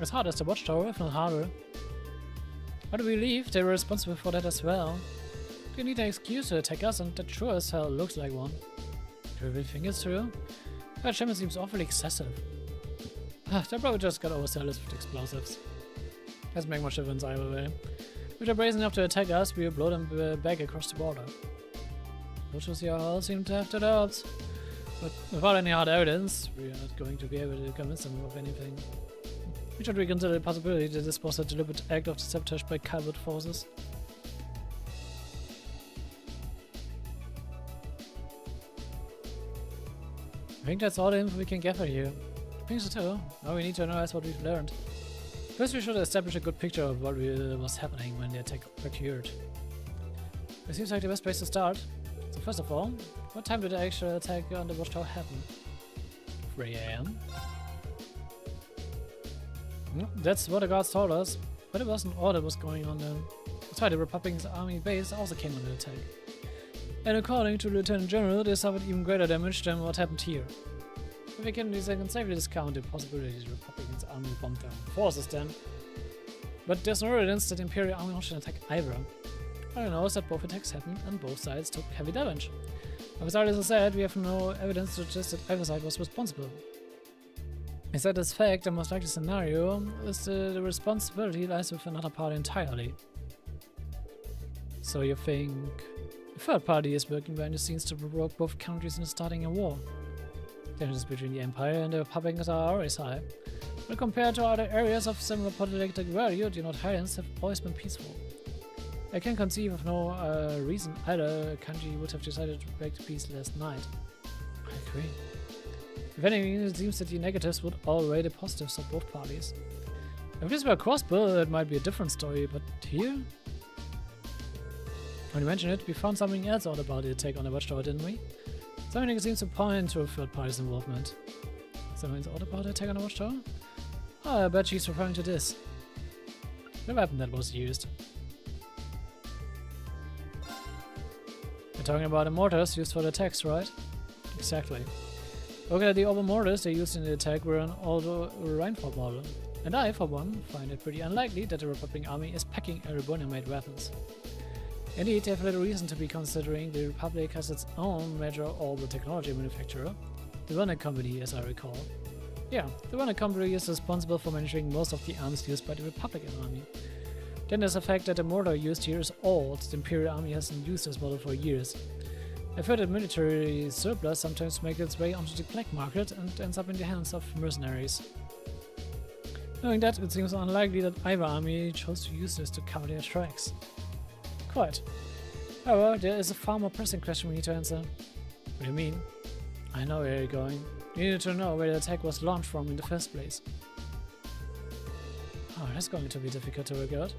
as hard as the watchtower, if not harder. I do believe they were responsible for that as well. They need an excuse to attack us, and that sure as hell looks like one. Do you really think it's true? That shipment seems awfully excessive. They probably just got overzealous with explosives. Doesn't make much difference either way. If they're brazen enough to attack us, we will blow them back across the border. Vultures here all seem to have their doubts. But without any hard evidence, we are not going to be able to convince them of anything. We should reconsider the possibility that this was a deliberate act of sabotage by covert forces. I think that's all the info we can gather here. I think so too. Now we need to analyze what we've learned. First we should establish a good picture of what was happening when the attack occurred. It seems like the best place to start. So first of all, what time did the actual attack on the watchtower happen? 3 AM? That's what the guards told us, but it wasn't all that was going on then. That's why the Republic's army base also came under attack. And according to the Lieutenant General, they suffered even greater damage than what happened here. If we can safely discount the possibility the Republicans' army bombed their own forces then. But there's no evidence that the Imperial army launched an attack either. All I know is that both attacks happened and both sides took heavy damage. But as I said, we have no evidence to suggest that either side was responsible. Besides this fact, the most likely scenario is the responsibility lies with another party entirely. So you think a third party is working behind the scenes to provoke both countries into starting a war? Tensions between the Empire and the Republicans are always high, but compared to other areas of similar political value, the North Highlands have always been peaceful. I can conceive of no reason either country would have decided to break the peace last night. I agree. If anything, it seems that the negatives would outweigh the positives of both parties. If this were Crossbell, it might be a different story, but here? When you mention it, we found something else out about the attack on the watchtower, didn't we? Something seems to point to a third party's involvement. Something's out about the attack on the watchtower? Oh, I bet she's referring to this. The weapon that was used. You're talking about the mortars used for the attacks, right? Exactly. Looking at the other mortars they used in the attack were an old Rheinford model. And I, for one, find it pretty unlikely that the Republic army is packing Erebonia-made weapons. Indeed, they have little reason to be considering the Republic has its own major orbital technology manufacturer, the Werner Company, as I recall. Yeah, the Werner Company is responsible for manufacturing most of the arms used by the Republican army. Then there's the fact that the mortar used here is old. The Imperial army hasn't used this model for years. I've heard that military surplus sometimes makes its way onto the black market and ends up in the hands of mercenaries. Knowing that, it seems unlikely that either army chose to use this to cover their tracks. Quite. However, there is a far more pressing question we need to answer. What do you mean? I know where you're going. You need to know where the attack was launched from in the first place. Oh, that's going to be difficult to work out.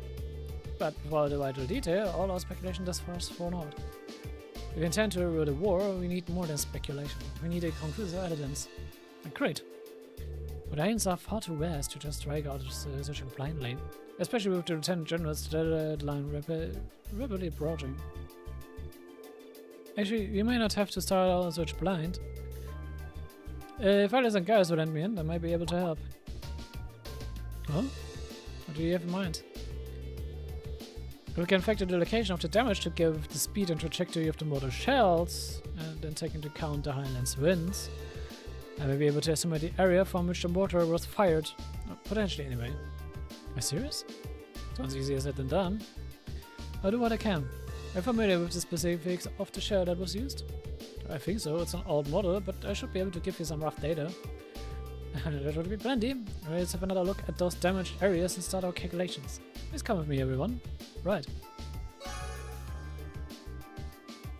But without the vital detail, all our speculation thus far is thrown out. If we intend to avoid a war, we need more than speculation. We need a conclusive evidence. Great. But the hints are far too vast to just strike out such blindly. Especially with the Lieutenant General's deadline rapidly approaching. Actually, you may not have to start out such blind. If others and guys would lend me in, I might be able to help. Huh? What do you have in mind? We can factor the location of the damage to give the speed and trajectory of the mortar shells, and then take into account the Highlands winds. I may be able to estimate the area from which the mortar was fired. Potentially, anyway. Are you serious? Sounds easier said than done. I'll do what I can. I'm familiar with the specifics of the shell that was used. I think so, it's an old model, but I should be able to give you some rough data. That should be plenty. Let's have another look at those damaged areas and start our calculations. Please come with me, everyone. Right.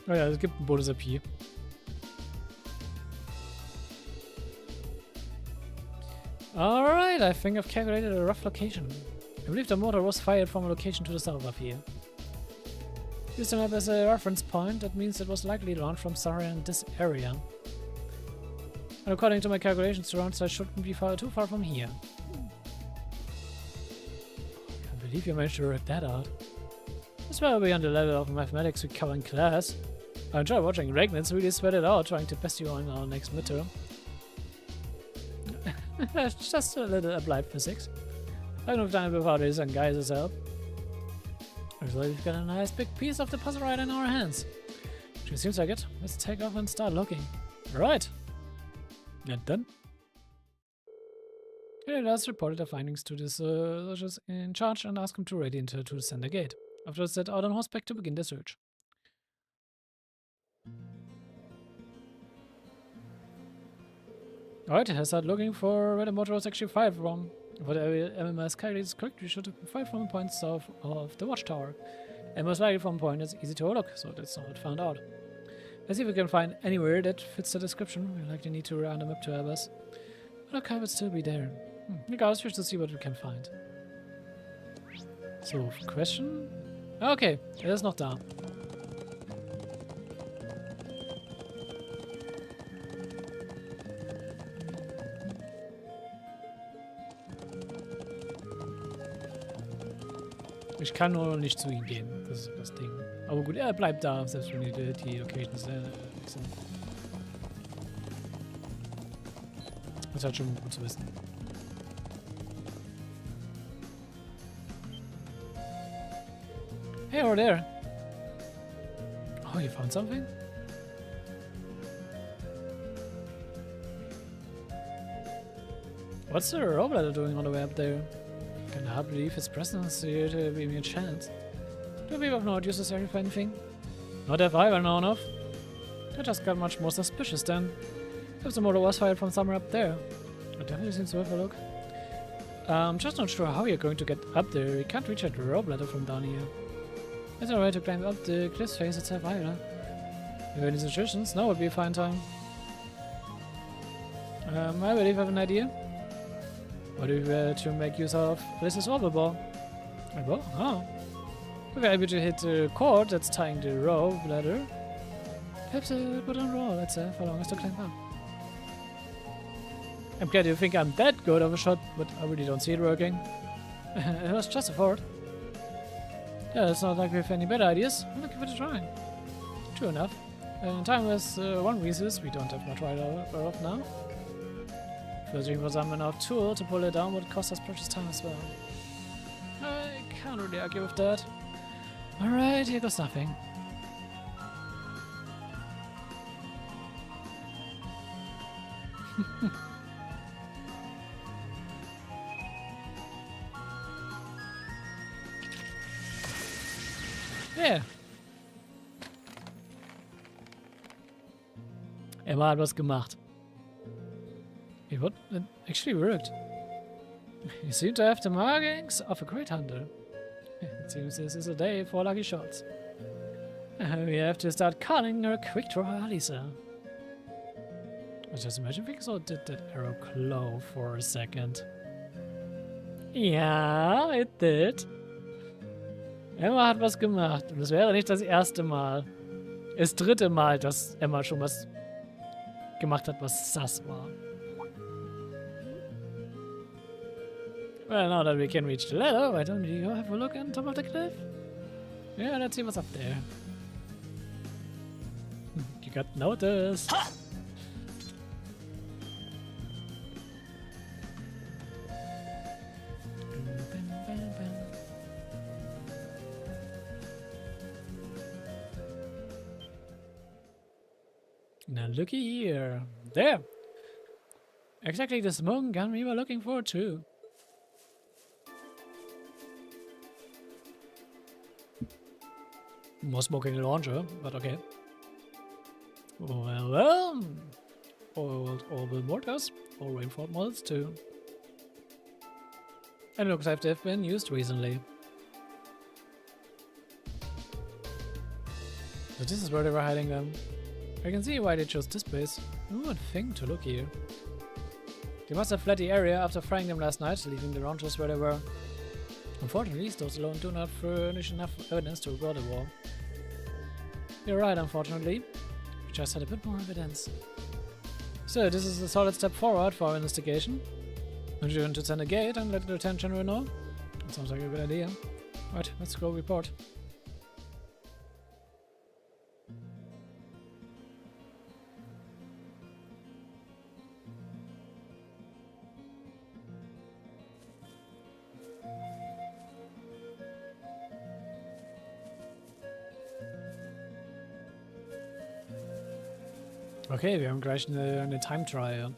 Oh ja, es gibt einen Bonus-AP. Alright, I think I've calculated a rough location. I believe the mortar was fired from a location to the south of here. Use the map as a reference point, that means it was likely launched from somewhere in this area. And according to my calculations, the round side shouldn't be too far from here. I can't believe you managed to work that out. This will be on the level of mathematics we cover in class. I enjoy watching Regnitz really sweat it out trying to best you on our next midterm. Just a little applied physics. I don't have time without his and guys' help. Looks like we've got a nice big piece of the puzzle right in our hands. Which seems like it. Let's take off and start looking. Right. And then. Let's report the findings to the soldiers in charge and ask them to ready enter to the center gate. After set out on horseback to begin the search. Alright, I start looking for where the motor was actually fired from. If the MMS calculates correct, we should have been fired from a point south of the watchtower. And most likely from a point that's easy to overlook, so that's not found out. Let's see if we can find anywhere that fits the description. We likely need to round them up to help us. But okay, would still be there. Regardless, we should see what we can find. So, question? Okay, er ist noch da. Ich kann nur nicht zu ihm gehen, das ist das Ding. Aber gut, er bleibt da, selbst wenn die Locations wechseln. Das ist halt schon gut zu wissen. Hey, over there. Oh, you found something? What's the robot doing on the way up there? Can hardly believe his presence here to give me a chance. Do we have not use necessary for anything? Not that I've known of. I just got much more suspicious then. If the motor was fired from somewhere up there. It definitely seems worth a look. I'm just not sure how you're going to get up there. You can't reach that rope ladder from down here. It's alright to climb up the cliff face itself either. If you have any suggestions, now would be a fine time. I believe I have an idea. What if we were to make use of this orbital ball? A ball? Oh. If we're able to hit the cord that's tying the rope ladder, perhaps it would unroll itself for long as to climb up. I'm glad you think I'm that good of a shot, but I really don't see it working. It was just a thought. Yeah, it's not like we have any better ideas. I'm looking for the try. True enough. Time was one resource we don't have much right of now. Searching for some enough tool to pull it down would cost us precious time as well. I can't really argue with that. Alright, here goes nothing. Yeah. Emma hat was gemacht. It actually worked. You seem to have the markings of a great hunter. It seems this is a day for lucky shots. We have to start calling her quick draw Alisa. I just imagine things or did that arrow glow for a second? Ja, it did. Emma hat was gemacht. Und es wäre nicht das erste Mal. Das dritte Mal, dass Emma schon was gemacht hat, was sass war. Well, now that we can reach the ladder, why don't you go have a look on top of the cliff? Yeah, let's see what's up there. You got noticed. Now looky here. There! Exactly the smoke gun we were looking for too. more smoking launcher, but okay. Well. Orbital mortars, or rainfall models too. And it looks like they've been used recently. So this is where they were hiding them. I can see why they chose this base. Who would think to look here? They must have fled the area after frying them last night, leaving the launchers where they were. Unfortunately, those alone do not furnish enough evidence to avoid a war. You're right, unfortunately. We just had a bit more evidence. So, this is a solid step forward for our investigation. Don't you want to send a gate and let the Lieutenant General know? That sounds like a good idea. Right, let's go report. Okay, wir haben gleich eine Time Trial.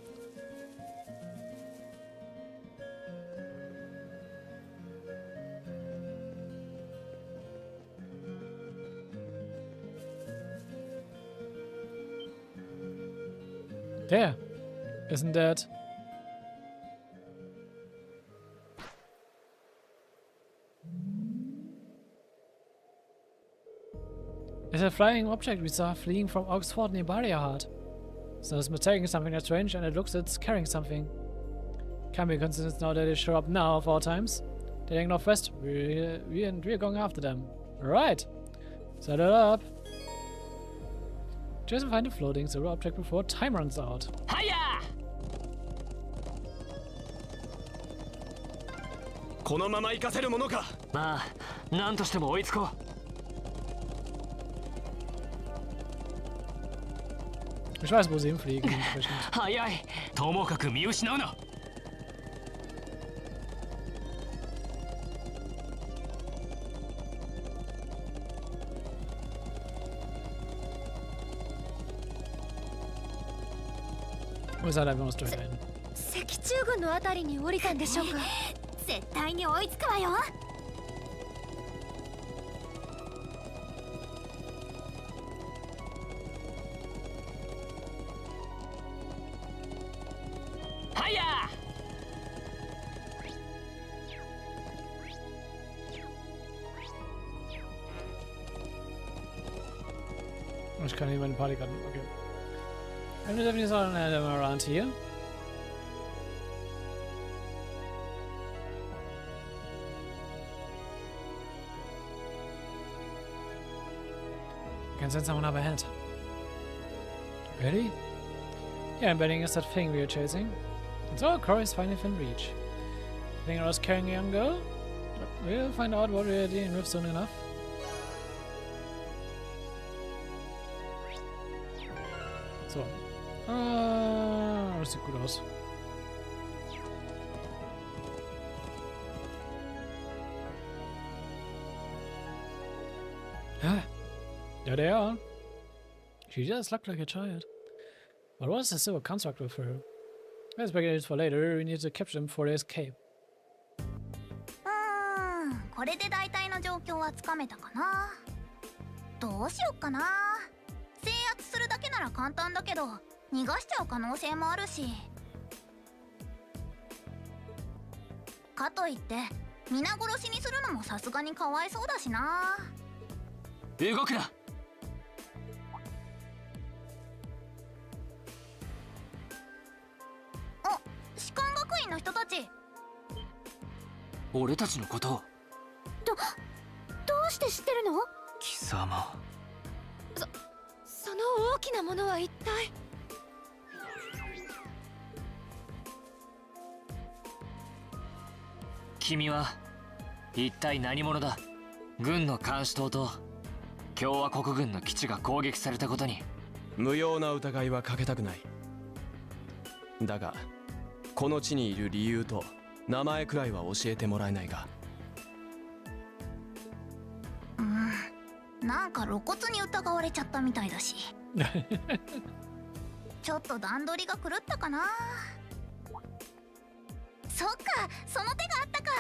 Der isn't dead. It's a flying object we saw fleeing from Oxford near Barrier. So it's mistaking something that's strange, and it looks it's carrying something. Can't be a coincidence now that they show up now of all times. They're heading northwest. We're going after them. Alright. Set it up. Just find a floating silver object before time runs out. Hiya! このまま行かせるものか。まあ、なんとしても追いつこう。 Ich weiß, wo sie hinfliegen. 早い。ともかく見失うな。Wo ist er einfach straight in? 石中軍のあたりに降りたんでしょうか。絶対に追いつくわよ。Ich kann hier meine Partykarten. Okay. And there's definitely not an item around here. Can send someone up ahead. Ready? Yeah, I'm betting it's that thing we are chasing. And so Corey is finally within reach. Think I was carrying a young girl? We'll find out what we're dealing with soon enough. So. Das sieht gut aus. Ah, there they are. She just looked like a child. But what is the silver construct with her? Let's break it for later. We need to capture them before they escape. これで大体の状況はつかめたかな。どうしよっかな。制圧するだけなら簡単だけど、逃がしちゃう可能性もあるし。かといって皆殺しにするのもさすがにかわいそうだしな。動くな。あ、士官学院の人たち。俺たちのことを。どうして知ってるの？貴様。その大きなものは一体。君は一体何者だ？軍の監視塔と共和国軍の基地が攻撃されたことに無用な疑いはかけたくない。だがこの地にいる理由と名前くらいは教えてもらえないか。なんか露骨に疑われちゃったみたいだしちょっと段取りが狂ったかな。そっか、その手があったか。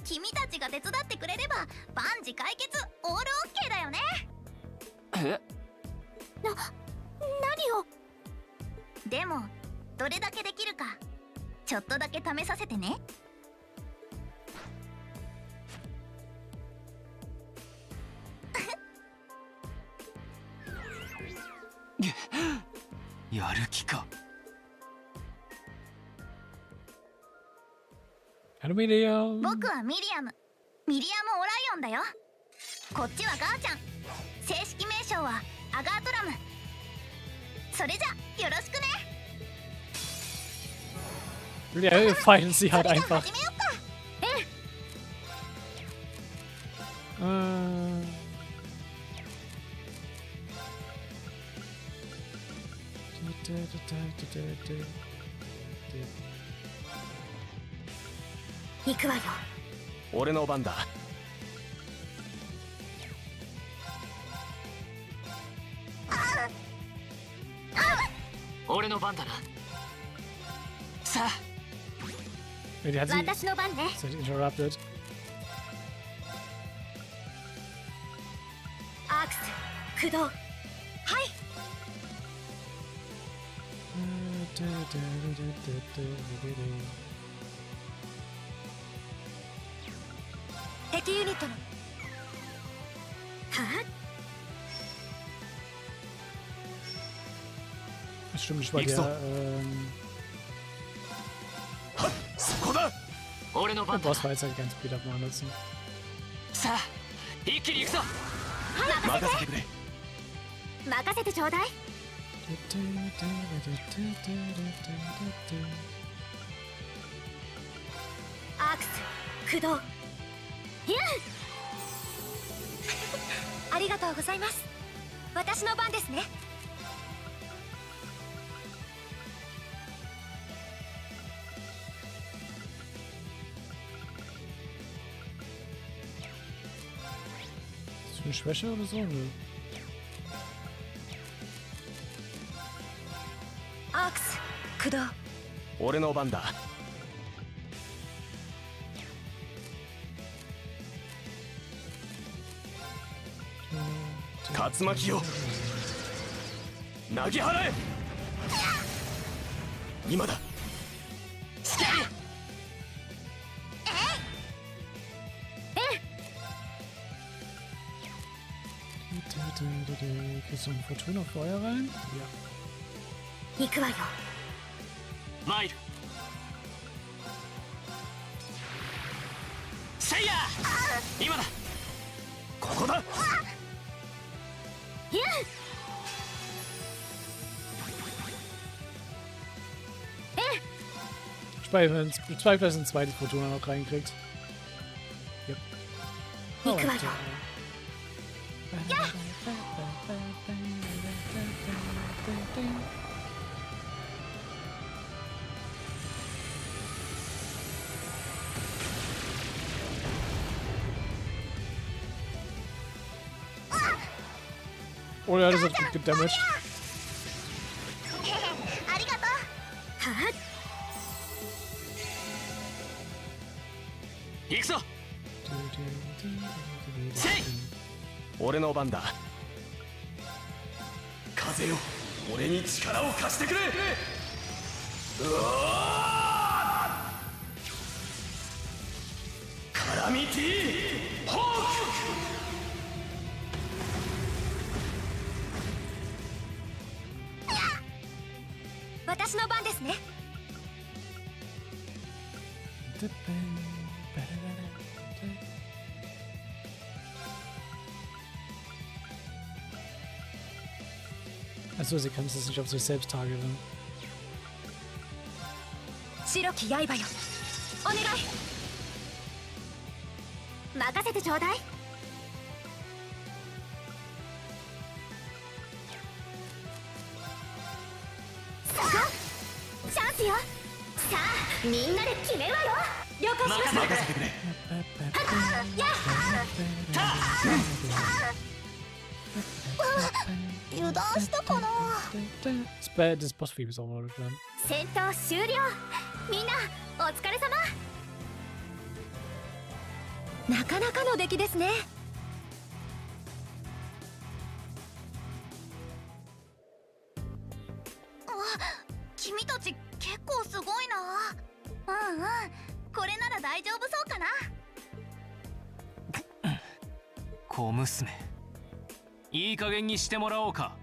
君たちが手伝ってくれれば万事解決、オールオッケーだよね。え、何を。でもどれだけできるかちょっとだけ試させてね。やる気か。Hallo Medium. 僕はミリアムオライオンだよ。こっちはガーちゃん。正式名称はアガートラム。それじゃよろしくね。 Ja, wir feiern sie halt それじゃ einfach. 始めよっか。行くわよ。俺の番だ。俺の番だな。さあ、 Die hat sie 私の番ね。 sie hat interrupted. アークス駆動。敵ユニットのは Das stimmt nicht bei Nix der. so. そこだ。俺の Der 番だな。 Boss war jetzt halt ganz Speed up machen lassen. さあ、一気に行くぞ。任せてくれ。任せてちょうだい。アークス駆動。ありがとうございます。私の番ですね。Ist eine Schwäche oder so? Nö. アークス駆動。俺の番だ。竜巻よ、投げ払え。今だ。Kriegst du einen Fortuna Feuer rein? Ja. 行くわよ。参る。せいや、今だ。ここだ。Zweifel, dass ein zweites Fortuna noch reinkriegt. Yep. Oh, 行くわよ。Oh ja, das hat gut gedamaged. ありがとう。は行くぞ。せい。俺の番だ。風よ、俺に力を貸してくれ。うわー、カラミティホー私の番ですね。Achso, sie kann es nicht auf sich selbst targeten. 白き刃よ、お願い。任せてちょうだい。チャンスよ。さあ、みんなで決めるわよ。了解しました。任せてくれ。油断したかな。 Das Bossvieh ist auch mal dran. 戦闘終了。みんなお疲れ様。なかなかの出来ですね。大丈夫そうかな。小娘、いい加減にしてもらおうか。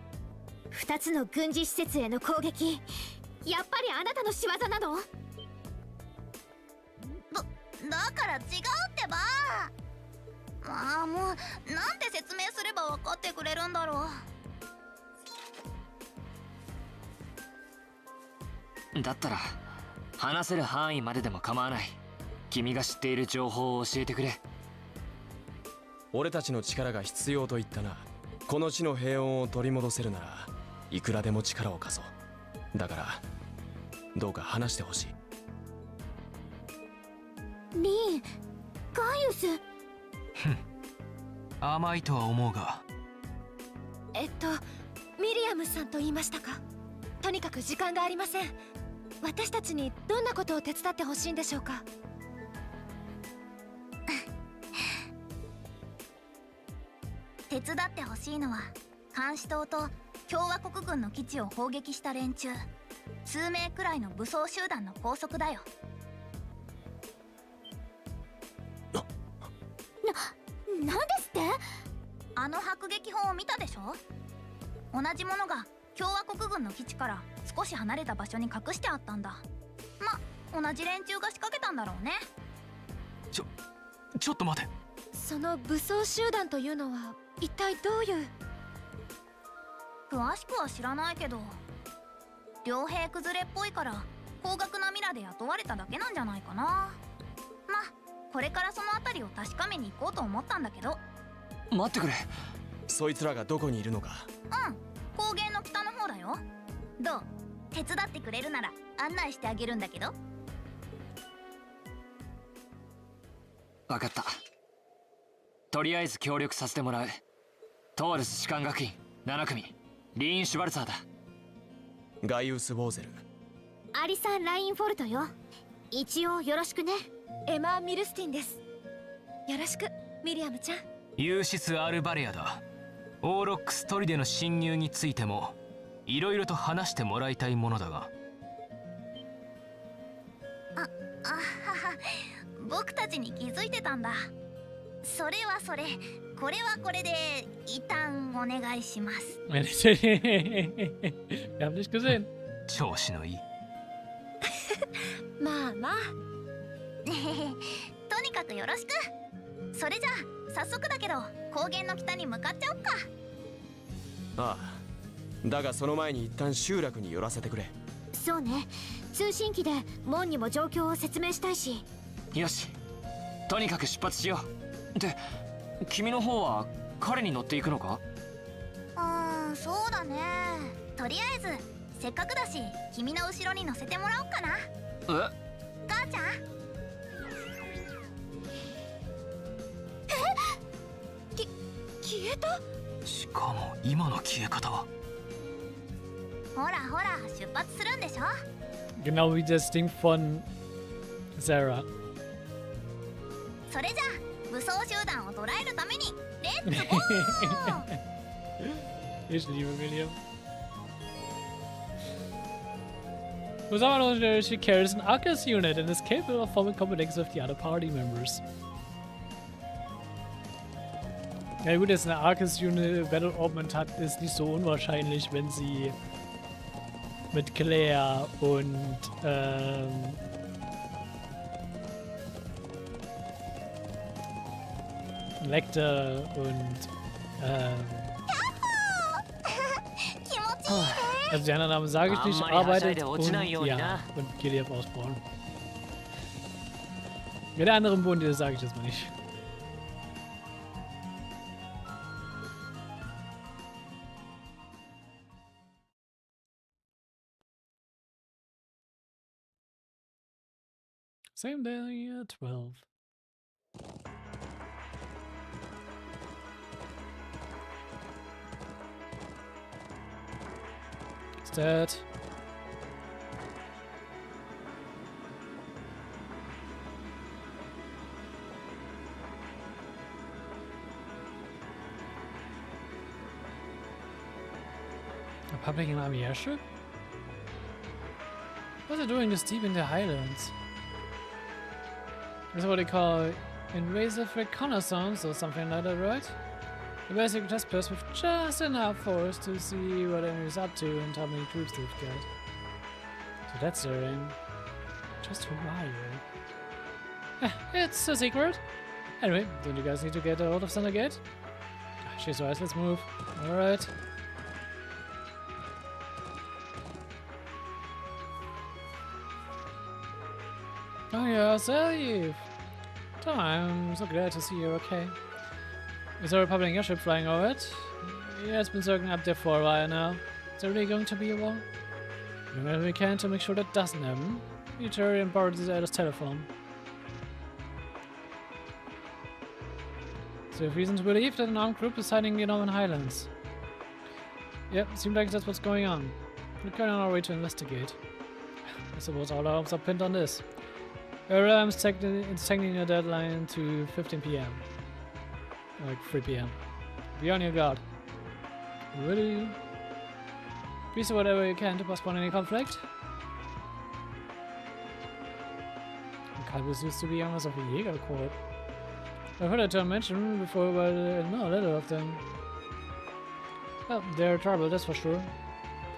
2つの軍事施設への攻撃、やっぱりあなたの仕業なの？だから違うってば。まあもうなんて説明すれば分かってくれるんだろう。だったら話せる範囲まででも構わない。君が知っている情報を教えてくれ。俺たちの力が必要と言ったな。この地の平穏を取り戻せるならいくらでも力を貸そう。だからどうか話してほしい。リン、ガイウス。甘いとは思うが。ミリアムさんと言いましたか。とにかく時間がありません。私たちにどんなことを手伝ってほしいんでしょうか。手伝ってほしいのは監視塔と共和国軍の基地を砲撃した連中数名くらいの武装集団の拘束だよ。なんですって？あの迫撃砲を見たでしょ。同じものが共和国軍の基地から少し離れた場所に隠してあったんだ。ま、同じ連中が仕掛けたんだろうね。ちょっと待て。その武装集団というのは一体どういう？詳しくは知らないけど傭兵崩れっぽいから高額なミラで雇われただけなんじゃないかな。ま、これからその辺りを確かめに行こうと思ったんだけど。待ってくれ。そいつらがどこにいるのか。うん、高原の北の方だよ。どう？手伝ってくれるなら案内してあげるんだけど。分かった。とりあえず協力させてもらう。トールス士官学院7組リーン・シュバルツァーだ。ガイウス・ボーゼル。アリサン・ラインフォルトよ。一応よろしくね。エマ・ミルスティンです。よろしくミリアムちゃん。ユーシス・アルバレアだ。オーロックス砦の侵入についてもいろいろと話してもらいたいものだが。あはは、僕たちに気づいてたんだ。それはそれ、これはこれで一旦お願いします。Wir haben nicht gesehen. 調子のいい。まあまあ。とにかくよろしく。それじゃあ早速だけど高原の北に向かっちゃおっか。ああ、だがその前に一旦集落に寄らせてくれ。そうね、通信機でモンにも状況を説明したいし。よし、とにかく出発しよう。で、君の方は彼に乗っていくのか？そうだね。とりあえずせっかくだし君の後ろに乗せてもらおうかな。え？母ちゃん。消えた？しかも今の消え方は。ほらほら出発するんでしょ。 Genau wie das Ding von Sarah. それじゃあ武装集団を捕らえるためにレッツゴー。Ich liebe William. Osama she carries an ARCUS unit and is capable of forming combinations with the other party members. Ja gut, dass eine ARCUS Unit Battle Augment hat, ist nicht so unwahrscheinlich, wenn sie mit Claire und Lecter und also die anderen Namen sage ich nicht, arbeitet und ja, und Gilead ausbauen. Mit der anderen Bunde sage ich das mal nicht. Same day, 12. Is that? A public and army airship? What are they doing this deep in the highlands? This is what they call invasive reconnaissance or something like that, right? You basically test players with just enough force to see what enemies up to and how many troops they've got. So that's their aim. Just who are you? It's a secret. Anyway, don't you guys need to get a hold of Thundergate? She's right, let's move. Alright. Oh yeah, Salif! Tom, I'm so glad to see you're okay. Is there a Republic airship flying over it? Yeah, it's been circling up there for a while now. Is there really going to be a war? Doing whatever we can to make sure that doesn't happen. Military and borrowed this telephone. So we have reason to believe that an armed group is hiding in the Northern Highlands. Yep, seems like that's what's going on. We're going on our way to investigate. I suppose all our hopes are pinned on this. I'm extending the deadline to 15 PM. Like 3 PM. Be on your guard. Ready? Please do whatever you can to postpone any conflict. Kalbus used to be members of the Jägerkorps. I've heard that term mentioned before, but no, little of them. Well, they're trouble, that's for sure.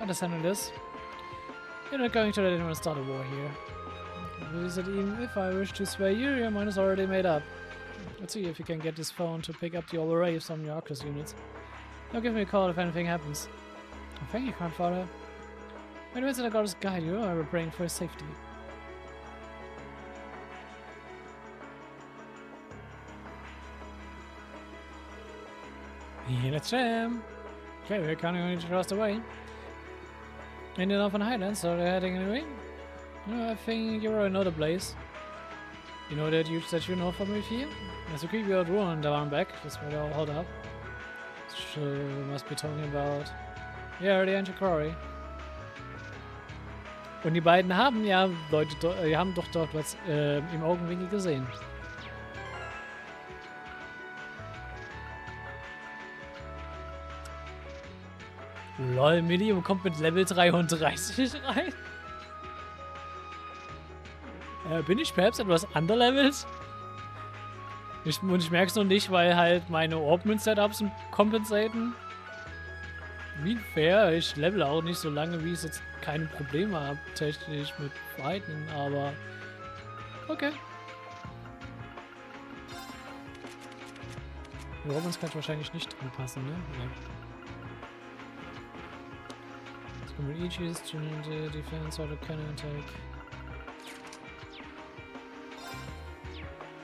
Understanding this. You're not going to let anyone start a war here. Is that even if I wish to sway you, your mind is already made up. Let's see if you can get this phone to pick up the all array of some of your Arcus units. Now give me a call if anything happens. Oh, thank you, Grandfather. Wait a minute, I got to guide you. I will praying for his safety. Yeah, let's jam. Okay, we're counting on you to cross the way. In the Northern Highlands, so they're heading anyway. I think you're another place. You know that you know from me here? There's a creepy old ruin down back. That's where they all hold up. So must be talking about. Yeah, the ancient quarry. Und die beiden haben ja Leute, haben doch dort was im Augenwinkel gesehen. Lol, Medium kommt mit Level 33 rein. Bin ich perhaps etwas underlevelt? Und ich merke es noch nicht, weil halt meine Orpiment-Setups kompensieren. Wie fair, ich level auch nicht so lange, wie ich jetzt keine Probleme habe, technisch mit Fighten, aber okay. Die Orpiments kann ich wahrscheinlich nicht anpassen, ne? Ja. Jetzt kommen wir Ichis, Defense, Auto Cannon Attack.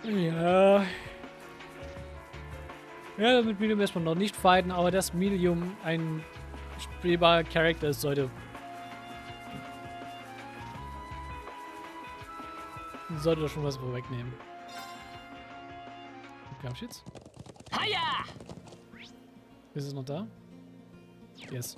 Ja. Ja, mit Medium erstmal noch nicht fighten, aber dass Medium ein spielbarer Charakter ist, sollte doch schon was vorwegnehmen. Gab's jetzt? Hiya! Ist es noch da? Yes.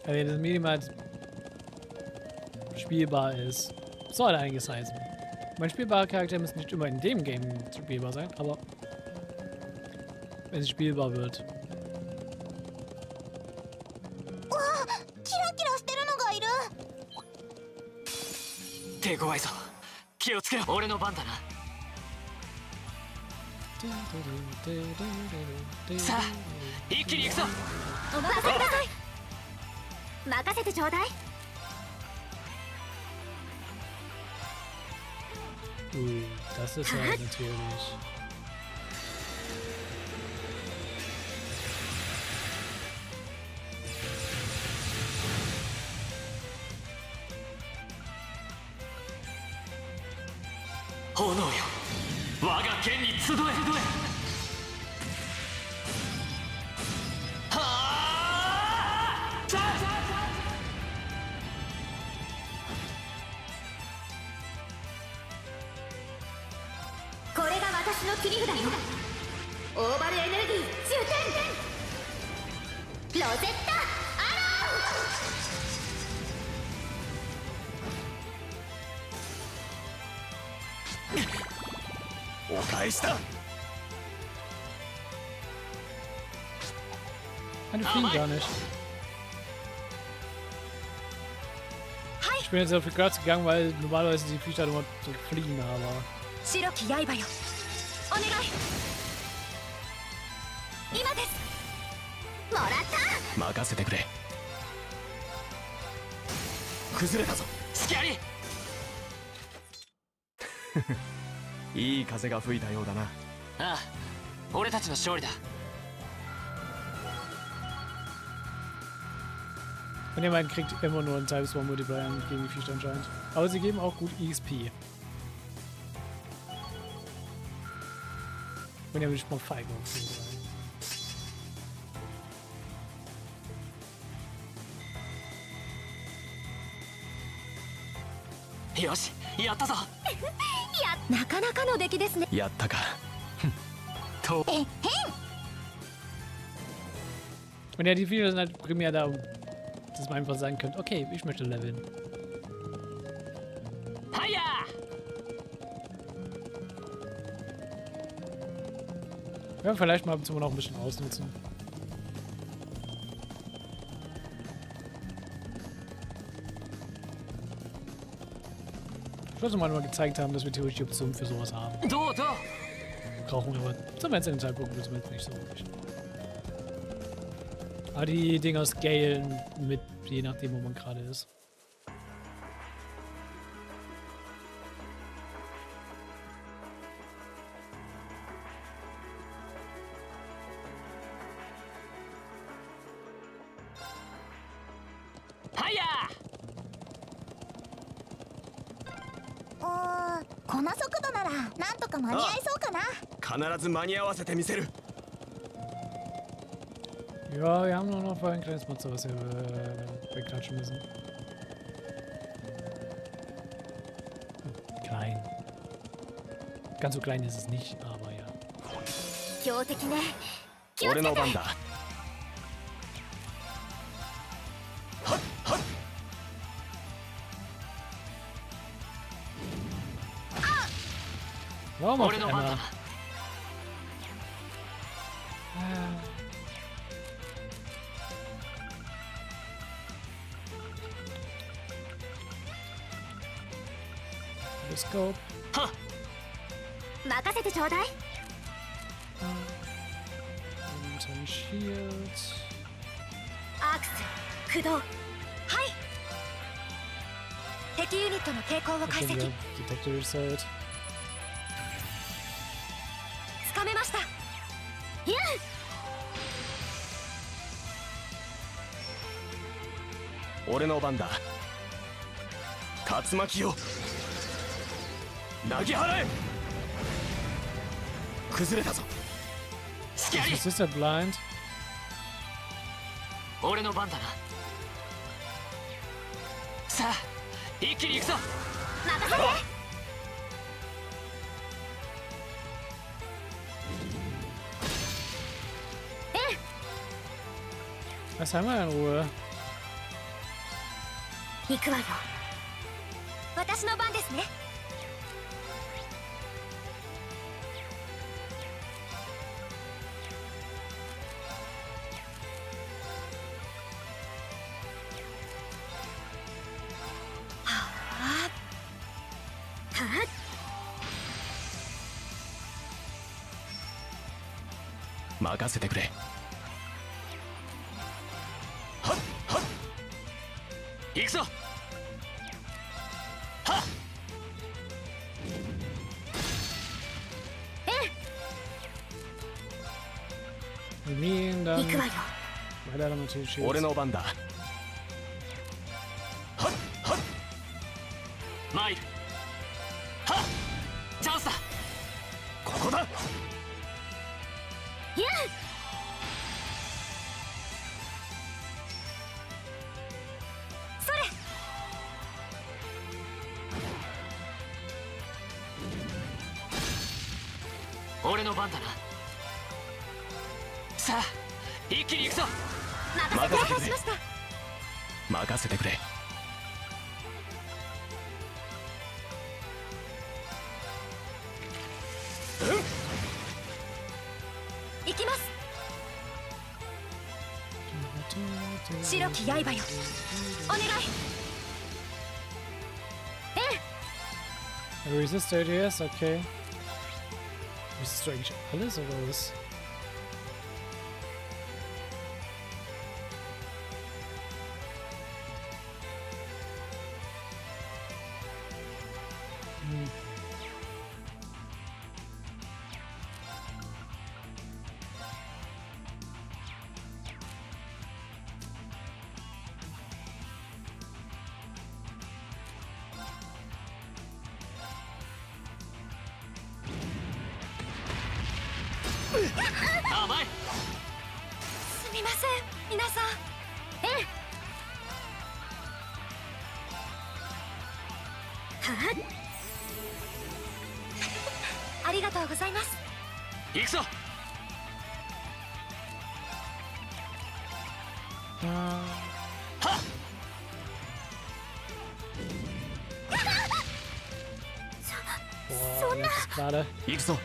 Also das Medium halt spielbar ist. Soll einiges heißen. Mein spielbarer Charakter muss nicht immer in dem Game spielbar sein, aber wenn es spielbar wird. キラキラしてるのがいる。手強いぞ。気をつけろ。俺の番だな。さあ、一気に行くぞ。お任せください。任せてちょうだい。Das ist halt natürlich. Hono yo, waga ken ni tsudoe. Die fliegen gar nicht. Ich bin jetzt auf die Kürze gegangen, weil normalerweise die Viecher immer so fliegen, aber... 白き刃よお願い今ですもらった任せてくれ。崩れたぞ。隙あり。いい風が吹いたようだな。ああ、俺たちの勝利だ。 Und ihr meint, kriegt immer nur einen Times-1 Multiplier gegen die Viecher anscheinend. Aber sie geben auch gut EXP. Und ja, will ich mal feige aufsehen. よし、やったぞ。なかなかの出来ですね。やったか。と Und ja, die Viecher sind halt primär da, dass man einfach sagen könnte, okay, ich möchte leveln. はいや。 Ja, vielleicht mal ab und zu noch ein bisschen ausnutzen. Ich wollte mal gezeigt haben, dass wir theoretisch die Option für sowas haben. どうどう。 Brauchen wir aber zum jetzigen Zeitpunkt wissen wir jetzt nicht so wirklich. Aber die Dinger scalen mit, je nachdem, wo man gerade ist. Hiya! この速度ならなんとか間に合いそうかな。必ず間に合わせてみせる。 Ja, wir haben nur noch ein kleines Monster, was wir wegklatschen müssen. Klein. Ganz so klein ist es nicht, aber ja. 強敵ね。俺の番だ。 Warum auf 俺の番だ einmal? な。 Let's go. 任せてちょうだい。 Und ein Shield. アクス駆動。はい敵ユニットの抵抗を解析 Detector Result. つかめました。俺の番だ。竜巻よ。投げ払え。崩れたぞ。隙あり。 Is this a blind? 俺の番だな。さあ、一気に行くぞ。任せて。 Was haben wir in Ruhe? 行くわよ。私の番ですね。任せてくれ。はっはっ。行くぞ。はっ。 Mean, dann 行くわよ。 weiter damit die Shields. 俺の番だ。はっはっ。参る。はっ。チャンスだ。ここだ。それ。俺の番だな。さあ、一気に行くぞ。任せてくれ。しました。任せてくれ。行きます。白き刃よ、お願い。 Resist ideas, okay. Resist eigentlich alles oder was?甘い。すみません皆さん。ありがとうございます。行くぞ。Boah, das ist gerade. 行くぞ。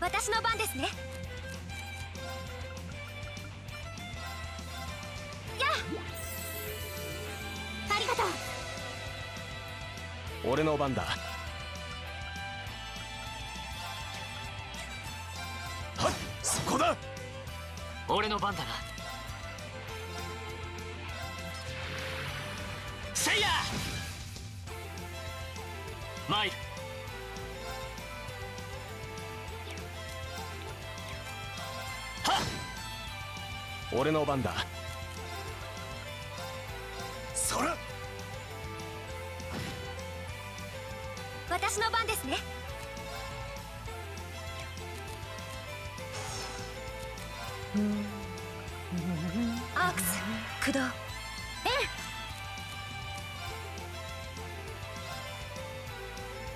私の番ですね。やあ、ありがとう。俺の番だ。はっ、そこだ。俺の番だな。せいや。参る。俺の番だ。そら。私の番ですね。アークス駆動。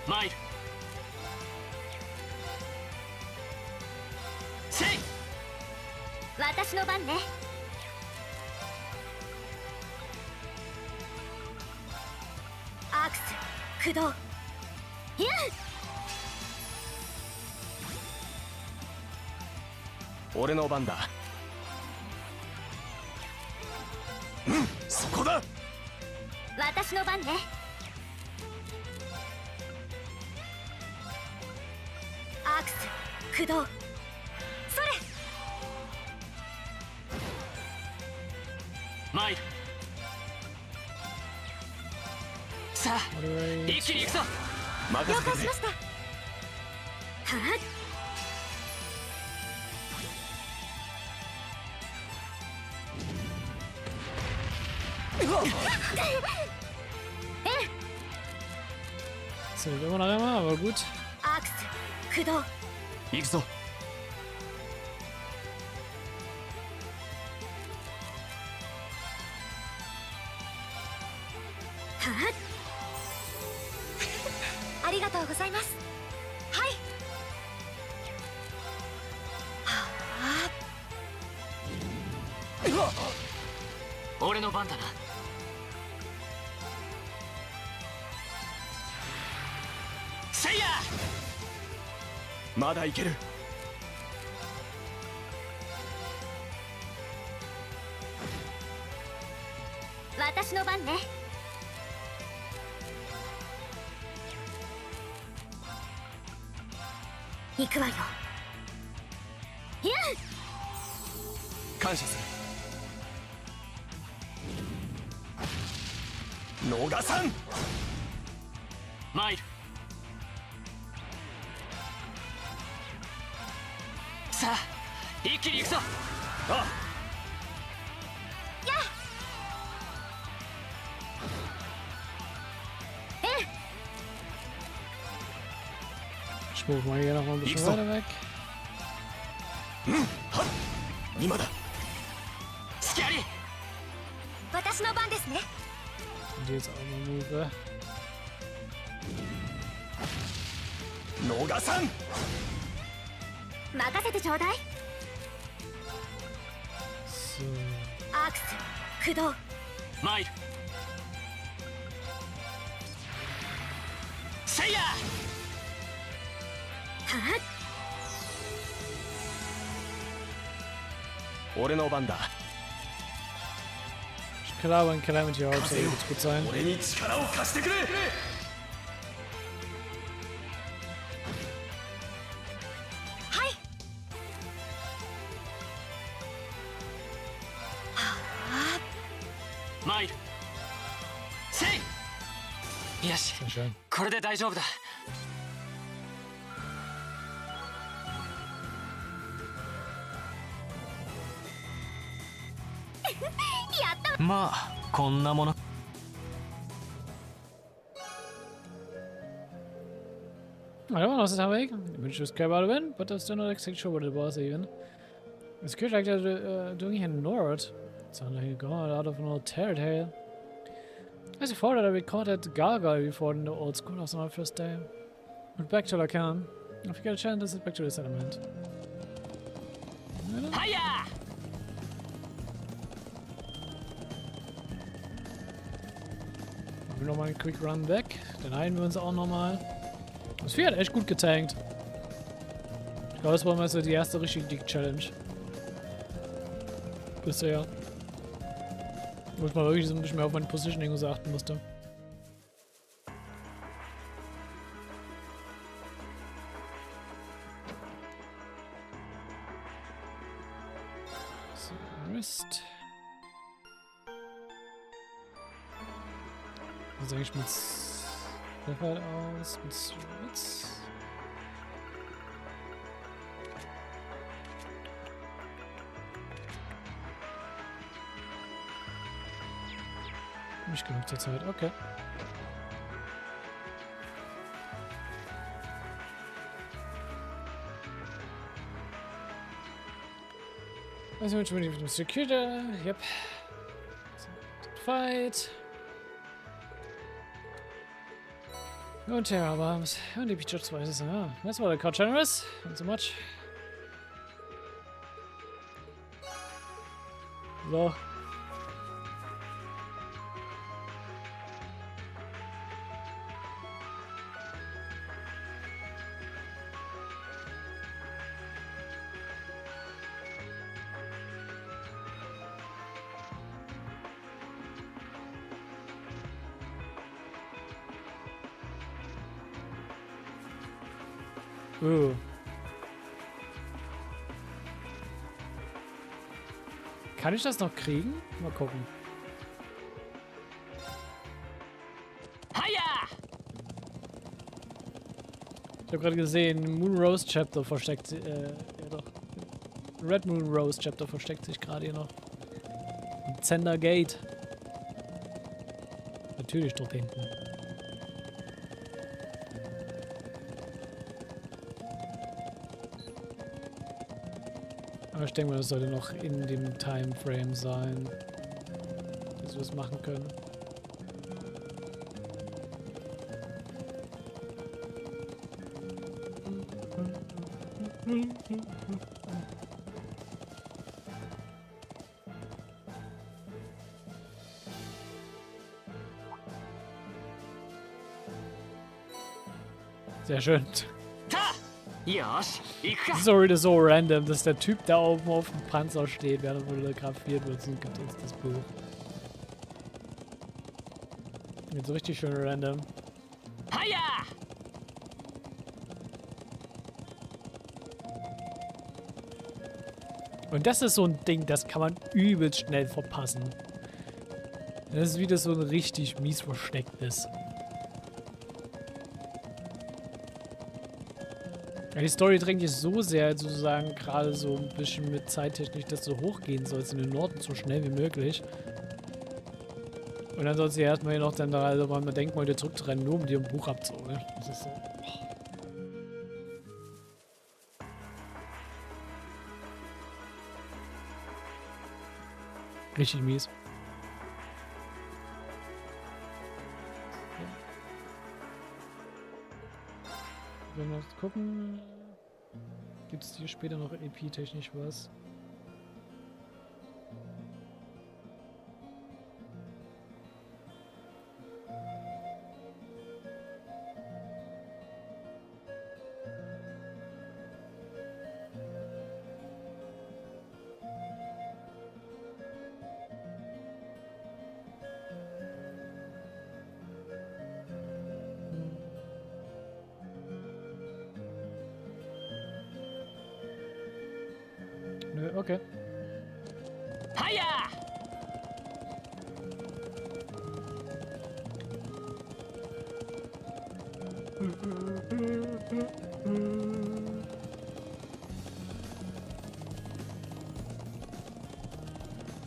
参る。せい。私の番ね。アークス駆動。俺の番だ。うん、そこだ。私の番ね。アークス駆動。それ。参る。さあ一気に行くぞ。任せてくれ。了解しました。はっ。So, immer noch einmal, aber gut. アークス駆動。行くぞ。ありがとうございます。はい。俺の番だな。せいや。まだいける。私の番ね。行くわよ。感謝する。逃さん。参る。さあ一気に行くぞ。ああ。Ich move mal hier noch mal ein bisschen weiter weg. はっ、今だ。スキャリー。私の番ですね。 Und jetzt auch mal move. 逃さん。任せてちょうだい。 So. アークス駆動。参る。せいや。俺の番だ。 Ich glaube, ein Calamity Hauptsache wird gut sein. 俺に力を貸してくれ。マイルせいよし Sehr schön. これで大丈夫だまあこんなもの I don't know what's happening. We just care about a win, but I'm still not exactly sure what it was even. It's good like they're doing here in North. Sound like you're going out of an old territory. As before that I recorded Gargoyle before in the old schoolhouse on our first day. But back to Lacan. If you get a chance, let's head back to the settlement. はいや Machen wir nochmal einen Quick Run weg. Dann heilen wir uns auch nochmal. Das Vieh hat echt gut getankt. Ich glaube, das war mal so die erste richtige Dig-Challenge. Bisher. Wo ich mal wirklich so ein bisschen mehr auf mein Positioning so achten musste. So, Mist. Was eigentlich mit Pfeffer aus? Mit Schwarz? Nicht genug zur Zeit, okay. Also mit dem Security, yep. Fight. Und Terrorbombs. Und die Peach weiß es, ja. Das war der Card Generous. Not so much. So. Kann ich das noch kriegen? Mal gucken. Ich habe gerade gesehen, Moon Rose Chapter versteckt ja doch. Red Moon Rose Chapter versteckt sich gerade hier noch. Und Zender Gate. Natürlich dort hinten. Aber ich denke mal, das sollte noch in dem Timeframe sein, dass wir es machen können. Sehr schön.よし行くか Das ist auch wieder so random, dass der Typ da oben auf dem Panzer steht, während er fotografiert wird. So gibt uns das Buch. Jetzt so richtig schön random. Hiya! Und das ist so ein Ding, das kann man übelst schnell verpassen. Das ist wieder so ein richtig mies verstecktes. Ja, die Story drängt dich so sehr, sozusagen, gerade so ein bisschen mit Zeittechnik, dass du hochgehen sollst in den Norden so schnell wie möglich. Und dann sollst du ja erstmal hier noch dann da, also man denkt mal, wieder zurückzurennen, nur um dir ein Buch abzuholen. Das ist so. Richtig mies. Wenn wir noch gucken, gibt es hier später noch EP-technisch was? Okay. Hiya!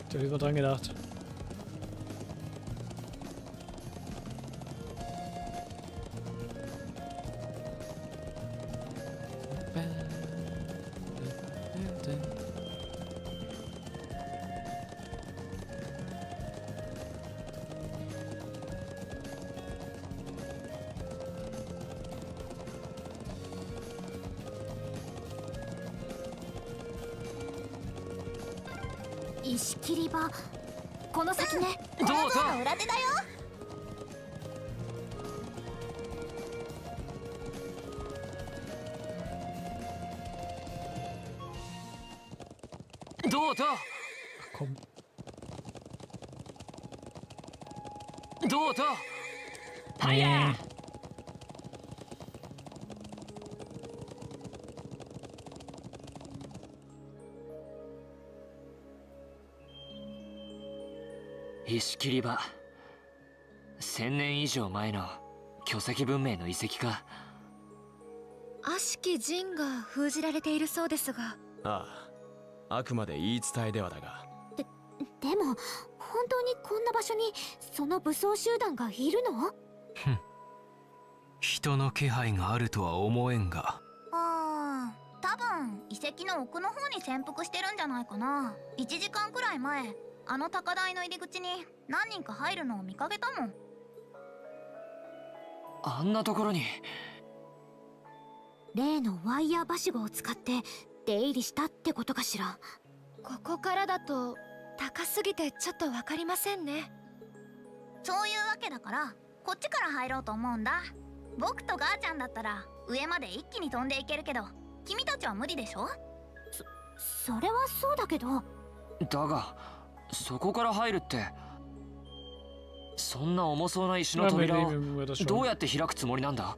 Da hab ich mal dran gedacht.石切り場、この先ね。この像の裏手だよ。どうぞ Komm. どうぞ Nee. 石切り場。1000年以上前の巨石文明の遺跡か。悪しき陣が封じられているそうですが。ああ、あくまで言い伝えではだが。でも本当にこんな場所にその武装集団がいるの？人の気配があるとは思えんが。多分遺跡の奥の方に潜伏してるんじゃないかな。1時間くらい前、あの高台の入り口に何人か入るのを見かけたもん。あんなところに。例のワイヤーはしごを使って出入りしたってことかしら。ここからだと高すぎてちょっとわかりませんね。そういうわけだからこっちから入ろうと思うんだ。僕とガーちゃんだったら上まで一気に飛んでいけるけど、君たちは無理でしょ？それはそうだけど。だがそこから入るってそんな重そうな石の Ja, wir 扉を nehmen wir das schon. どうやって開くつもりなんだ？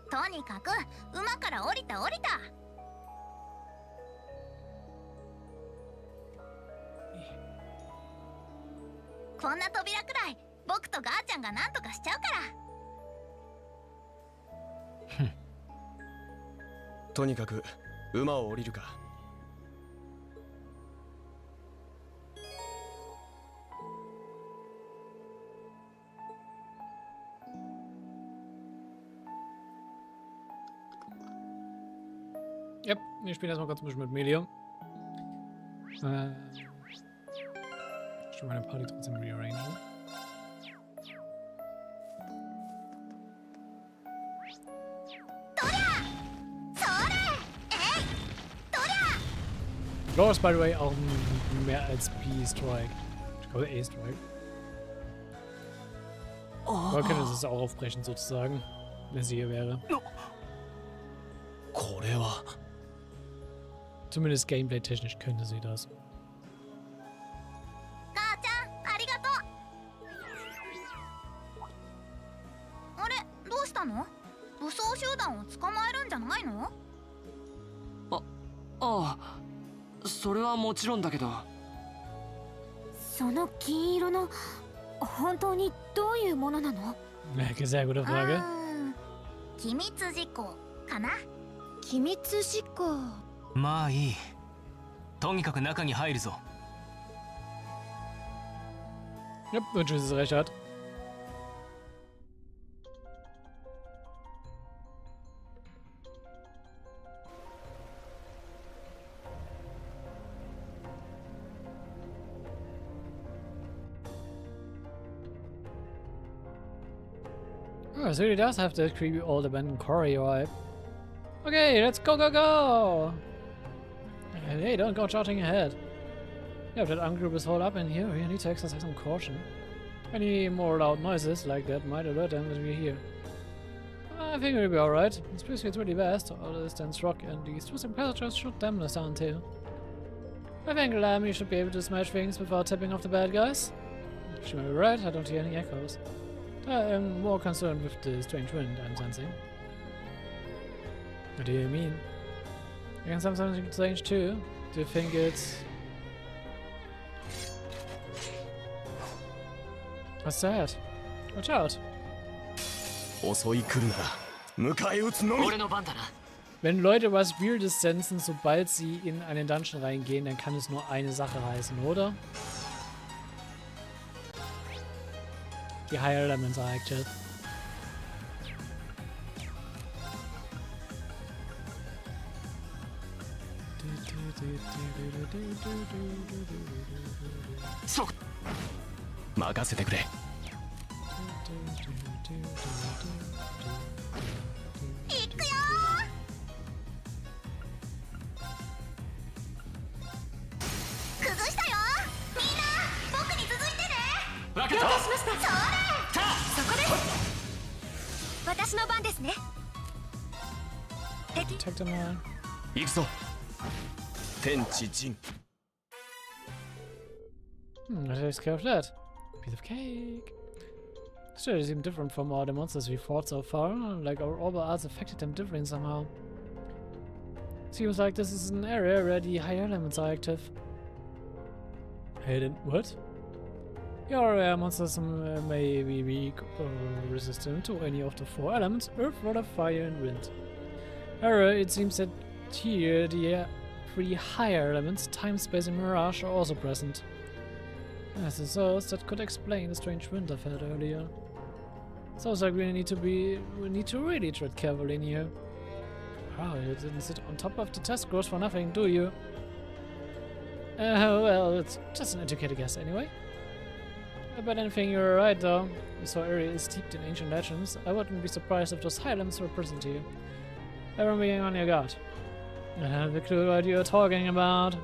とにかく馬から降りた。こんな扉くらい僕とガーちゃんが何とかしちゃうから。とにかく馬を降りるか。Yep, wir spielen erstmal ganz ein bisschen mit Medium. Ich will meine Party trotzdem rearrangen. Cross, by the way, auch mehr als B-Strike. Ich glaube A-Strike. Man könnte das auch aufbrechen, sozusagen, wenn sie hier wäre. これは Zumindest gameplay-technisch könnte sie das. ガーちゃんありがとう。あれどうしたの？武装集団を捕まえるんじゃないの？ああ、それはもちろんだけど。その金色の本当にどういうものなの？ Sehr gute Frage. 機密事項かな。機密事項。まあいい。とにかく中に入るぞ。Ja, wenn es recht hat. Oh, so he does have that creepy old abandoned quarry vibe. Okay, let's go, go, go! And hey, don't go charging ahead. Yeah, if that ungroup is holed up in here, you need to exercise some caution. Any more loud noises like that might alert them that we're here. I think we'll be alright. This place feels really vast. All the dense rock and these twisted passages should damn us down too. I think you should be able to smash things without tipping off the bad guys. She might be right, I don't hear any echoes. I am more concerned with the strange wind I'm sensing. What do you mean? You can have something strange too. Do you think it's... What's that? Watch out. 襲い来るなら迎え撃つのみ。俺の番だな。 Wenn Leute was Weirdes sensen, sobald sie in einen Dungeon reingehen, dann kann es nur eine Sache heißen, oder? Die Higher Elements are active. So. 任せてくれ。行くよー。崩したよ。みんな僕に続いてね。わかっ了解しました。それ。そこです。私の番ですね。敵 Attack them all. 行くぞ。天地人。That takes care of that. Piece of cake. Still, they seem different from all the monsters we fought so far. Like our orbital arts affected them differently somehow. Seems like this is an area where the higher elements are active. Hidden. What? Your monsters may be weak or resistant to any of the 4 elements: earth, water, fire, and wind. However, it seems that here the 3 higher elements, time, space, and mirage, are also present. As a source that could explain the strange wind I felt earlier. Sounds like we need to really tread carefully in here. Wow, you didn't sit on top of the test scrolls for nothing, do you? Well, it's just an educated guess anyway. About anything, you're right though. This whole area is steeped in ancient legends. I wouldn't be surprised if those high elements were present here. Everyone being on your guard. I have a clue what you're talking about.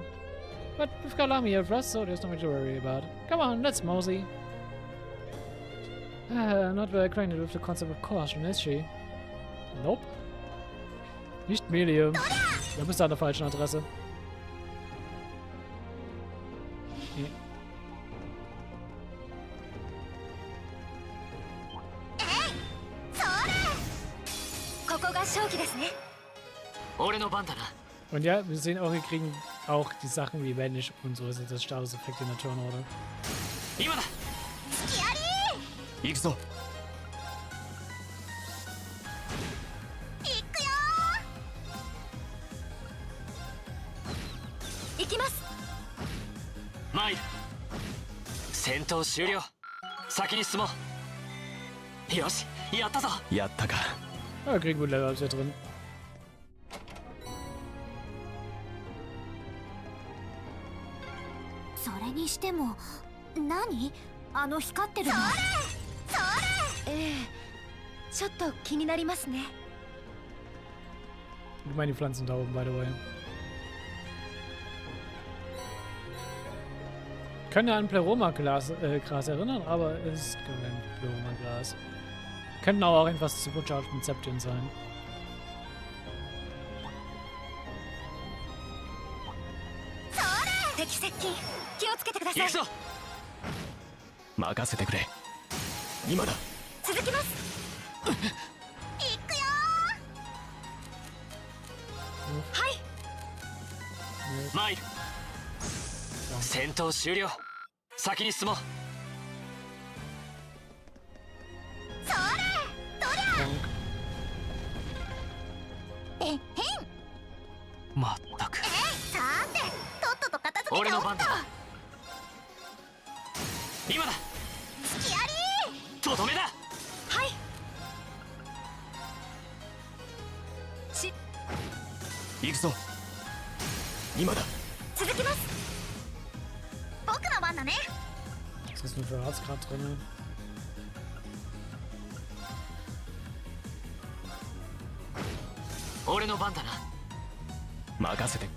But we've got Lamy here for us, so there's nothing to worry about. Come on, let's mosey. Not very acquainted with the concept of caution, is she? Nope. Nicht Melium. Du bist an der falschen Adresse. Nee. ここが正気ですね。俺の番だな。 Und ja, wir sehen auch, wir kriegen auch die Sachen wie endlich und so ist das Statuseffekt in der Turnorder. 今だ。行くぞ。行くよ行きます。参る。戦闘終了。先に進もう。よし、やったぞ。やったか。Aber wir kriegen gut Level-Ups hier drin. それにしても何あの光ってるの。ええ、ちょっと気になりますね。 Ich meine die Pflanzen da oben, by the way. Kann ja an Pleroma-Gras erinnern, aber es ist kein Pleroma-Gras. Könnten aber auch etwas zu Botschaften Zeptien sein. 敵接近、気をつけてください。行くぞ。任せてくれ。今だ。続きます。行くよはい。参る。戦闘終了。先に進もう。それどりゃえへん。まったく。さーてとっとと片付けて俺の番だ。今だ。隙ありとどめだ。はい。し、行くぞ。今だ。続きます。僕の番だね。 Was ist denn für Arzt gerade drin? 俺の番だな。任せて。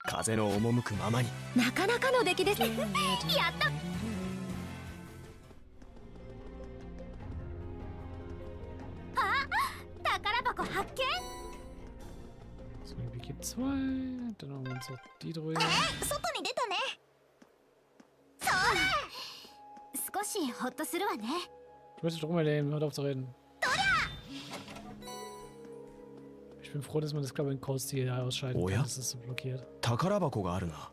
風の赴くままに。なかなかの出来ですね。やった宝箱発見 So, hier gibt 2. Dann haben wir uns noch die Drohne. 外に出たねそれ少しホッとするわね。Ich möchte drum erleben, hört auf zu reden. Ich bin froh, dass man das, glaube ich, in Codes hier ausschalten Oh ja? kann. Das ist so blockiert. 宝箱があるな。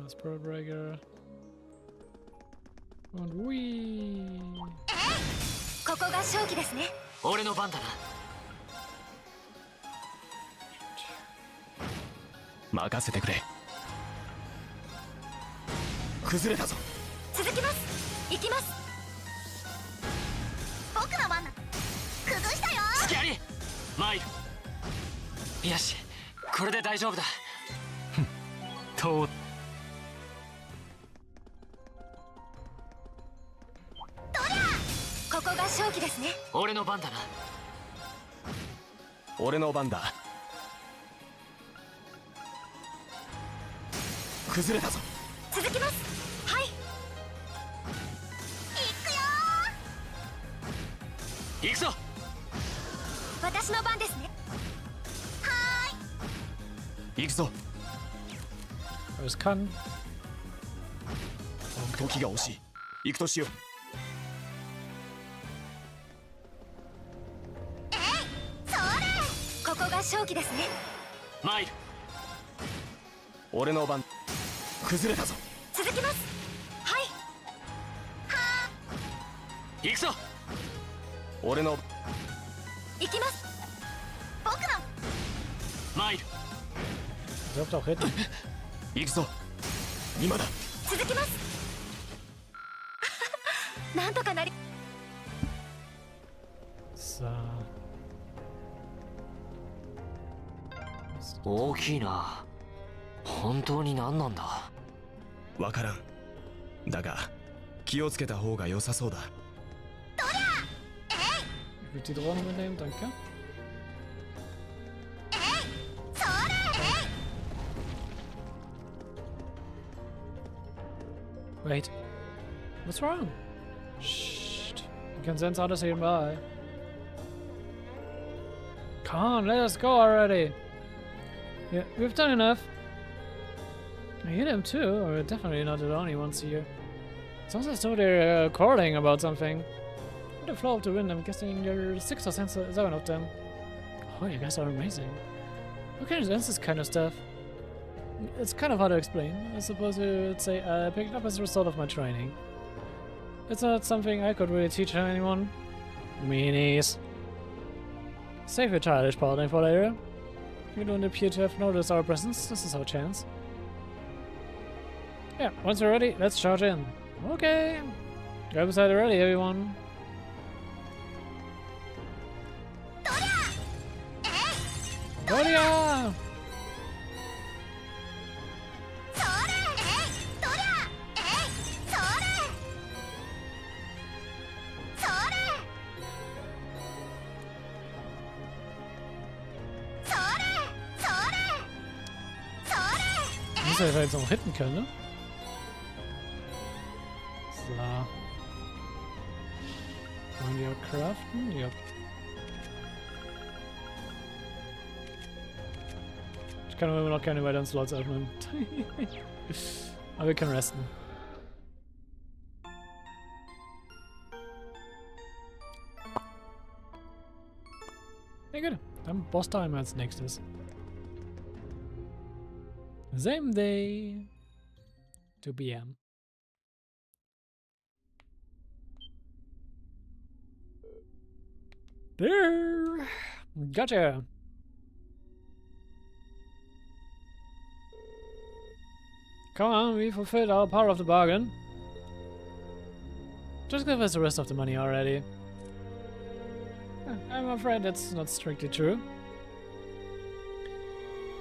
Spirit Breaker. Und whee! ここが勝機ですね。俺の番だな。任せてくれ。崩れたぞ。続きます。行きます。僕の番だ。崩したよ。隙あり。マイル。よし、これで大丈夫だ。とここが勝機ですね。俺の番だな。俺の番だ。崩れたぞ。続きます。はい。行くぞ。私の番ですね。行くぞ。 Es kann. 時が惜しい。行くとしよう。ここが勝機ですね。マイル。俺の番。崩れたぞ。続きます。はい。行くぞ。俺の。行きます。僕の。マイル。 Dürft auch hitten. 行くぞ。今だ。続きます。なんとかなり。さあ。大きいな。本当に何なんだ。わからん。だが気をつけた方が良さそうだ。 Ich würde die Drohne mitnehmen, danke. Wait. What's wrong? Shh. You can sense others nearby. Come on, let us go already. Yeah, we've done enough. I hear them too. We're definitely not the only ones here. Sounds as though they're recording about something. With the flow of the wind, I'm guessing there are 6 or 7 of them. Oh, you guys are amazing. How can you sense this kind of stuff? It's kind of hard to explain. I suppose you would say I picked up as a result of my training. It's not something I could really teach anyone. Meanies. Save your childish paladin for later. You don't appear to have noticed our presence. This is our chance. Yeah, once you're ready, let's charge in. Okay. Grab beside ready, everyone. Doria! Muss er jetzt auch hitten können, ne? So. Wollen wir craften? Ja. Ich kann aber immer noch keine weiteren Slots öffnen. Aber wir können resten. Ja gut, dann Boss Time als nächstes. Same day. 2 p.m. There! Gotcha! Come on, we fulfilled our part of the bargain. Just give us the rest of the money already. I'm afraid that's not strictly true.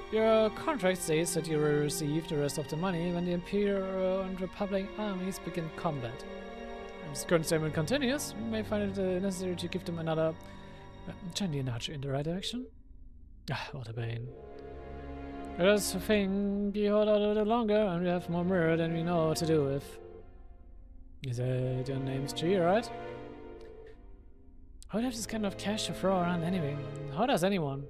Your contract states that you will receive the rest of the money when the Imperial and Republic armies begin combat. As the current statement continues, you may find it necessary to give them another gently nudge in the right direction. Ah, what a pain. Let us think you hold out a little longer and we have more mirror than we know what to do with. You said your name's G, right? I would have this kind of cash to throw around anyway. How does anyone?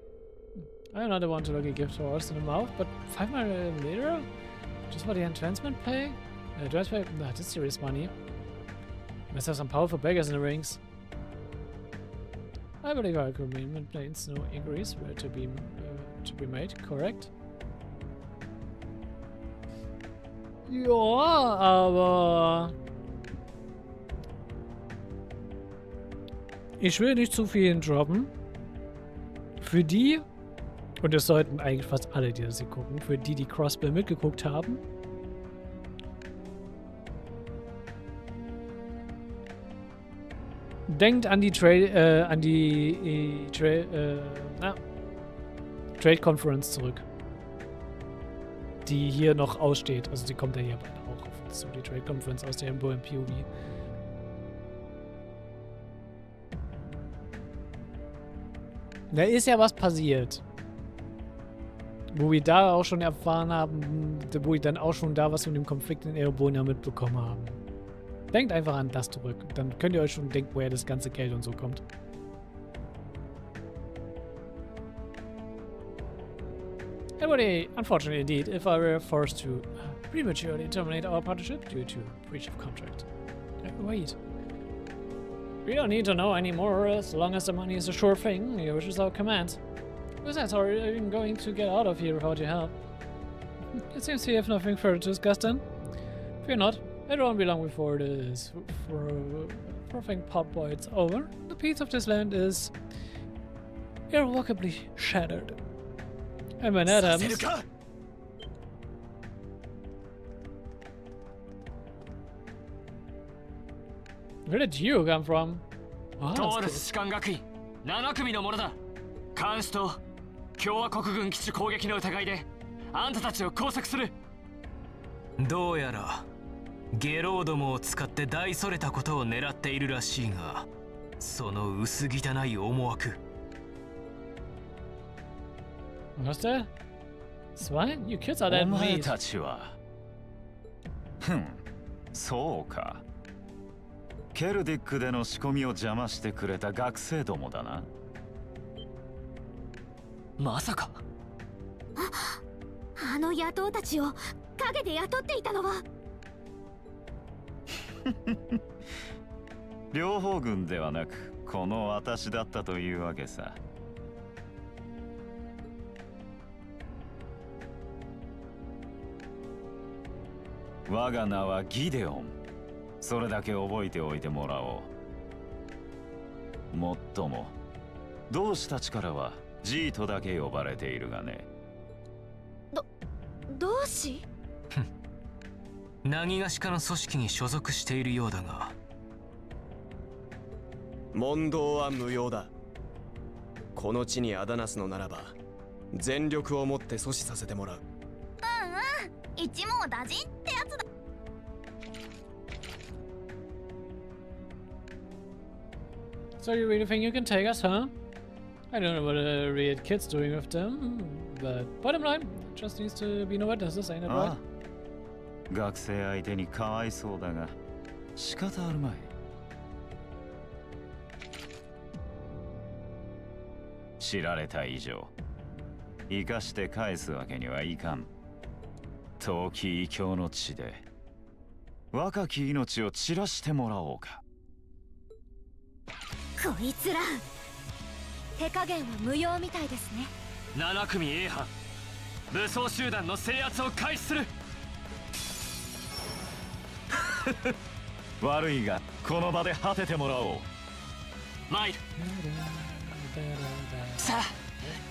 I'm not the one to look a gift horse in the mouth, but 500 lira? Just for the entrancement pay? Advance pay? Nah, that's serious money. Must have some powerful beggars in the rings. I believe our agreement planes no inquiries were to be made, correct? Ja, aber ich will nicht zu viel droppen. Für die, und das sollten eigentlich fast alle, die das hier gucken, für die, die Crossbell mitgeguckt haben, denkt an die Trade Conference zurück, die hier noch aussteht. Also die kommt ja hier bald auch auf uns zu, die Trade Conference aus der Embo POV. Da ist ja was passiert. Wo wir da auch schon erfahren haben, wo wir dann auch schon da was von dem Konflikt in Erebonia mitbekommen haben. Denkt einfach an das zurück. Dann könnt ihr euch schon denken, woher das ganze Geld und so kommt. It would be unfortunate indeed if I were forced to prematurely terminate our partnership due to breach of contract. Wait. We don't need to know anymore as long as the money is a sure thing, which is our command. Besides, how are you even going to get out of here without your help? It seems we have nothing further to discuss then. Fear not. It won't be long before this frothing pot boils over. The peace of this land is irrevocably shattered. And when that happens... Where did you come from? Oh, トール that's ス士官学院7組のものだ。監視と共和国軍基地攻撃の疑いであんたたちを拘束する。どうやらゲローどもを使って大それたことを狙っているらしいが、その薄汚い思惑。good. What's that? Swine? You kids are お that 前 meat. たちはそうか。ケルディックでの仕込みを邪魔してくれた学生どもだな。まさか。あの野党たちを陰で雇っていたのは。両方軍ではなくこの私だったというわけさ。我が名はギデオン。それだけ覚えておいてもらおう。もっとも同志たちからはジートだけ呼ばれているがね。同志？何がしかの組織に所属しているようだが。問答は無用だ。この地にあだなすのならば全力をもって阻止させてもらう。一網打尽ってやつだ。So you really think you can take us, huh? I don't know what a weird kid's doing with them, but bottom line, just needs to be no witnesses, ain't it あ right? あ、学生相手にかわいそうだが仕方あるまい。知られた以上生かして返すわけにはいかん。遠き異教の地で若き命を散らしてもらおうか。こいつら。手加減は無用みたいですね。7組 A 班武装集団の制圧を開始する。悪いがこの場で果ててもらおう。参る。さあ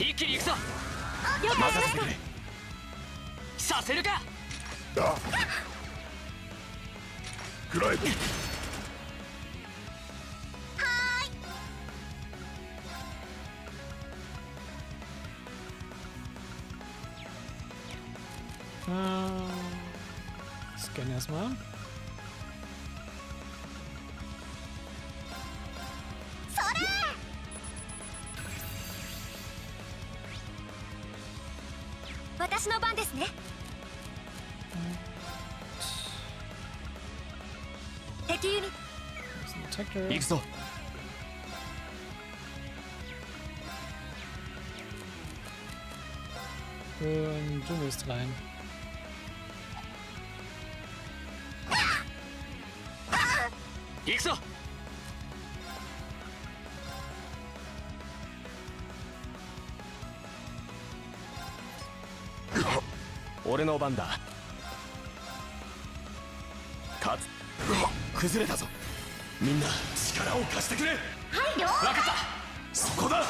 一気に行くぞ。了解しました。させるか。くらえ。Scan erstmal.私の番ですね。敵ユニ。行くぞ。Und du willst rein. 俺の番だ。勝つ。崩れたぞ。みんな力を貸してくれ。はい、了解。分かった。そこだ。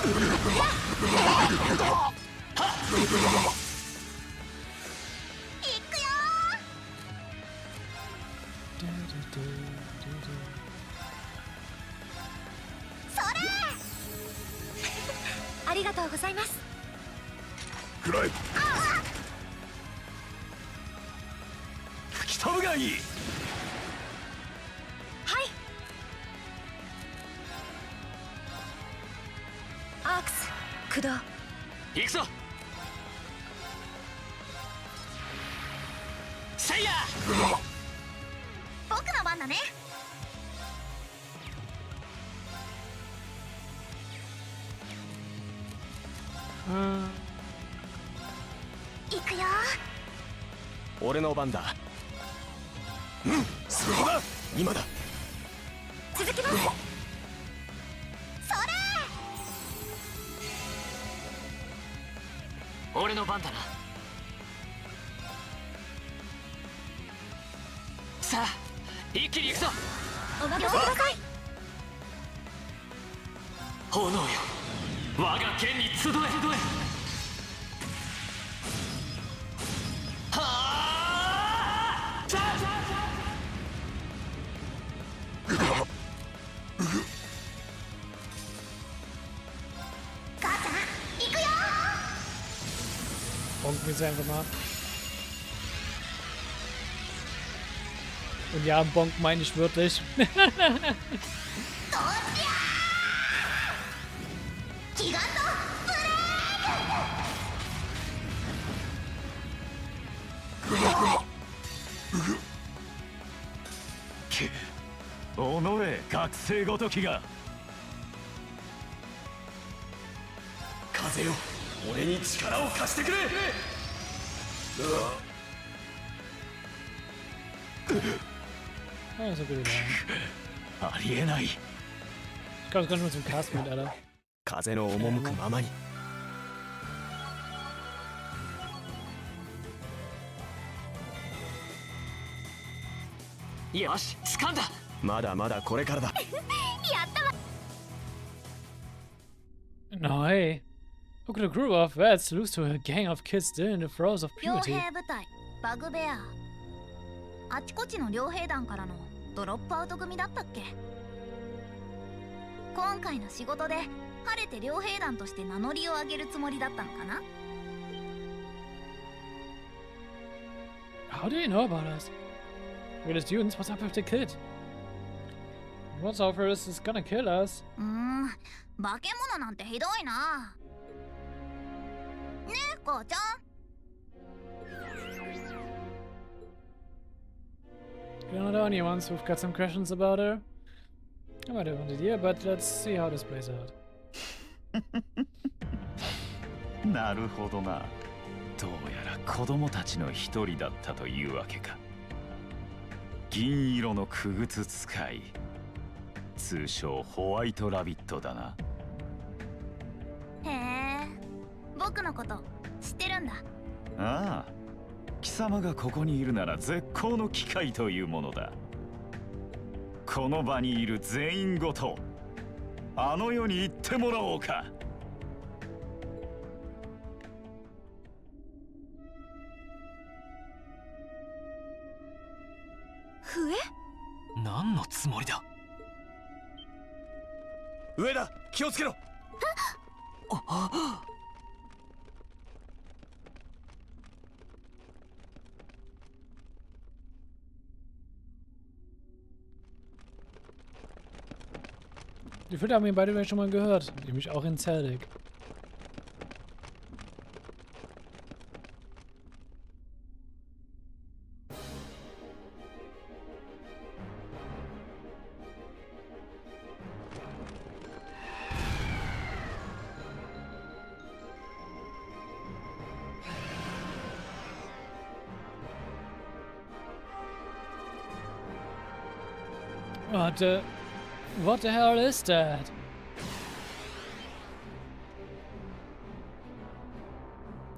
ありがとうございます。食らえ。吹き飛ぶがいい。はい。アークス駆動。行くぞ。せいや。僕の番だね。行くよ。俺の番だ。そこだ。今だ。続きます。それ。俺の番だな。さあ一気に行くぞ。お任せください。炎よ、我が剣に集え。はあ。母ちゃん行くよ。 Bonken wir sie einfach mal. Und ja, Bonk meine ich wirklich. O noe, 学生ごときが。風よ、俺に力を貸してくれ。Ja, so gut wieder. ありえない。 Ich glaube, das kann nur zum Cast mit, Alter. 風の赴くままに。よし、掴んだ。まだまだこれからだ。No, hey. Look at a group of vets lose to a gang of kids still in the throes of 傭 puberty. 兵部隊バグベア。あちこちの傭兵団からのドロップアウト組だったっけ。今回の仕事で晴れて傭兵団として名乗りを上げるつもりだったのかな。 How do you know about us? We're the students, what's up with the kid? What's up for us is gonna kill us. 化け物なんてひどいな。ねえ母ちゃん。 We're not the only ones who've got some questions about her. I might have wanted here, but let's see how this plays out. なるほどな。どうやら子供たちの一人だったというわけか。銀色の傀儡使い、通称ホワイトラビットだな。へえ、僕のこと知ってるんだ。ああ、貴様がここにいるなら絶好の機会というものだ。この場にいる全員ごとあの世に行ってもらおうか。笛？何のつもりだ。上だ、気をつけろ。Die Filter haben wir beide schon mal gehört, nämlich auch in Zeldig. What the hell is that?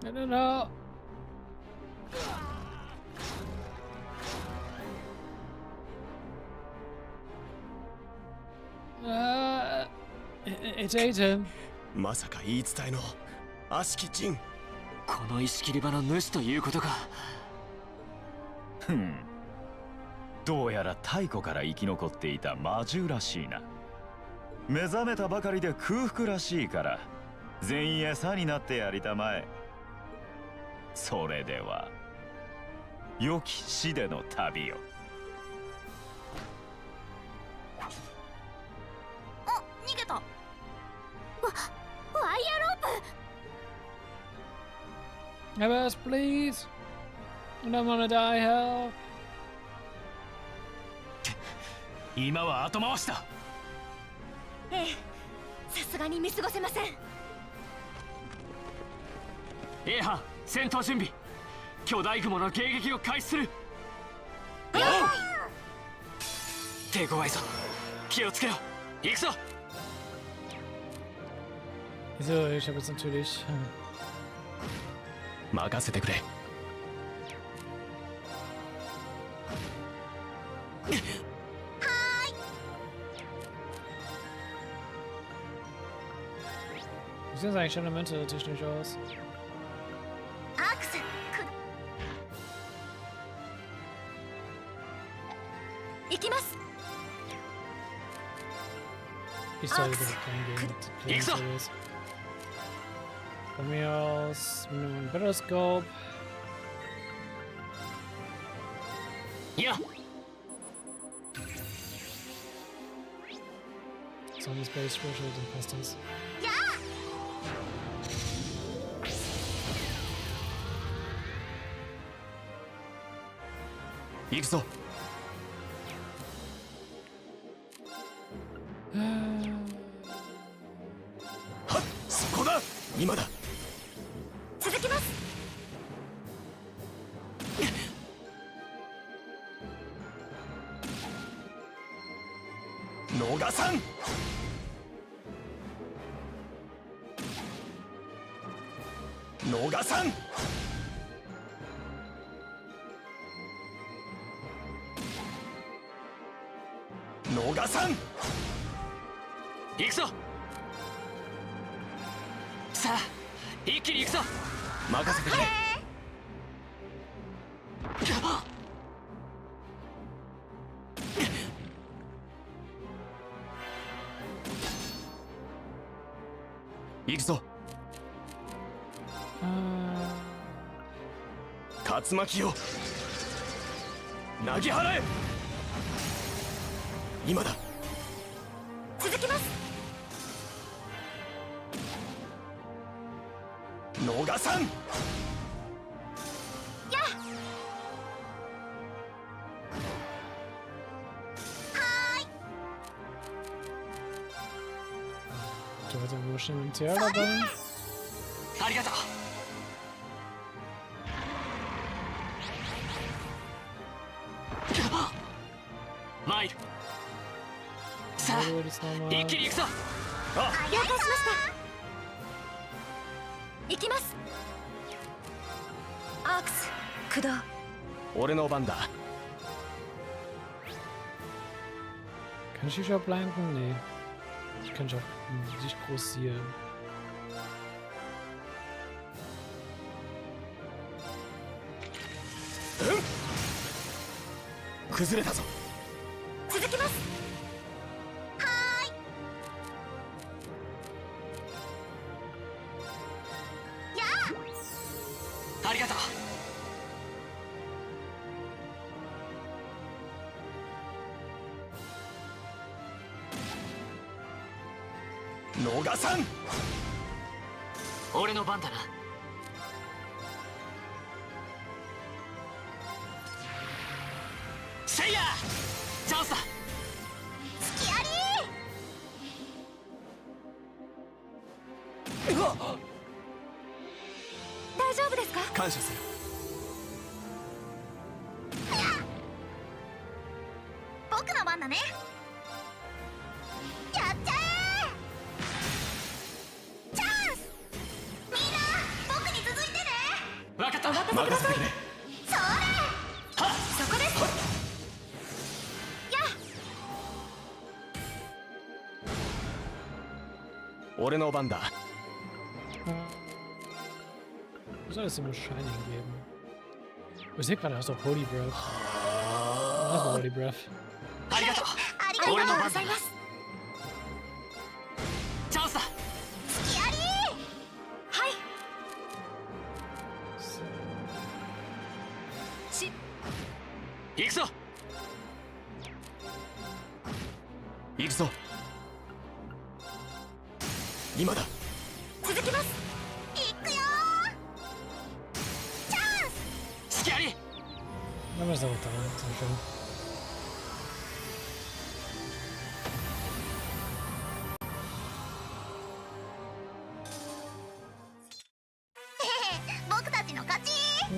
I don't know. It ate him. まさか言い伝えの悪しき人。この石切り場の主ということか。ふん、どうやら太古から生き残っていた魔獣らしいな。目覚めたばかりで空腹らしいから全員餌になってやりたまえ。それでは良き死での旅を。あ、逃げた。ワイヤーロープ。 Have us, please. I don't wanna die, hell. 今は後回しだ。ええ、さすがに見過ごせません。A 班戦闘準備。巨大雲の迎撃を開始する。手強いぞ、気をつけろ。行くぞ。 So, ich habe jetzt natürlich. 任せてくれ。Wie sieht das eigentlich schon im Ende technisch aus? アクセ行きます。 Ich soll direkt reingehen mit den Series. Von mir aus mit einem Periscope. Ja. Zombie Space Threshold und passt das. 行くぞ。はっ、そこだ。今だ。続きます。逃さん。逃さん。逃さん。行くぞ。さあ一気に行くぞ。任せてくれ。行くぞ。竜巻よ、投げ払え。今だ。続きます。逃さん。Du hast ja wohl schon ein Tier dabei. ありがとう。マイル。さあ So, das nochmal. 一気に行くぞ。了解しました。行きます。アークス駆動。俺の番だ。 Kann ich dich auch blinken? Nee. Ich kann dich auch nicht groß zielen. Hm? 崩れたぞ。続きます。ありがとう。逃さん。俺の番だな。せいや、チャンスだ。隙あり。うわっ、大丈夫ですか？感謝する。僕の番だね。やっちゃえ。チャンス。みんな僕に続いてね。わかった。任せてくれ。それ。そこです。や。俺の番だ。Wo soll es denn nur Shining geben? Ich sehe gerade, hast du Holy Breath. Das war Holy Breath. ありがとう。ありがとうございます。チャンスだ。付き合い。はい。行くぞ。行くぞ。今だ。続きます。行くよー。チャンス。隙あり。 Dann ist aber da. Sehr schön.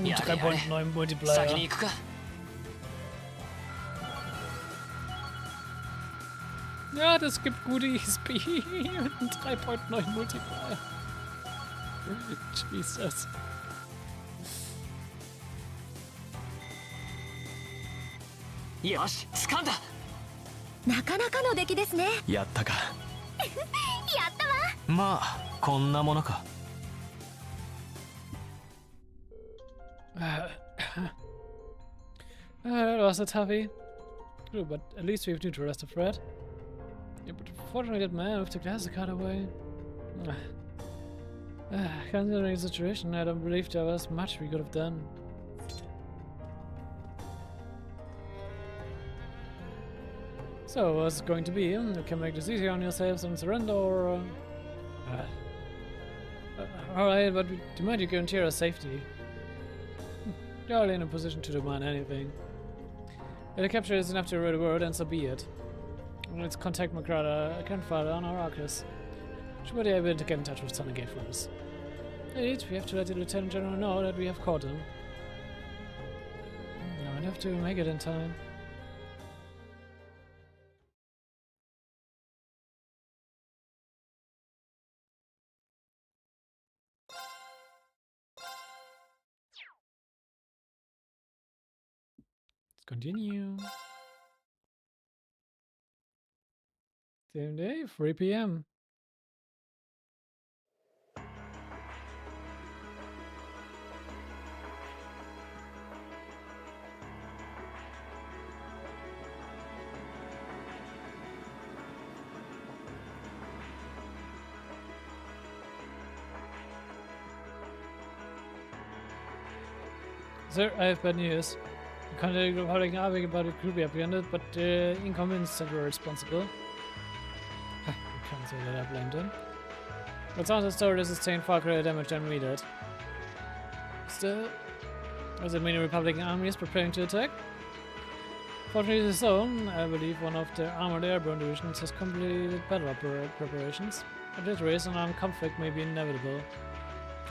Ja, 3.9 Multiplier. 先に行くか。 Ja, das gibt gute XP. 3.9 Multiplier. Jesus. よし、掴んだ。なかなかの出来ですね。やったか。やったわ。まあこんなものか。That was a toughie. True, but at least we've to rest of Fred. Yeah, but fortunately that man with the glass cut away. Considering the situation, I don't believe there was much we could have done. So, what's it going to be? You can make this easier on yourselves and surrender, or... Alright, but demand you guarantee our safety. You're hardly in a position to demand anything. If the capture is enough to rid the world, then so be it. Let's contact my grandfather on our Arcus. She will be able to get in touch with Sonagate for us. Indeed, we have to let the Lieutenant General know that we have caught him. I might have to make it in time. Let's continue. Same day, 3 p.m. Sir, I have bad news. The contact of Republic Army about the crew be apprehended, but the incumbents that were responsible. I can't say that I blamed him. But sounds the story sustained far greater damage than we did. Still, does it mean the Republican army is preparing to attack? Fortunately so, I believe one of the armored airborne divisions has completed battle preparations. At this race, an armed conflict may be inevitable.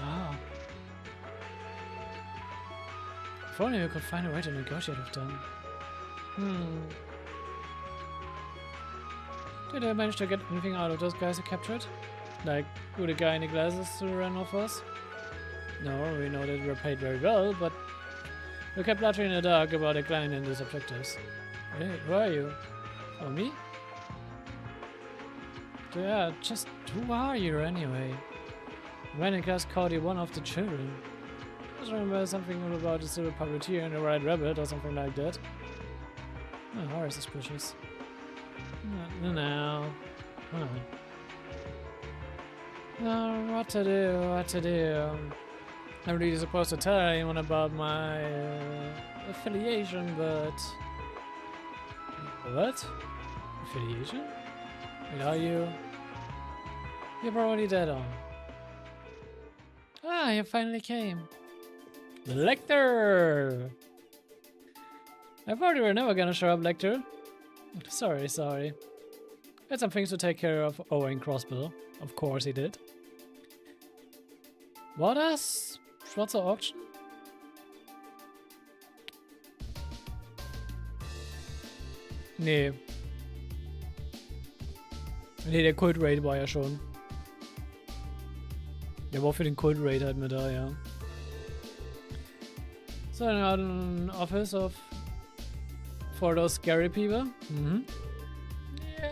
Ah. If only we could find a way to negotiate with them. Did I manage to get anything out of those guys I captured? Like, who the guy in the glasses who ran off us? No, we know that we were paid very well, but we kept largely in the dark about the client and his objectives. Hey, who are you? Oh, me? Yeah, just who are you anyway? Manicus called you one of the children. I just remember something about the silver puppeteer and the white rabbit or something like that. Oh, very suspicious. No. What to do? I'm really supposed to tell anyone about my affiliation, but... What? Affiliation? Wait, are you? You're probably dead on. Ah, you finally came. The Lecter! I thought you were never gonna show up, Lecter. Sorry. Had some things to take care of owing Crossbell. Of course he did. War das? Schwarze Auction? Nee. Nee, der Kult Raid war ja schon. Der war für den Kult Raid halt mit da, ja. So, an office of... for those scary people. Yeah.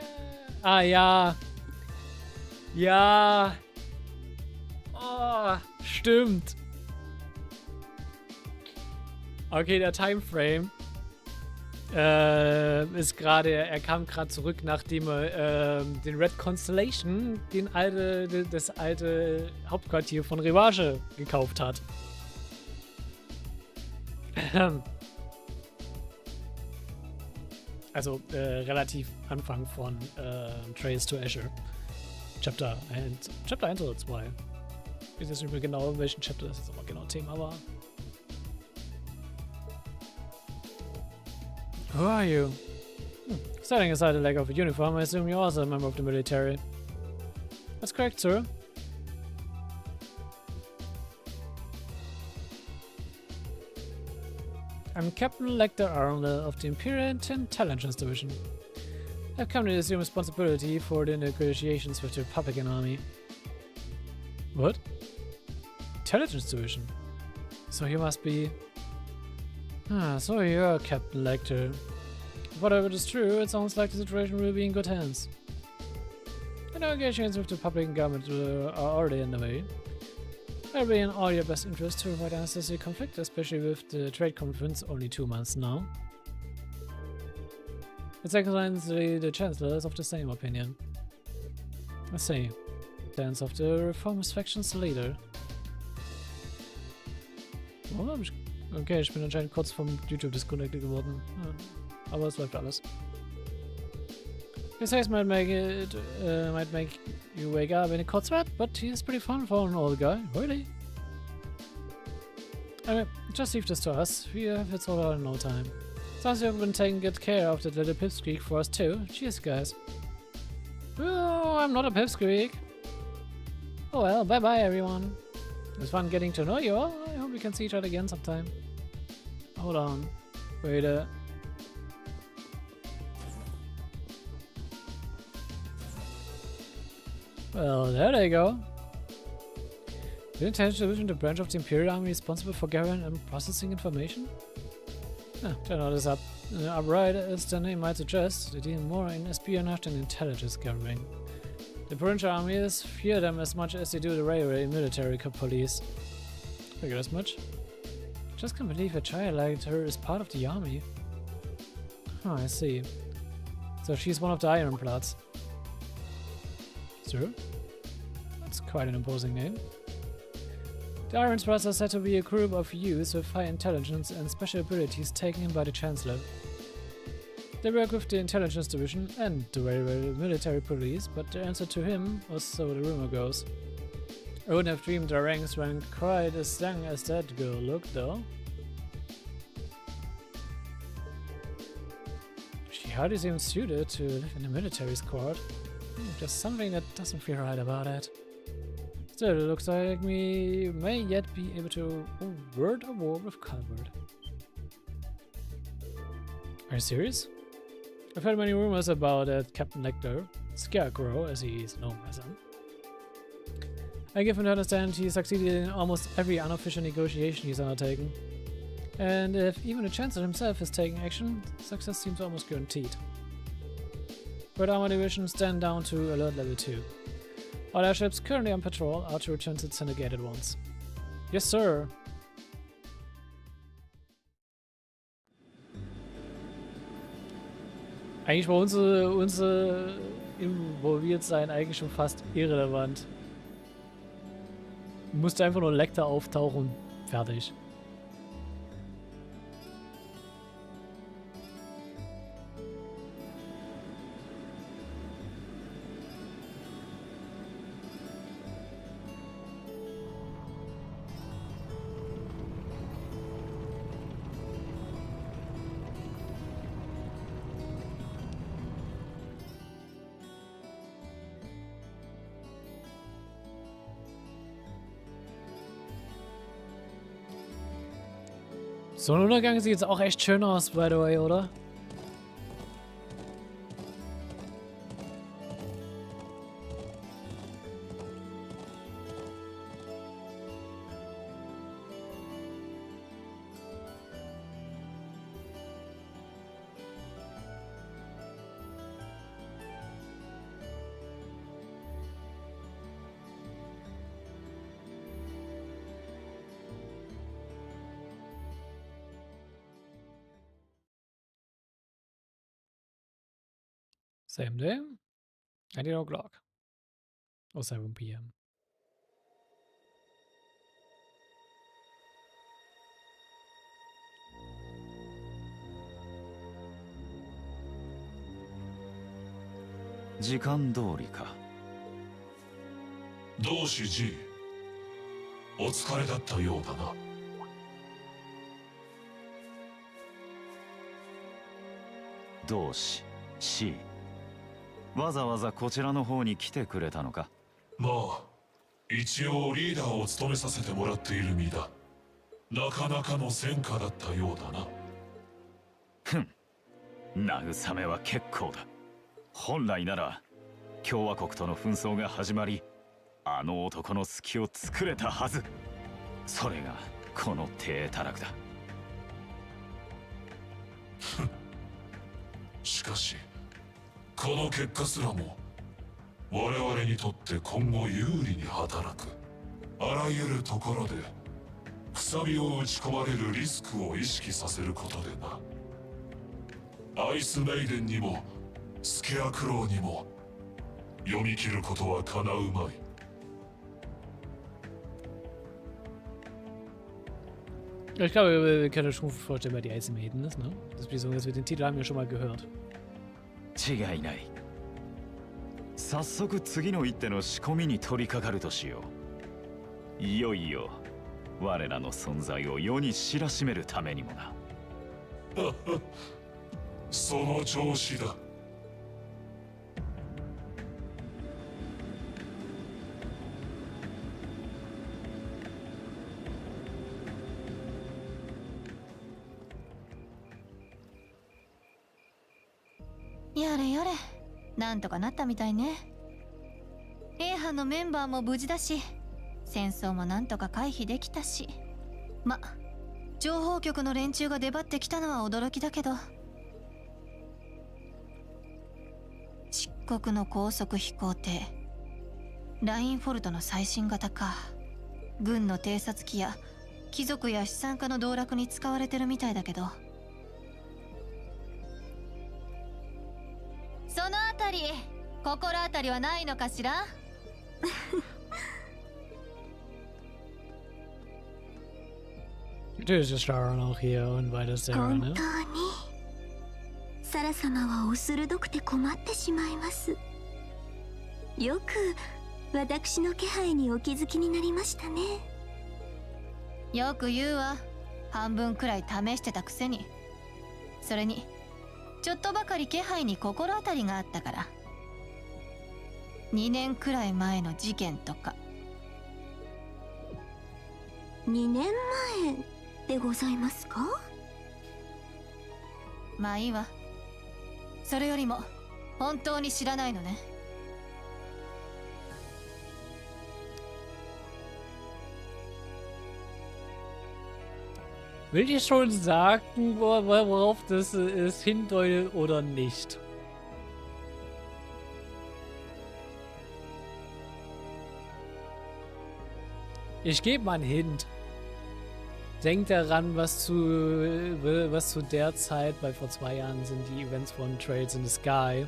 Ah, ja. Ja. Oh, stimmt. Okay, der Timeframe ist gerade, er kam gerade zurück, nachdem er den Red Constellation, das alte Hauptquartier von Rivage gekauft hat. Also relativ Anfang von Trails to Asher. Chapter 1 oder 2. Ich weiß jetzt nicht mehr genau, in welchem Chapter das jetzt aber genau Thema war. Who are you? Setting aside the lack of a uniform, I assume you're also a member of the military. That's correct, sir. I'm Captain Lecter Arnold of the Imperial Intelligence Division. I've come to assume responsibility for the negotiations with the Republican Army. What? Intelligence Division? So you must be... Ah, so you're Captain Lecter. If whatever is true, it sounds like the situation will be in good hands. The negotiations with the Republican government are already underway. It will be in all your best interest to avoid unnecessary conflict, especially with the trade conference only 2 months now. Its Excellency the Chancellor is of the same opinion. I see. Stance of the Reformist Faction's leader. Oh, okay, ich bin anscheinend kurz vom YouTube disconnected geworden. Aber es läuft alles. His haste might make you wake up in a cold sweat, but he's pretty fun for an old guy. Really? Anyway, just leave this to us. We have it all out in no time. Sounds you've been taking good care of that little pipsqueak for us too. Cheers, guys. Oh, I'm not a pipsqueak. Oh well, bye-bye everyone. It was fun getting to know you all. I hope we can see each other again sometime. Hold on. Wait Well, there they go. The Intelligence Division, the branch of the Imperial Army responsible for gathering and processing information? Ah, turn all this up. Upright, as the name might suggest, they deal more in espionage than intelligence gathering. The provincial armies fear them as much as they do the railway and military police. Figured as much. Just can't believe a child like her is part of the army. Oh, I see. So she's one of the Ironbloods. Sir? That's quite an imposing name. The Ironbloods are said to be a group of youths with high intelligence and special abilities taken in by the Chancellor. They work with the Intelligence Division and the railway military police, but their answer to him, or so the rumor goes. I wouldn't have dreamed their ranks ran quite as young as that girl looked, though. She hardly seems suited to live in a military squad. There's something that doesn't feel right about it. Still, it looks like we may yet be able to avert a war with Calvert. Are you serious? I've heard many rumors about Captain Lecter, Scarecrow as he is known by some. I give him to understand he succeeded in almost every unofficial negotiation he's undertaken. And if even the Chancellor himself is taking action, success seems almost guaranteed. Red Armor Division stand down to Alert Level 2. All our ships currently on patrol are to return to syndicated ones. Yes, sir! Eigentlich war unsere Involviertsein eigentlich schon fast irrelevant. Musste einfach nur Lecter auftauchen und fertig. So ein Untergang sieht jetzt auch echt schön aus, by the way, oder? Same day, 19 o'clock. Or 7 p.m.時間通りか。同志 G、 お疲れだったようだな。同志 C、 わざわざこちらの方に来てくれたのか。まあ一応リーダーを務めさせてもらっている身だ。なかなかの戦果だったようだな。ふん、慰めは結構だ。本来なら共和国との紛争が始まり、あの男の隙を作れたはず。それがこの低たらくだ。しかしこの結果すらも我々にとって今後有利に働く。あらゆるところでくさびを打ち込まれるリスクを意識させることでな。アイスメイデンにもスケアクローにも読み切ることはかなうまい。Ich glaube, wir können schon vorstellen, wer die Ice Maiden ist, ne? Das ist wie so, dass wir den Titel haben ja schon mal gehört. 違いない。早速次の一手の仕込みに取り掛かるとしよう。いよいよ我らの存在を世に知らしめるためにもな。その調子だ。やれやれ、なんとかなったみたいね。A 班のメンバーも無事だし、戦争もなんとか回避できたし、ま、情報局の連中が出張ってきたのは驚きだけど、漆黒の高速飛行艇ラインフォルトの最新型か。軍の偵察機や貴族や資産家の道楽に使われてるみたいだけど、そのあたり心当たりはないのかしら。Natürlich ist Sharon auch hier und weiter Sarah, 本 ne? 当にサラ様はお鋭くて困ってしまいます。よく私の気配にお気づきになりましたね。よく言うわ。半分くらい試してたくせに。それにちょっとばかり気配に心当たりがあったから。2年くらい前の事件とか。2年前でございますか？まあいいわ。それよりも本当に知らないのね。Will ich schon sagen, worauf das ist, hindeutet oder nicht? Ich gebe mal einen Hint. Denk daran, was zu der Zeit, weil vor 2 Jahren sind die Events von Trails in the Sky,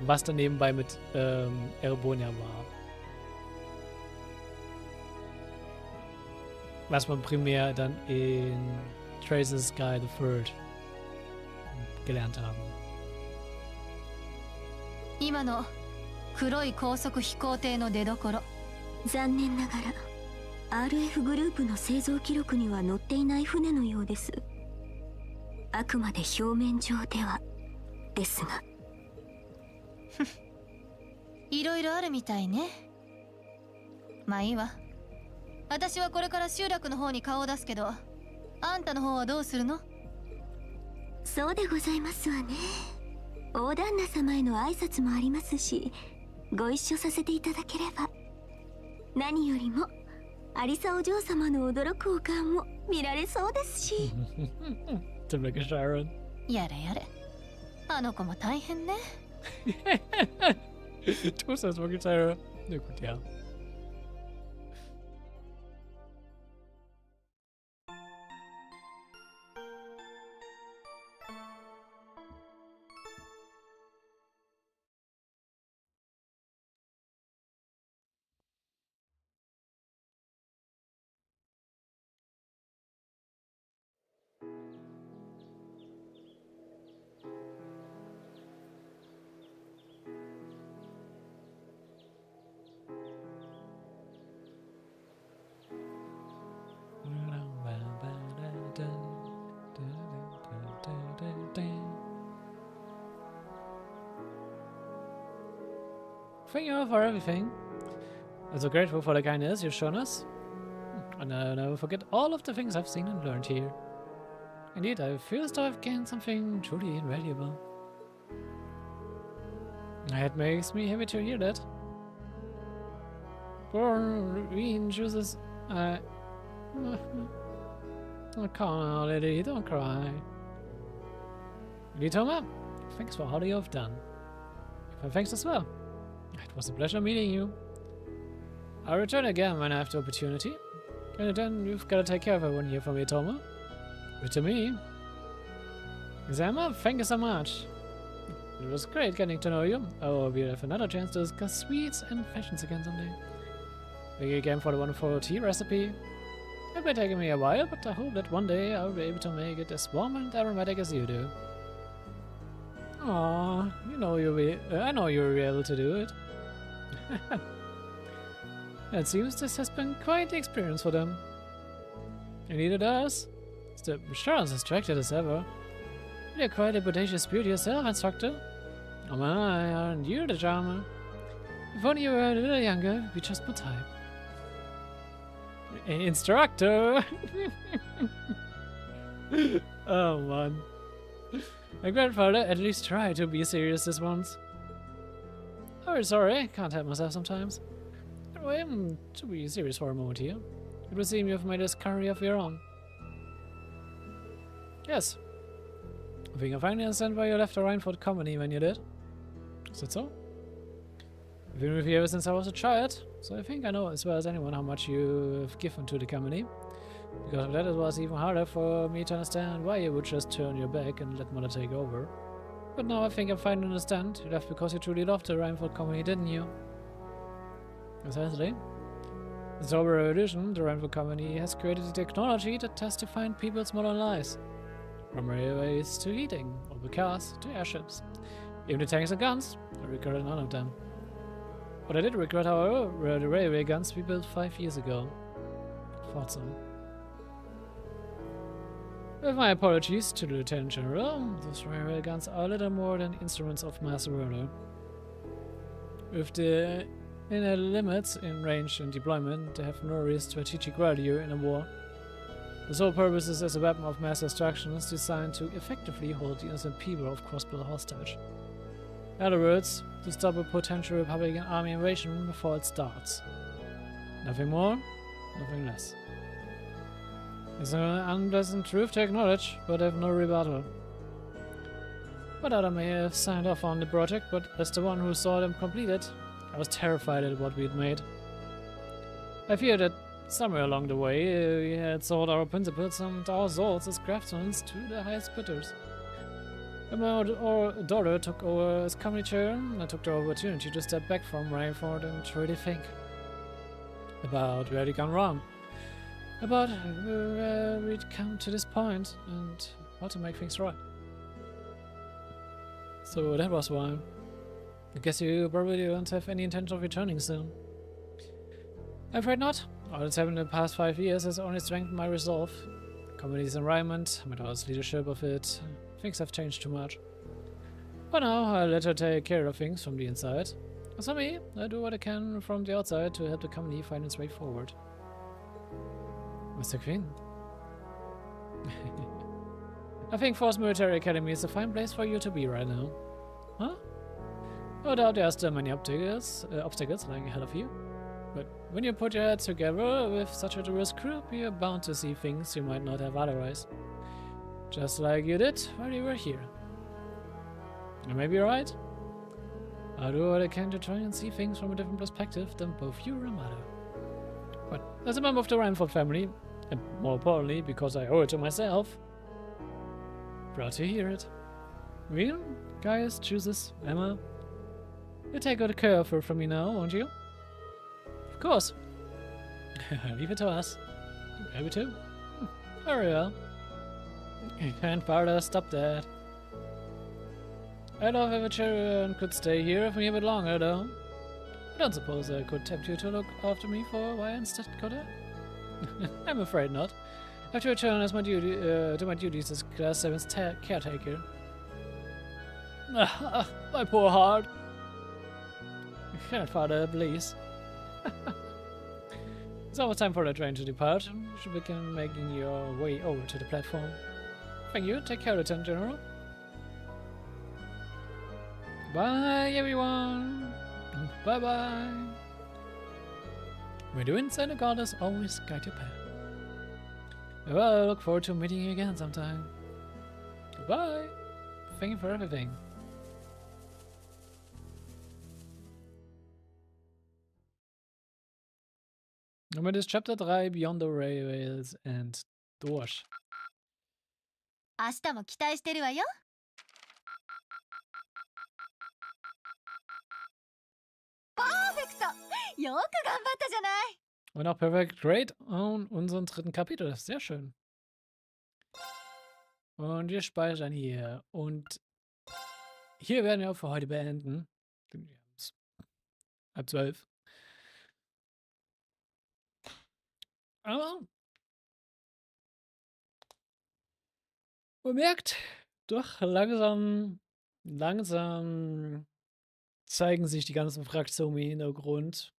was dann nebenbei mit Erebonia war. Was man primär dann in Trails in the Sky the Third gelernt haben. 今の黒い高速飛行艇の出所。残念ながら RF グループの製造記録には載っていない船のようです。あくまで表面上ではですが。いろいろあるみたいね。まあいいわ。私はこれから集落の方に顔を出すけど、あんたの方はどうするの？そうでございますわね。大旦那様への挨拶もありますし、ご一緒させていただければ。何よりもアリサお嬢様の驚くお顔も見られそうですし。やれやれ。あの子も大変ね。Tust das wirklich, Sarah? Na gut, ja. thank you for everything. I'm so grateful for the kindness you've shown us. And I'll never forget all of the things I've seen and learned here. Indeed, I feel as though I've gained something truly invaluable. It makes me happy to hear that. Poor Reen chooses... Oh, come on, lady, don't cry. Litoma, thanks for all you've done. Thanks as well. It was a pleasure meeting you. I'll return again when I have the opportunity. And then you've got to take care of everyone here for me, Toma. But to me. Zama, thank you so much. It was great getting to know you. Oh, we'll have another chance to discuss sweets and fashions again someday. Thank you again for the wonderful tea recipe. It may take me a while, but I hope that one day I'll be able to make it as warm and aromatic as you do. Aww, I know you'll be able to do it. It seems this has been quite the experience for them. Indeed it does. It's the assurance as attracted as ever. You're quite a bodacious beauty yourself, instructor. Oh my, aren't you the charmer? If only you were a little younger, you'd be just my type. Instructor! Oh man. My grandfather at least tried to be serious this once. Oh, sorry, can't help myself sometimes. Anyway, to be serious for a moment here. It would seem you've made a discovery of your own. Yes. I think I finally understand why you left the Rhineford Company when you did. Is that so? I've been with you ever since I was a child, so I think I know as well as anyone how much you've given to the company. Because of that, it was even harder for me to understand why you would just turn your back and let Mother take over. But now I think I finally understand. You left because you truly loved the Rhineford Company, didn't you? Precisely. Since the October Revolution, the Rhineford Company has created the technology that tests to find people's modern lives. From railways to heating, or the cars to airships. Even the tanks and guns, I regretted none of them. What I did regret, however, were the railway guns we built 5 years ago. Thought so. With my apologies to the Lieutenant General, those railway guns are little more than instruments of mass murder. With the inner limits in range and deployment, they have no real strategic value in a war. The sole purpose is as a weapon of mass destruction is designed to effectively hold the innocent people of Crossbell hostage. In other words, to stop a potential Republican army invasion before it starts. Nothing more, nothing less. It's an unpleasant truth to acknowledge, but I have no rebuttal. But others may have signed off on the project, but as the one who saw them completed, I was terrified at what we'd made. I fear that somewhere along the way, we had sold our principles and our souls as craftsmen to the highest bidders. When my daughter took over as company chair, I took the opportunity to step back from Rhineford and really think about where we'd gone wrong, about where we'd come to this point, and how to make things right. So that was why. I guess you probably don't have any intention of returning soon. I'm afraid not. All that's happened in the past 5 years has only strengthened my resolve. The company's environment, my daughter's leadership of it, things have changed too much. For now, I'll let her take care of things from the inside. As for me, I do what I can from the outside to help the company find its way forward. Mr. Queen. I think Force Military Academy is a fine place for you to be right now. Huh? No doubt there are still many obstacles lying ahead of you. But when you put your heads together with such a diverse group, you're bound to see things you might not have otherwise. Just like you did while you were here. You may be right. I'll do what I can to try and see things from a different perspective than both you and Mother. But as a member of the Rhineford family, and more importantly because I owe it to myself, proud to hear it. Real, Gaius, chooses, Emma. You take good care of her from me now, won't you? Of course. Leave it to us. Maybe too. Very well. You can't further stop that. I'd love if a children could stay here with me a bit longer, though. I don't suppose I could tempt you to look after me for a while instead, could I? I'm afraid not. I have to return as my duty to my duties as Class 7's caretaker. My poor heart. Father, please. It's almost time for the train to depart. You should begin making your way over to the platform. Thank you. Take care, Lieutenant General. Bye, everyone. Bye-bye. May the winds and the goddess always guide your path. Well, I look forward to meeting you again sometime. Goodbye. Thank you for everything. Und mit ist Chapter 3, Beyond the Rails and durch. 明日も期待してるわよ。パーフェクト。よく頑張ったじゃない。Und auch perfekt great und unseren dritten Kapitel. Das ist sehr schön. Und wir speichern hier. Und hier werden wir auch für heute beenden. Halb 12. Aber man merkt, doch langsam zeigen sich die ganzen Fraktionen im Hintergrund.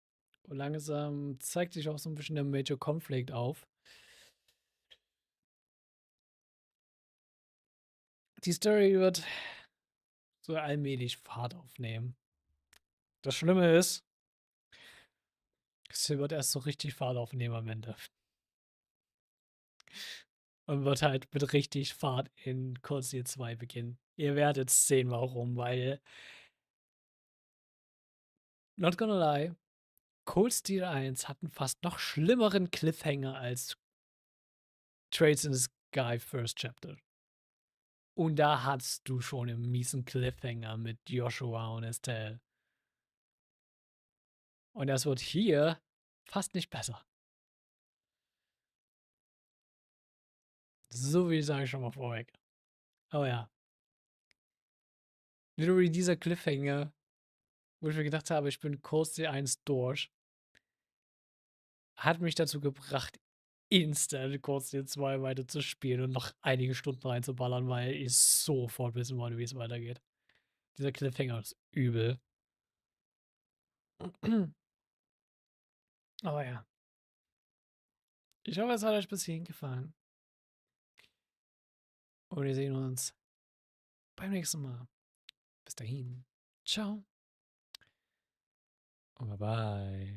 Und langsam zeigt sich auch so ein bisschen der Major Conflict auf. Die Story wird so allmählich Fahrt aufnehmen. Das Schlimme ist, sie wird erst so richtig Fahrt aufnehmen am Ende. Und wird halt mit richtig Fahrt in Crossbell 2 beginnen. Ihr werdet sehen, warum, weil not gonna lie, Cold Steel 1 hat einen fast noch schlimmeren Cliffhanger als Trades in the Sky First Chapter. Und da hattest du schon einen miesen Cliffhanger mit Joshua und Estelle. Und das wird hier fast nicht besser. So viel sage ich schon mal vorweg. Oh ja. Literally dieser Cliffhanger, wo ich mir gedacht habe, ich bin Coastal 1 durch, hat mich dazu gebracht, instant Coastal 2 weiter zu spielen und noch einige Stunden reinzuballern, weil ich sofort wissen wollte, wie es weitergeht. Dieser Cliffhanger ist übel. Aber ja. Ich hoffe, es hat euch bis hierhin gefallen. Und wir sehen uns beim nächsten Mal. Bis dahin. Ciao. Und bye bye.